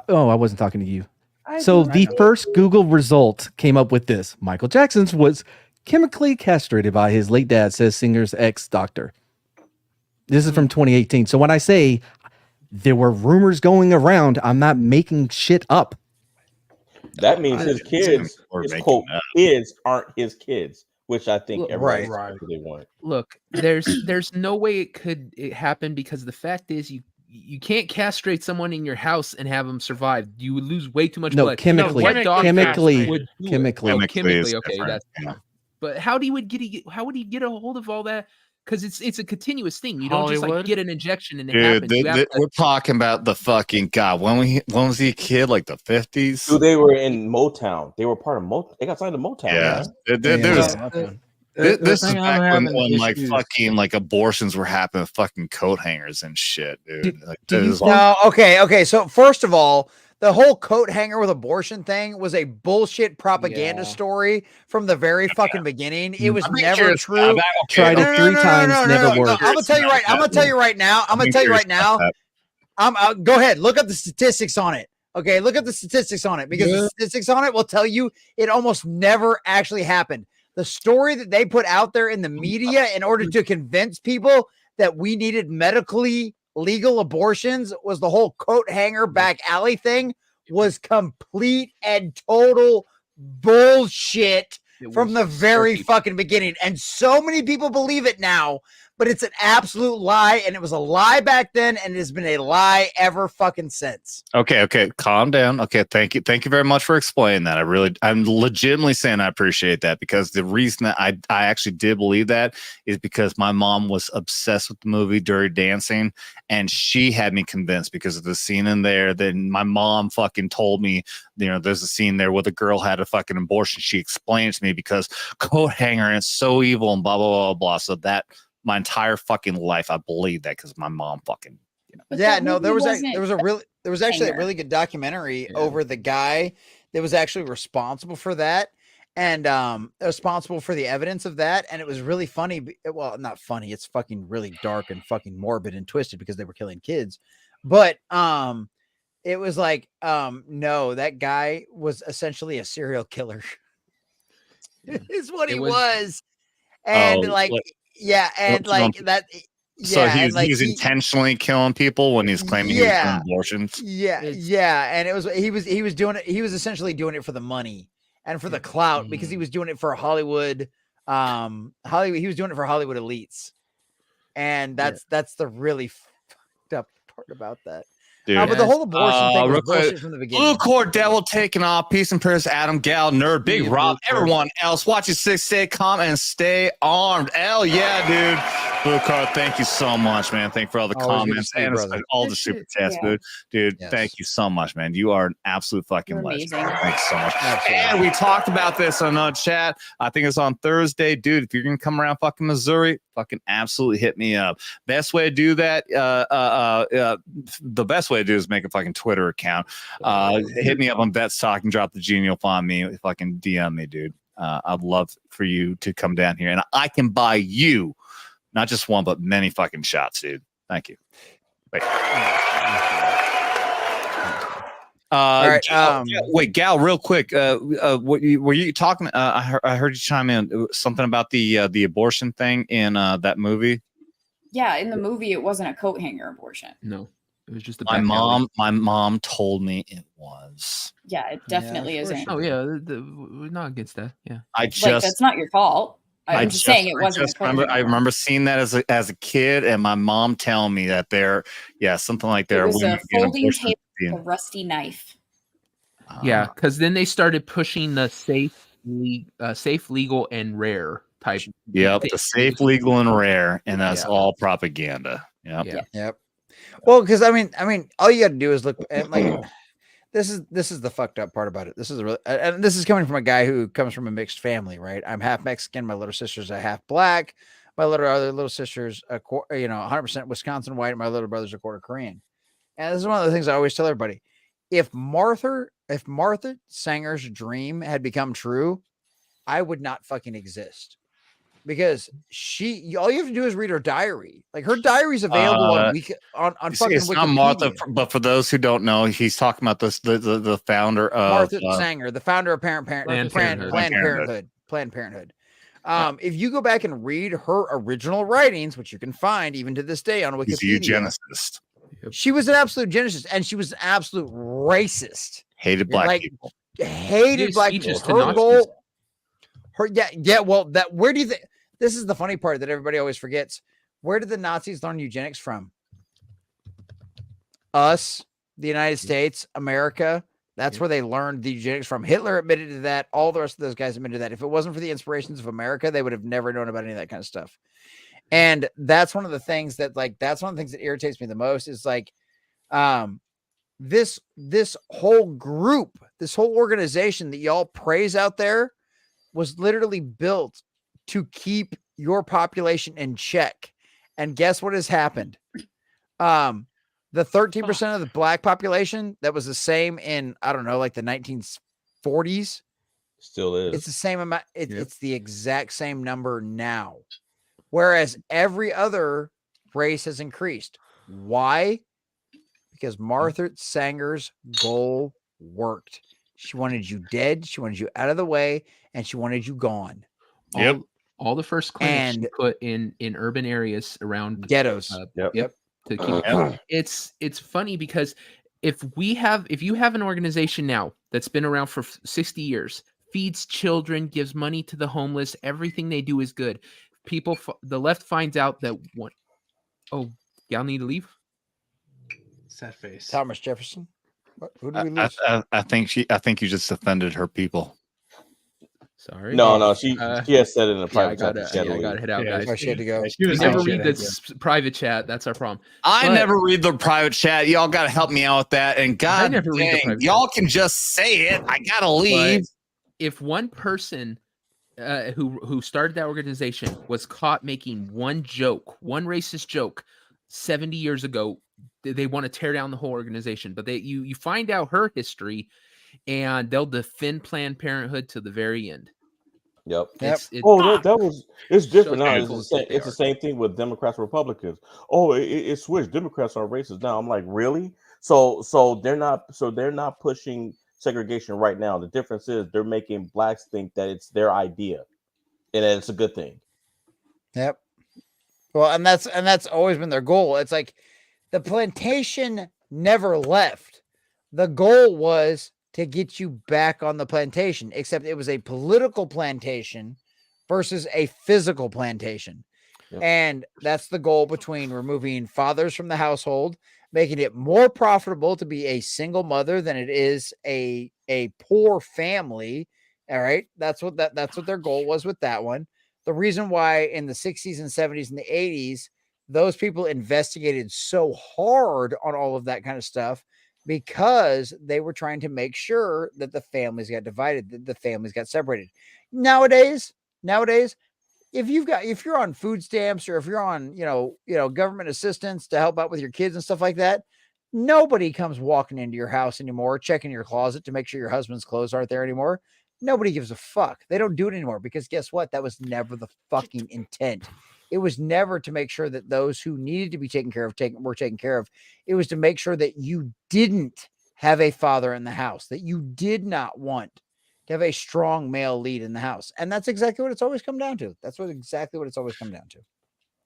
Oh, I wasn't talking to you. I So know. the first Google result came up with this: Michael Jackson's was chemically castrated by his late dad, says singer's ex-doctor. This is from 2018. So when I say there were rumors going around, I'm not making shit up. That means his kids, his quote, kids aren't his kids, which I think everybody's they want. Look, there's no way it happen because the fact is you can't castrate someone in your house and have them survive. You would lose way too much No, blood. chemically. What doctor chemically. would do it? Chemically. Oh, Chemically is okay, different, that's but how would he get a hold of all that? Because it's a continuous thing. You don't just like Hollywood? get an injection and it Dude, happens. You have to- we're talking about the fucking God. When was he a kid? Like the 50s? Dude, they were in Motown. They were part of Motown. They got signed to Motown. Yeah. man. This is thing I'm back when having like issues- fucking like abortions were happening with fucking coat hangers and shit, dude. Like, this is No, okay. So first of all, the whole coat hanger with abortion thing was a bullshit propaganda story from the very fucking beginning. It was I'm never curious true. about that. Okay. Tried it 3 times, never worked. I'm gonna tell you right. I'm gonna tell you right now. Go ahead. Look up the statistics on it. Okay, look up the statistics on it because the statistics on it will tell you it almost never actually happened. The story that they put out there in the media in order to convince people that we needed medically legal abortions was the whole coat hanger back alley thing was complete and total bullshit from the very fucking beginning. And so many people believe it now, but it's an absolute lie. And it was a lie back then. And it has been a lie ever fucking since. Okay, calm down. Okay, thank you very much for explaining that. I'm legitimately saying I appreciate that because the reason that I actually did believe that is because my mom was obsessed with the movie Dirty Dancing, and she had me convinced because of the scene in there. Then my mom fucking told me, there's a scene there where the girl had a fucking abortion. She explained it to me because coat hanger and it's so evil and blah blah blah blah. So that my entire fucking life I believe that because my mom fucking. Yeah, no, there was actually a really good documentary over the guy that was actually responsible for that and responsible for the evidence of that. And it was really funny. Well, not funny. It's fucking really dark and fucking morbid and twisted because they were killing kids. But it was like, no, that guy was essentially a serial killer. Is what he was. And that. So Yeah, he's intentionally killing people when he's claiming he's doing abortions. Yeah, and he was doing it. He was essentially doing it for the money and for the clout because he was doing it for Hollywood. He was doing it for Hollywood elites, and that's the really fucked up part about that. Dude. But the whole abortion thing was real quick, bullshit from the beginning. Blue Cord Devil taking off. Peace and prayers to Adam Gal, Nerd, Big Rob, everyone else. Watch your 6 calm and stay armed. Hell yeah, dude. Blue Cord, thank you so much, man. Thank you for all the comments and all the super chats, dude. Thank you so much, man. You are an absolute fucking legend. Thanks so much. And we talked about this on our chat. I think it's on Thursday, dude. If you're gonna come around fucking Missouri, fucking absolutely hit me up. Best way to do that, the best way to do is make a fucking Twitter account. Hit me up on Bet's Talk and drop the gene. You'll find me. Fucking DM me, dude. I'd love for you to come down here, and I can buy you not just one, but many fucking shots, dude. Thank you. Wait. All right. Wait, Gal, real quick. Were you talking? I heard you chime in something about the abortion thing in that movie. Yeah, in the movie, it wasn't a coat hanger abortion. No, it was just a my mom told me it was. Yeah, it definitely isn't. Oh yeah, we're not against that. Yeah, like that's not your fault. I'm just saying it wasn't. I remember seeing that as a kid, and my mom telling me that something like there. It was a folding table with a rusty knife. Yeah, because then they started pushing the safe, legal, and rare type. Yep, the safe, legal, and rare, and that's all propaganda. Yep. Well, because I mean, all you got to do is look at like this is the fucked up part about it. This is and this is coming from a guy who comes from a mixed family, right? I'm half Mexican. My little sister's a half black. My other little sister's 100% Wisconsin white. And my little brother's a quarter Korean. And this is one of the things I always tell everybody: if Martha Sanger's dream had become true, I would not fucking exist. Because all you have to do is read her diary. Like her diary's available on fucking it's Wikipedia. not Martha, but for those who don't know, he's talking about the founder of Martha Sanger, the founder of Planned Parenthood. If you go back and read her original writings, which you can find even to this day on Wikipedia, he's a eugenicist. She was an absolute eugenicist, and she was an absolute racist. Hated black people. Hated black people. Her goal. Well, where do you think? This is the funny part that everybody always forgets. Where did the Nazis learn eugenics from? Us, the United States, America. That's where they learned the eugenics from. Hitler admitted to that. All the rest of those guys admitted to that. If it wasn't for the inspirations of America, they would have never known about any of that kind of stuff. And that's one of the things that irritates me the most is like, this whole group, this whole organization that y'all praise out there was literally built to keep your population in check. And guess what has happened? The 13% of the black population that was the same in, I don't know, like the 1940s. Still is. It's the same amount. It's the exact same number now. Whereas every other race has increased. Why? Because Martha Sanger's goal worked. She wanted you dead. She wanted you out of the way, and she wanted you gone. All the first clinics she put in urban areas around ghettos. To keep it's funny because if you have an organization now that's been around for 60 years, feeds children, gives money to the homeless, everything they do is good. The left finds out that y'all need to leave. Sad face. Thomas Jefferson. Who do we lose? I think you just offended her people. Sorry. No, she has said it in a private chat. I gotta head out, guys. She had to go. We never read this private chat. That's our problem. I never read the private chat. Y'all got to help me out with that. And God dang, y'all can just say it. I gotta leave. But if one person who started that organization was caught making one racist joke 70 years ago, they want to tear down the whole organization. But you find out her history, and they'll defend Planned Parenthood to the very end. Yep. It's different now. It's the same thing with Democrats and Republicans. It switched. Democrats are racist now. I'm like, really? So they're not pushing segregation right now. The difference is they're making blacks think that it's their idea, and that it's a good thing. Yep. Well, and that's always been their goal. It's like the plantation never left. The goal was to get you back on the plantation, except it was a political plantation versus a physical plantation. Yep. And that's the goal between removing fathers from the household, making it more profitable to be a single mother than it is a poor family. All right. That's what their goal was with that one. The reason why in the 60s and 70s and the 80s, those people investigated so hard on all of that kind of stuff because they were trying to make sure that the families got divided, that the families got separated. Nowadays, if you're on food stamps or if you're on, government assistance to help out with your kids and stuff like that, nobody comes walking into your house anymore, checking your closet to make sure your husband's clothes aren't there anymore. Nobody gives a fuck. They don't do it anymore because guess what? That was never the fucking intent. It was never to make sure that those who needed to be taken care of were taken care of. It was to make sure that you didn't have a father in the house, that you did not want to have a strong male lead in the house. And that's exactly what it's always come down to. That's exactly what it's always come down to.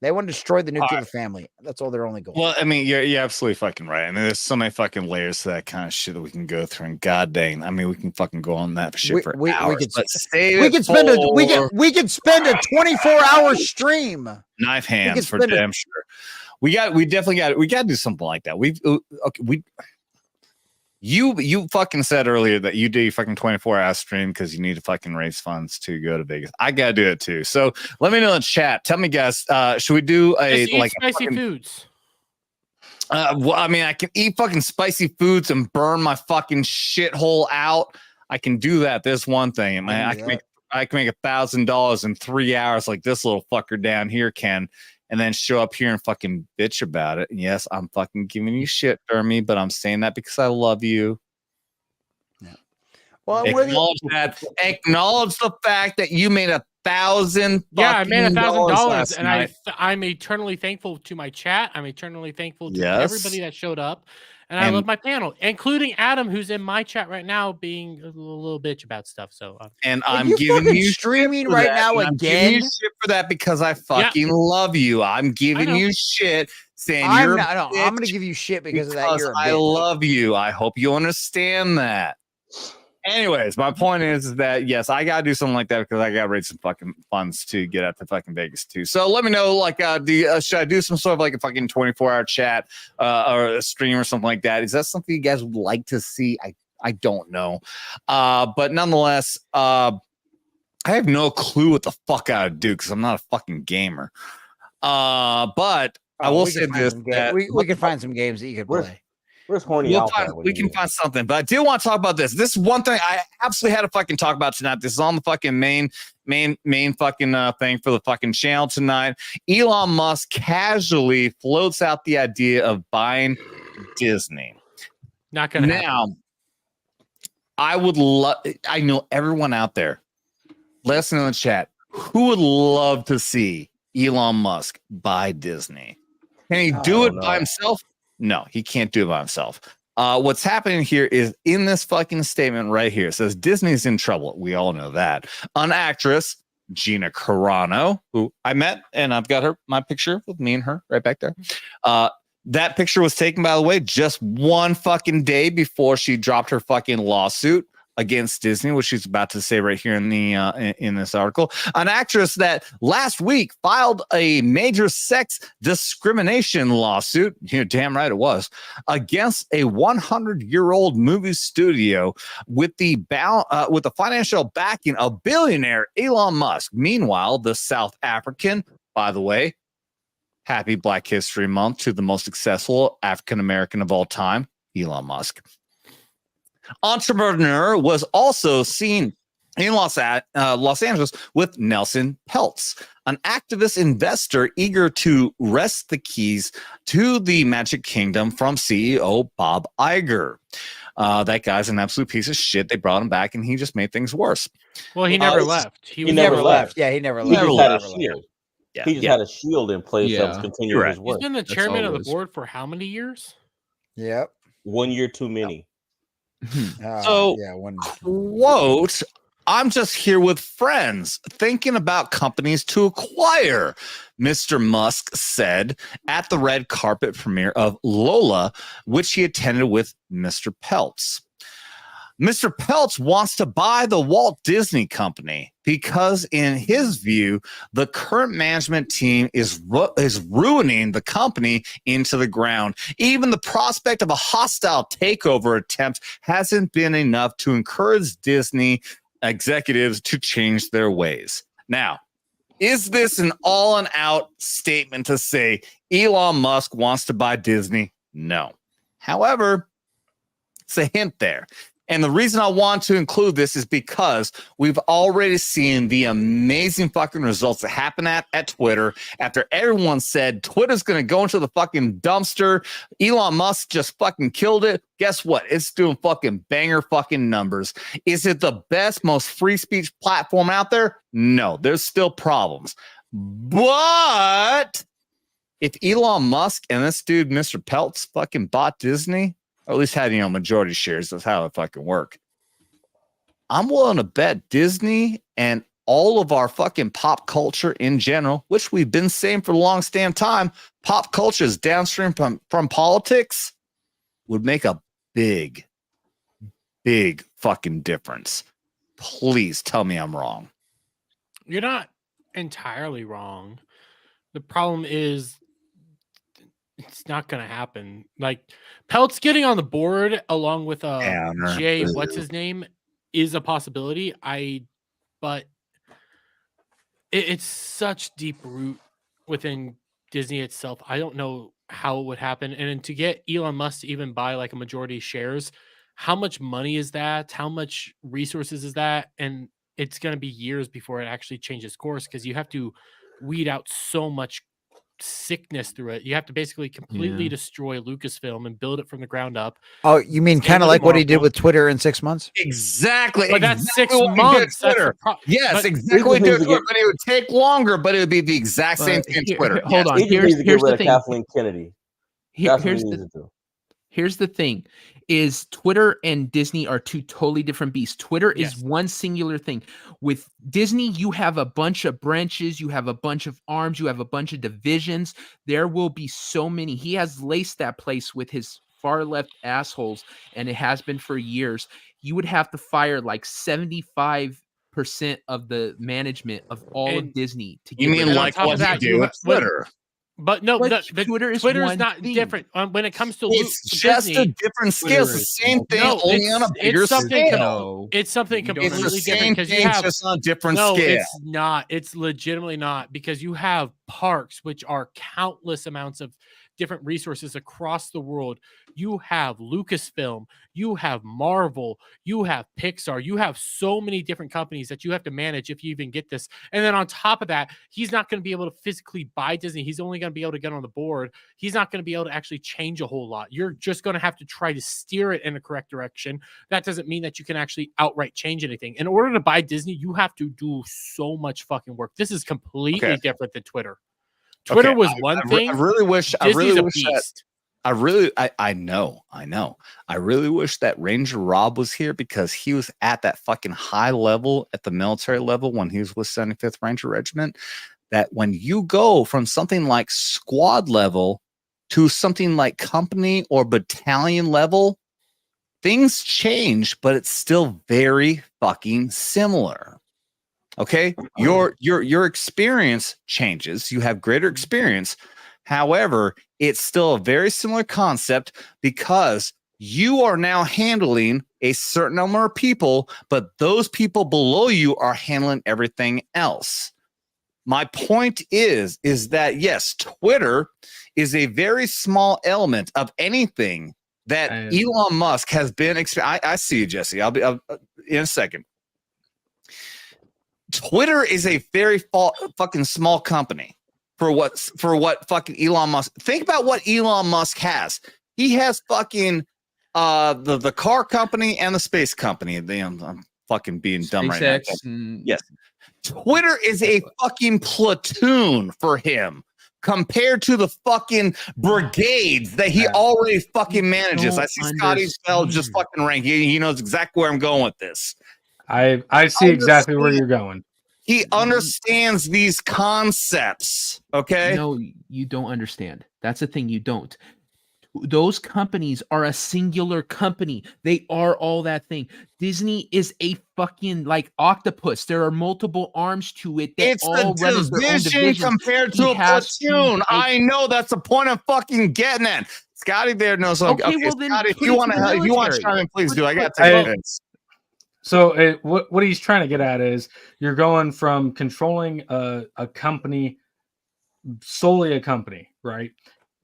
They want to destroy the nuclear family. That's all their only goal. Well, I mean, you're absolutely fucking right. I mean, there's so many fucking layers to that kind of shit that we can go through. And god dang, I mean, we can fucking go on that shit for hours. We could spend a 24-hour stream. Knife hands for damn sure. We definitely got to do something like that. You fucking said earlier that you do your fucking 24-hour stream because you need to fucking raise funds to go to Vegas. I gotta do it too. So let me know in chat. Tell me, guys, should we do spicy foods? Well, I mean, I can eat fucking spicy foods and burn my fucking shithole out. I can do that. There's one thing, man. I can make $1,000 in 3 hours, like this little fucker down here can. And then show up here and fucking bitch about it. And yes, I'm fucking giving you shit, Dermy, but I'm saying that because I love you. Yeah. Well, acknowledge the fact that you made $1,000. Yeah, I made $1,000, and I'm eternally thankful to my chat. I'm eternally thankful to everybody that showed up. And I love my panel, including Adam, who's in my chat right now, being a little bitch about stuff. So, I'm giving you streaming right now again. I'm giving you shit for that because I fucking love you. I'm giving you shit saying I'm going to give you shit because of that. You're a bitch. I love you. I hope you understand that. Anyways, my point is that yes, I gotta do something like that because I gotta raise some fucking funds to get out to fucking Vegas too. So let me know, like, should I do some sort of like a fucking 24-hour chat or a stream or something like that? Is that something you guys would like to see? I don't know, but nonetheless, I have no clue what the fuck I would do because I'm not a fucking gamer. But I will say this: we can find some games that you could play. Where's Horny Alf? We can find something, but I do want to talk about this. This is one thing I absolutely had to fucking talk about tonight. This is on the fucking main fucking thing for the fucking channel tonight. Elon Musk casually floats out the idea of buying Disney. Not gonna happen. Now, I would love. I know everyone out there. Let us know in the chat who would love to see Elon Musk buy Disney. Can he do it by himself? No, he can't do it by himself. What's happening here is in this fucking statement right here. It says Disney's in trouble. We all know that. An actress, Gina Carano, who I met, and I've got my picture with me and her right back there. That picture was taken, by the way, just one fucking day before she dropped her fucking lawsuit against Disney, which she's about to say right here in the in this article. An actress that last week filed a major sex discrimination lawsuit, you're damn right it was, against a 100-year-old movie studio with the financial backing of billionaire Elon Musk. Meanwhile, the South African, by the way, happy Black History Month to the most successful African American of all time, Elon Musk. Entrepreneur was also seen in Los Angeles with Nelson Peltz, an activist investor eager to wrest the keys to the Magic Kingdom from CEO Bob Iger. That guy's an absolute piece of shit. They brought him back, and he just made things worse. Well, he never left. He never left. Yeah, he never left. He just had a shield. He just had a shield in place that was continuing his work. He's been the chairman of the board for how many years? Yep. 1 year too many. Quote, I'm just here with friends thinking about companies to acquire, Mr. Musk said at the red carpet premiere of Lola, which he attended with Mr. Peltz. Mr. Peltz wants to buy the Walt Disney Company because, in his view, the current management team is ruining the company into the ground. Even the prospect of a hostile takeover attempt hasn't been enough to encourage Disney executives to change their ways. Now, is this an all-and-out statement to say Elon Musk wants to buy Disney? No. However, it's a hint there. And the reason I want to include this is because we've already seen the amazing fucking results that happen at Twitter after everyone said Twitter's going to go into the fucking dumpster. Elon Musk just fucking killed it. Guess what? It's doing fucking banger fucking numbers. Is it the best, most free speech platform out there? No, there's still problems. But if Elon Musk and this dude, Mr. Peltz, fucking bought Disney, or at least had, majority shares, that's how it fucking work. I'm willing to bet Disney and all of our fucking pop culture in general, which we've been saying for a long stand time, pop culture is downstream from politics, would make a big fucking difference. Please tell me I'm wrong. You're not entirely wrong. The problem is it's not going to happen. Like Peltz getting on the board along with Jay, what's his name, is a possibility. But it's such deep root within Disney itself. I don't know how it would happen. And to get Elon Musk to even buy like a majority of shares, how much money is that? How much resources is that? And it's going to be years before it actually changes course because you have to weed out so much sickness through it. You have to basically completely destroy Lucasfilm and build it from the ground up. Oh, you mean kind of like what he did with Twitter in 6 months? Exactly. But that's 6 months. Twitter. Yes, exactly. But it would take longer, but it would be the exact same thing. Twitter. Hold on. Here's the thing. Kathleen Kennedy. Here's the thing is Twitter and Disney are two totally different beasts. Twitter is one singular thing. With Disney, you have a bunch of branches, you have a bunch of arms, you have a bunch of divisions. There will be so many. He has laced that place with his far left assholes, and it has been for years. You would have to fire like 75% of the management of all of Disney to get you mean like what you do with Twitter? But no, Twitter is not thing. different when it comes to it's just Disney, a different scale. It's the same thing, only on a bigger scale. It's something completely it's the different same because thing, you have just on a different no, scale. it's not. It's legitimately not because you have parks, which are countless amounts of different resources across the world. You have Lucasfilm, you have Marvel, you have Pixar, you have so many different companies that you have to manage if you even get this. And then on top of that, he's not going to be able to physically buy Disney. He's only going to be able to get on the board. He's not going to be able to actually change a whole lot. You're just going to have to try to steer it in the correct direction. That doesn't mean that you can actually outright change anything. In order to buy Disney, you have to do so much fucking work. This is completely different than Twitter. Twitter was one thing. I really wish. Disney's I know. I really wish that Ranger Rob was here because he was at that fucking high level at the military level when he was with 75th Ranger Regiment. That when you go from something like squad level to something like company or battalion level, things change, but it's still very fucking similar. Okay, your experience changes. You have greater experience. However, it's still a very similar concept because you are now handling a certain number of people, but those people below you are handling everything else. My point is that yes, Twitter is a very small element of anything that Elon Musk has been. I see you, Jesse. I'll in a second. Twitter is a very fucking small company for what fucking Elon Musk. Think about what Elon Musk has. He has fucking the car company and the space company. I'm fucking being dumb right now. Yes. Twitter is a fucking platoon for him compared to the fucking brigades that he already fucking manages. I see Scotty Spell just fucking rank. He knows exactly where I'm going with this. I see exactly where you're going. He understands these concepts. Okay. No, you don't understand. That's the thing. You don't. Those companies are a singular company. They are all that thing. Disney is a fucking like octopus. There are multiple arms to it. It's all a division compared to a platoon. I know that's the point I'm fucking getting at. Scotty there knows. Okay, well then, Scotty, if you want to chime in, please do. I got 10 minutes. So what he's trying to get at is you're going from controlling a company, solely a company, right?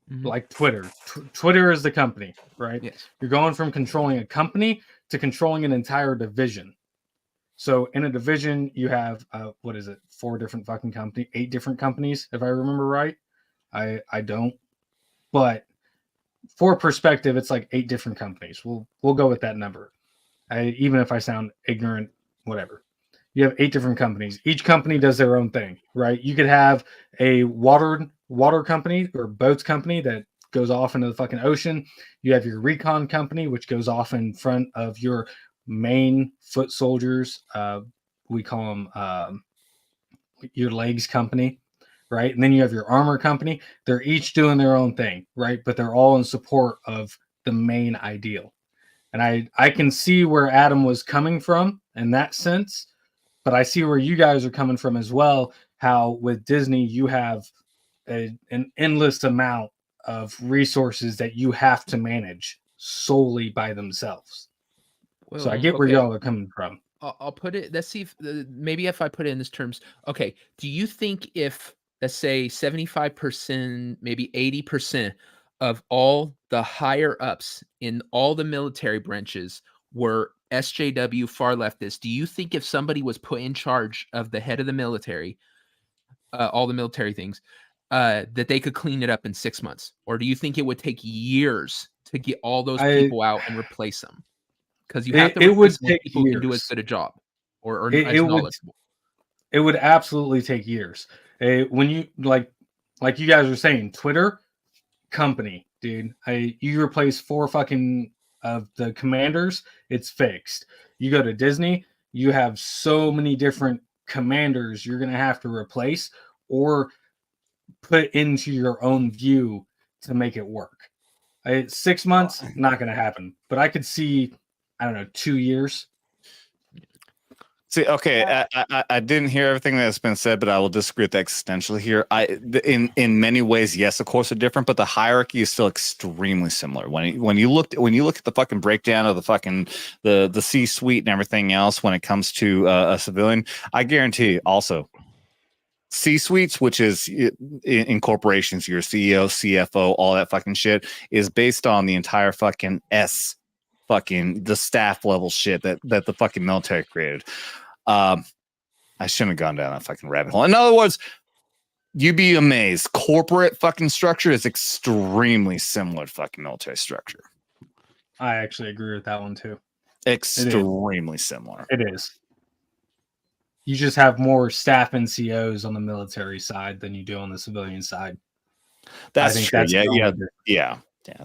Mm-hmm. Like Twitter. Twitter is the company, right? Yes. You're going from controlling a company to controlling an entire division. So in a division, you have what is it? 4 different fucking companies, 8 different companies, if I remember right. I don't, but for perspective, it's like 8 different companies. We'll go with that number. Even if I sound ignorant, whatever. You have 8 different companies. Each company does their own thing, right? You could have a water company or boats company that goes off into the fucking ocean. You have your recon company, which goes off in front of your main foot soldiers. We call them your legs company, right? And then you have your armor company. They're each doing their own thing, right? But they're all in support of the main ideal. And I can see where Adam was coming from in that sense, but I see where you guys are coming from as well. How with Disney, you have an endless amount of resources that you have to manage solely by themselves. Well, so I get where y'all are coming from. I'll put it. Let's see if maybe if I put it in this terms. Okay, do you think if let's say 75%, maybe 80% of all the higher ups in all the military branches were SJW far leftists, do you think if somebody was put in charge of the head of the military, all the military things, that they could clean it up in 6 months? Or do you think it would take years to get all those people out and replace them? Because you have to replace people who can do as good a job or as knowledgeable. It would absolutely take years. When you like you guys are saying, Twitter company, dude. You replace 4 fucking of the commanders, it's fixed. You go to Disney, you have so many different commanders you're gonna have to replace or put into your own view to make it work. 6 months, not gonna happen. But I could see, I don't know, 2 years. See, okay, I didn't hear everything that's been said, but I will disagree with that existentially here. In many ways, yes, of course, they're different, but the hierarchy is still extremely similar. When you look at the fucking breakdown of the fucking the C-suite and everything else when it comes to a civilian, I guarantee you also C-suites, which is in corporations, your CEO, CFO, all that fucking shit is based on the entire fucking the staff level shit that the fucking military created. I shouldn't have gone down that fucking rabbit hole. In other words, you'd be amazed. Corporate fucking structure is extremely similar to fucking military structure. I actually agree with that one too. Extremely similar. It is. You just have more staff NCOs on the military side than you do on the civilian side. That's true. Yeah.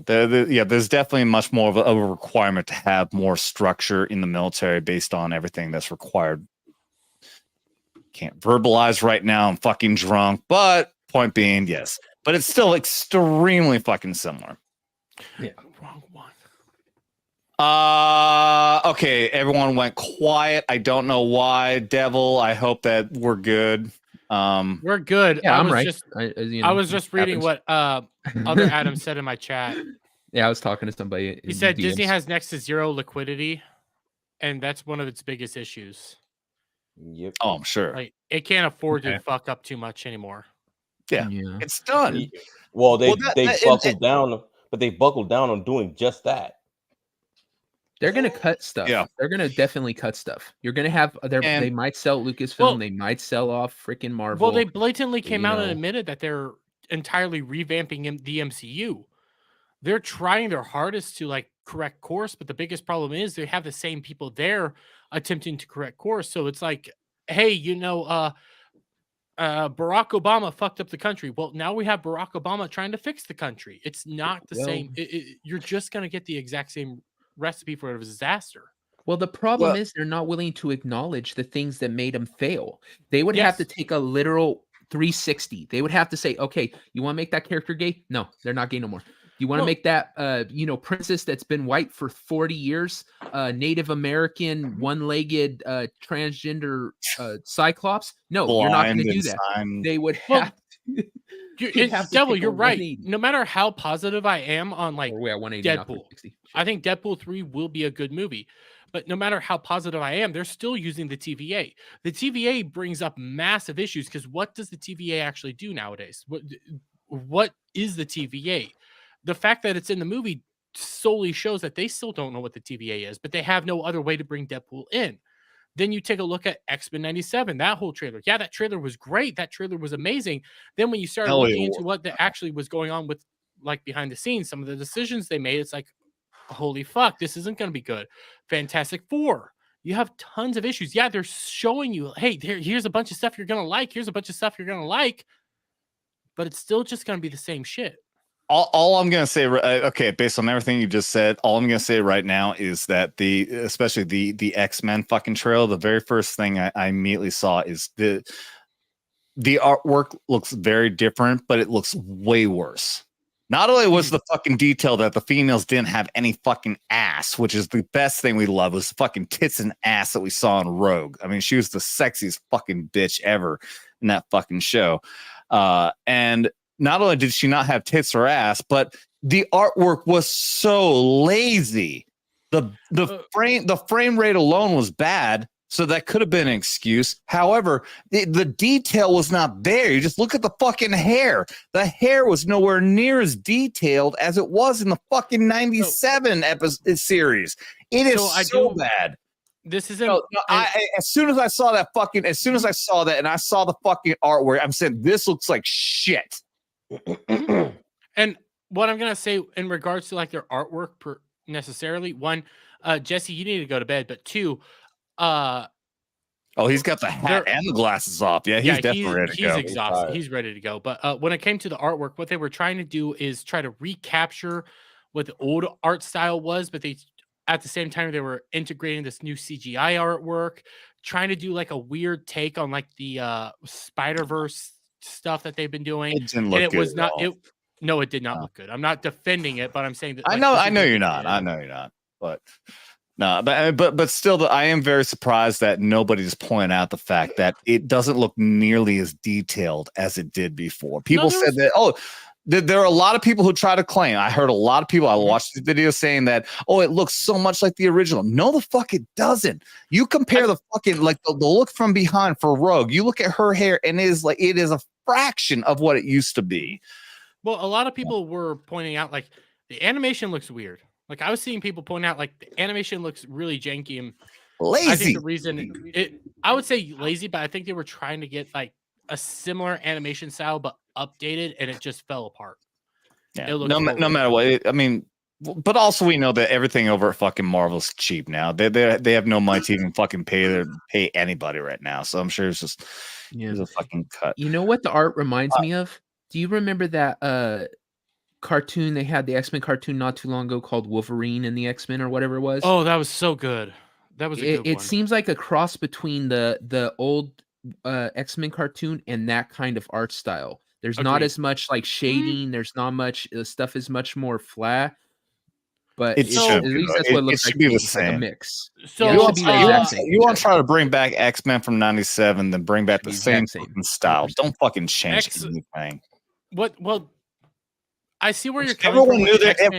There's definitely much more of a requirement to have more structure in the military based on everything that's required. Can't verbalize right now. I'm fucking drunk, but point being, yes. But it's still extremely fucking similar. Yeah. Wrong one. Okay, everyone went quiet. I don't know why. Devil, I hope that we're good. We're good. Yeah, I'm right. I was just reading what other Adam said in my chat. Yeah, I was talking to somebody. He said Disney has next to zero liquidity, and that's one of its biggest issues. Yep. Oh, I'm sure. Like it can't afford to fuck up too much anymore. Yeah. It's done. Well, they buckled down, but they buckled down on doing just that. They're gonna cut stuff. Yeah, they're gonna definitely cut stuff. You're gonna have they might sell Lucasfilm. They might sell off freaking Marvel. Well, they blatantly came out and admitted that they're entirely revamping the MCU. They're trying their hardest to like correct course, but the biggest problem is they have the same people there attempting to correct course. So it's like, hey, Barack Obama fucked up the country. Well, now we have Barack Obama trying to fix the country. It's not the same. You're just gonna get the exact same recipe for a disaster. Well, the problem is they're not willing to acknowledge the things that made them fail. They would have to take a literal 360. They would have to say, okay, you want to make that character gay? No, they're not gay no more. You want to make that princess that's been white for 40 years, Native American, one-legged transgender Cyclops? No, you're not going to do that. They would have Devil, you're right. No matter how positive I am on like Deadpool, I think Deadpool 3 will be a good movie. But no matter how positive I am, they're still using the TVA. The TVA brings up massive issues because what does the TVA actually do nowadays? What is the TVA? The fact that it's in the movie solely shows that they still don't know what the TVA is, but they have no other way to bring Deadpool in. Then you take a look at X-Men 97, that whole trailer. Yeah, that trailer was great. That trailer was amazing. Then when you started looking into what actually was going on with, like, behind the scenes, some of the decisions they made, it's like, holy fuck, this isn't going to be good. Fantastic Four. You have tons of issues. Yeah, they're showing you, hey, here's a bunch of stuff you're going to like. Here's a bunch of stuff you're going to like. But it's still just going to be the same shit. All I'm going to say, okay, based on everything you just said, all I'm going to say right now is that especially the X-Men fucking trailer, the very first thing I immediately saw is the artwork looks very different, but it looks way worse. Not only was the fucking detail that the females didn't have any fucking ass, which is the best thing we love, was fucking tits and ass that we saw in Rogue. I mean, she was the sexiest fucking bitch ever in that fucking show. And not only did she not have tits or ass, but the artwork was so lazy. The frame rate alone was bad, so that could have been an excuse. However, the detail was not there. You just look at the fucking hair. The hair was nowhere near as detailed as it was in the fucking 97 episode series. It is so bad. This isn't. As soon as I saw that and I saw the fucking artwork, I'm saying this looks like shit. And what I'm gonna say in regards to like their artwork necessarily, one, Jesse, you need to go to bed, but two, he's got the hat and the glasses off. Yeah, he's definitely ready to go. He's exhausted. He's ready to go. But when it came to the artwork, what they were trying to do is try to recapture what the old art style was, but they at the same time they were integrating this new CGI artwork, trying to do like a weird take on like the Spider-Verse stuff that they've been doing. It didn't look and it good was not all. No, it did not look good. I'm not defending it, but I'm saying that I know you're not. I know you're not. But no, but still, I am very surprised that nobody's pointing out the fact that it doesn't look nearly as detailed as it did before. People said that. There are a lot of people who try to claim. I heard a lot of people. I watched the video saying that. It looks so much like the original. No, the fuck it doesn't. You compare the fucking like the look from behind for Rogue. You look at her hair, and it is a fraction of what it used to be. Well, a lot of people were pointing out like the animation looks weird. Like I was seeing people point out like the animation looks really janky and lazy. I think the reason I would say lazy, but I think they were trying to get like a similar animation style but updated, and it just fell apart. Yeah, no matter what. I mean, but also we know that everything over at fucking Marvel's cheap now. They have no money to even fucking pay anybody right now. So I'm sure it's just there's a fucking cut. You know what the art reminds me of? Do you remember that cartoon they had, the X-Men cartoon not too long ago called Wolverine and the X-Men or whatever it was? Oh, that was so good. That was a good one. It seems like a cross between the old X-Men cartoon and that kind of art style. There's not as much like shading. There's not much. The stuff is much more flat. But at least that's what it looks like. The same. Like a mix. So you want to try to bring back X-Men from 97, then bring back the same style. Don't fucking change anything. Well, I see where you're coming from.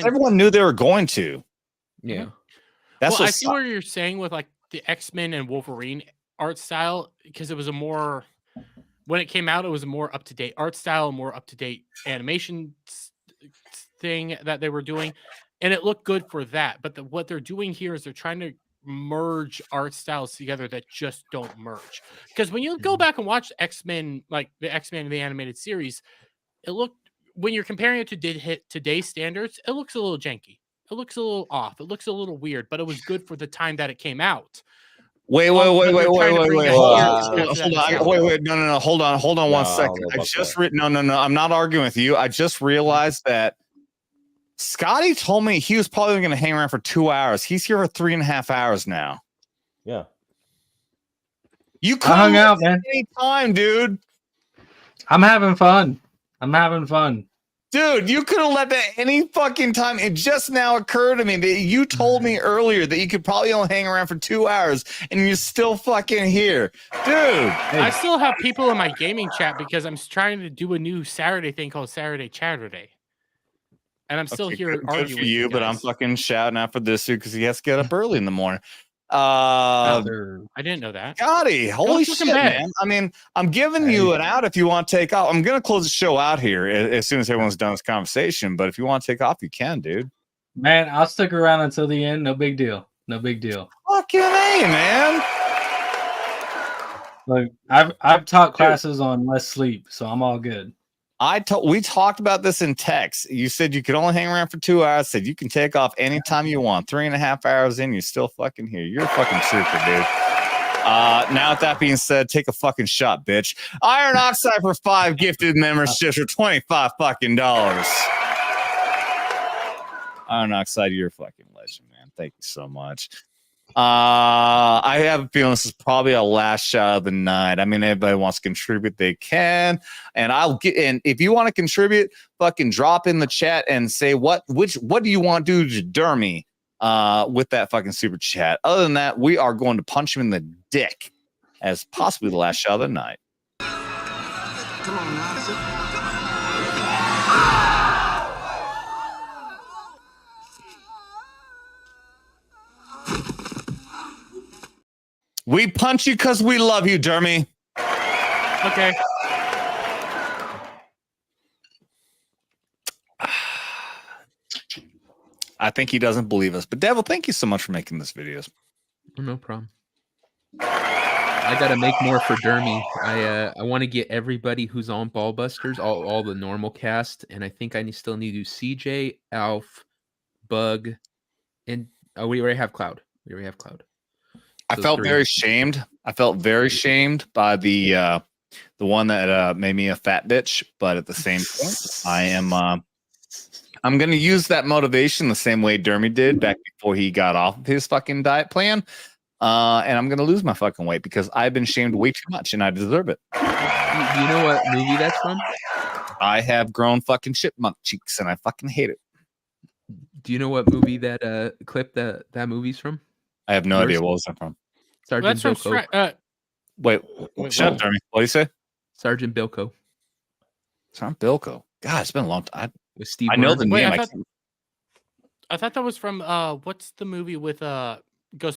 Everyone knew they were going to. Yeah. That's I see where you're saying with like the X-Men and Wolverine art style, because it was a more, when it came out, it was a more up-to-date art style, more up-to-date animation thing that they were doing, and it looked good for that. But what they're doing here is they're trying to merge art styles together that just don't merge. Because when you go back and watch X-Men, like the X-Men the animated series, it looked, when you're comparing it to today's standards, it looks a little janky. It looks a little off. It looks a little weird, but it was good for the time that it came out. Wait. No. Hold on 1 second. No. I'm not arguing with you. I just realized that Scotty told me he was probably going to hang around for 2 hours. He's here for 3.5 hours now. Yeah. You hung out, man. Any time, dude. I'm having fun. Dude, you could have let that any fucking time. It just now occurred to me that you told me earlier that you could probably only hang around for 2 hours, and you're still fucking here. Dude. I still have people in my gaming chat because I'm trying to do a new Saturday thing called Saturday Chatterday. And I'm still here arguing. Good for you, but I'm fucking shouting out for this dude because he has to get up early in the morning. I didn't know that. Scotty, holy shit, man. I mean, I'm giving you an out if you want to take off. I'm going to close the show out here as soon as everyone's done this conversation. But if you want to take off, you can, dude. Man, I'll stick around until the end. No big deal. No big deal. Fucking A, man. Like I've taught classes on less sleep, so I'm all good. We talked about this in text. You said you could only hang around for 2 hours. Said you can take off anytime you want. 3.5 hours in, you're still fucking here. You're a fucking trooper, dude. Now with that being said, take a fucking shot, bitch. Iron Oxide for 5 gifted memberships for $25 fucking dollars. Iron Oxide, you're a fucking legend, man. Thank you so much. I have a feeling this is probably our last shout of the night. I mean, everybody wants to contribute, they can. And if you want to contribute, fucking drop in the chat and say what do you want to do to Dermy with that fucking super chat. Other than that, we are going to punch him in the dick as possibly the last shout of the night. Come on, now. We punch you because we love you, Dermy. Okay. I think he doesn't believe us. But Devil, thank you so much for making this videos. No problem. I gotta make more for Dermy. I want to get everybody who's on Ballbusters, all the normal cast, and I think I still need to do CJ, Alf, Bug, and we already have Cloud. I felt very shamed. I felt very shamed by the one that made me a fat bitch. But at the same point, I'm going to use that motivation the same way Dermy did back before he got off of his fucking diet plan. And I'm going to lose my fucking weight because I've been shamed way too much and I deserve it. Do you know what movie that's from? I have grown fucking chipmunk cheeks and I fucking hate it. Do you know what movie that clip that movie's from? I have no idea. What was that from? Sergeant Bilko. Wait, shut up, Dermy. What do you say? Sergeant Bilko. Sergeant Bilko. God, it's been a long time. With Steve I know the name. I thought that was from what's the movie with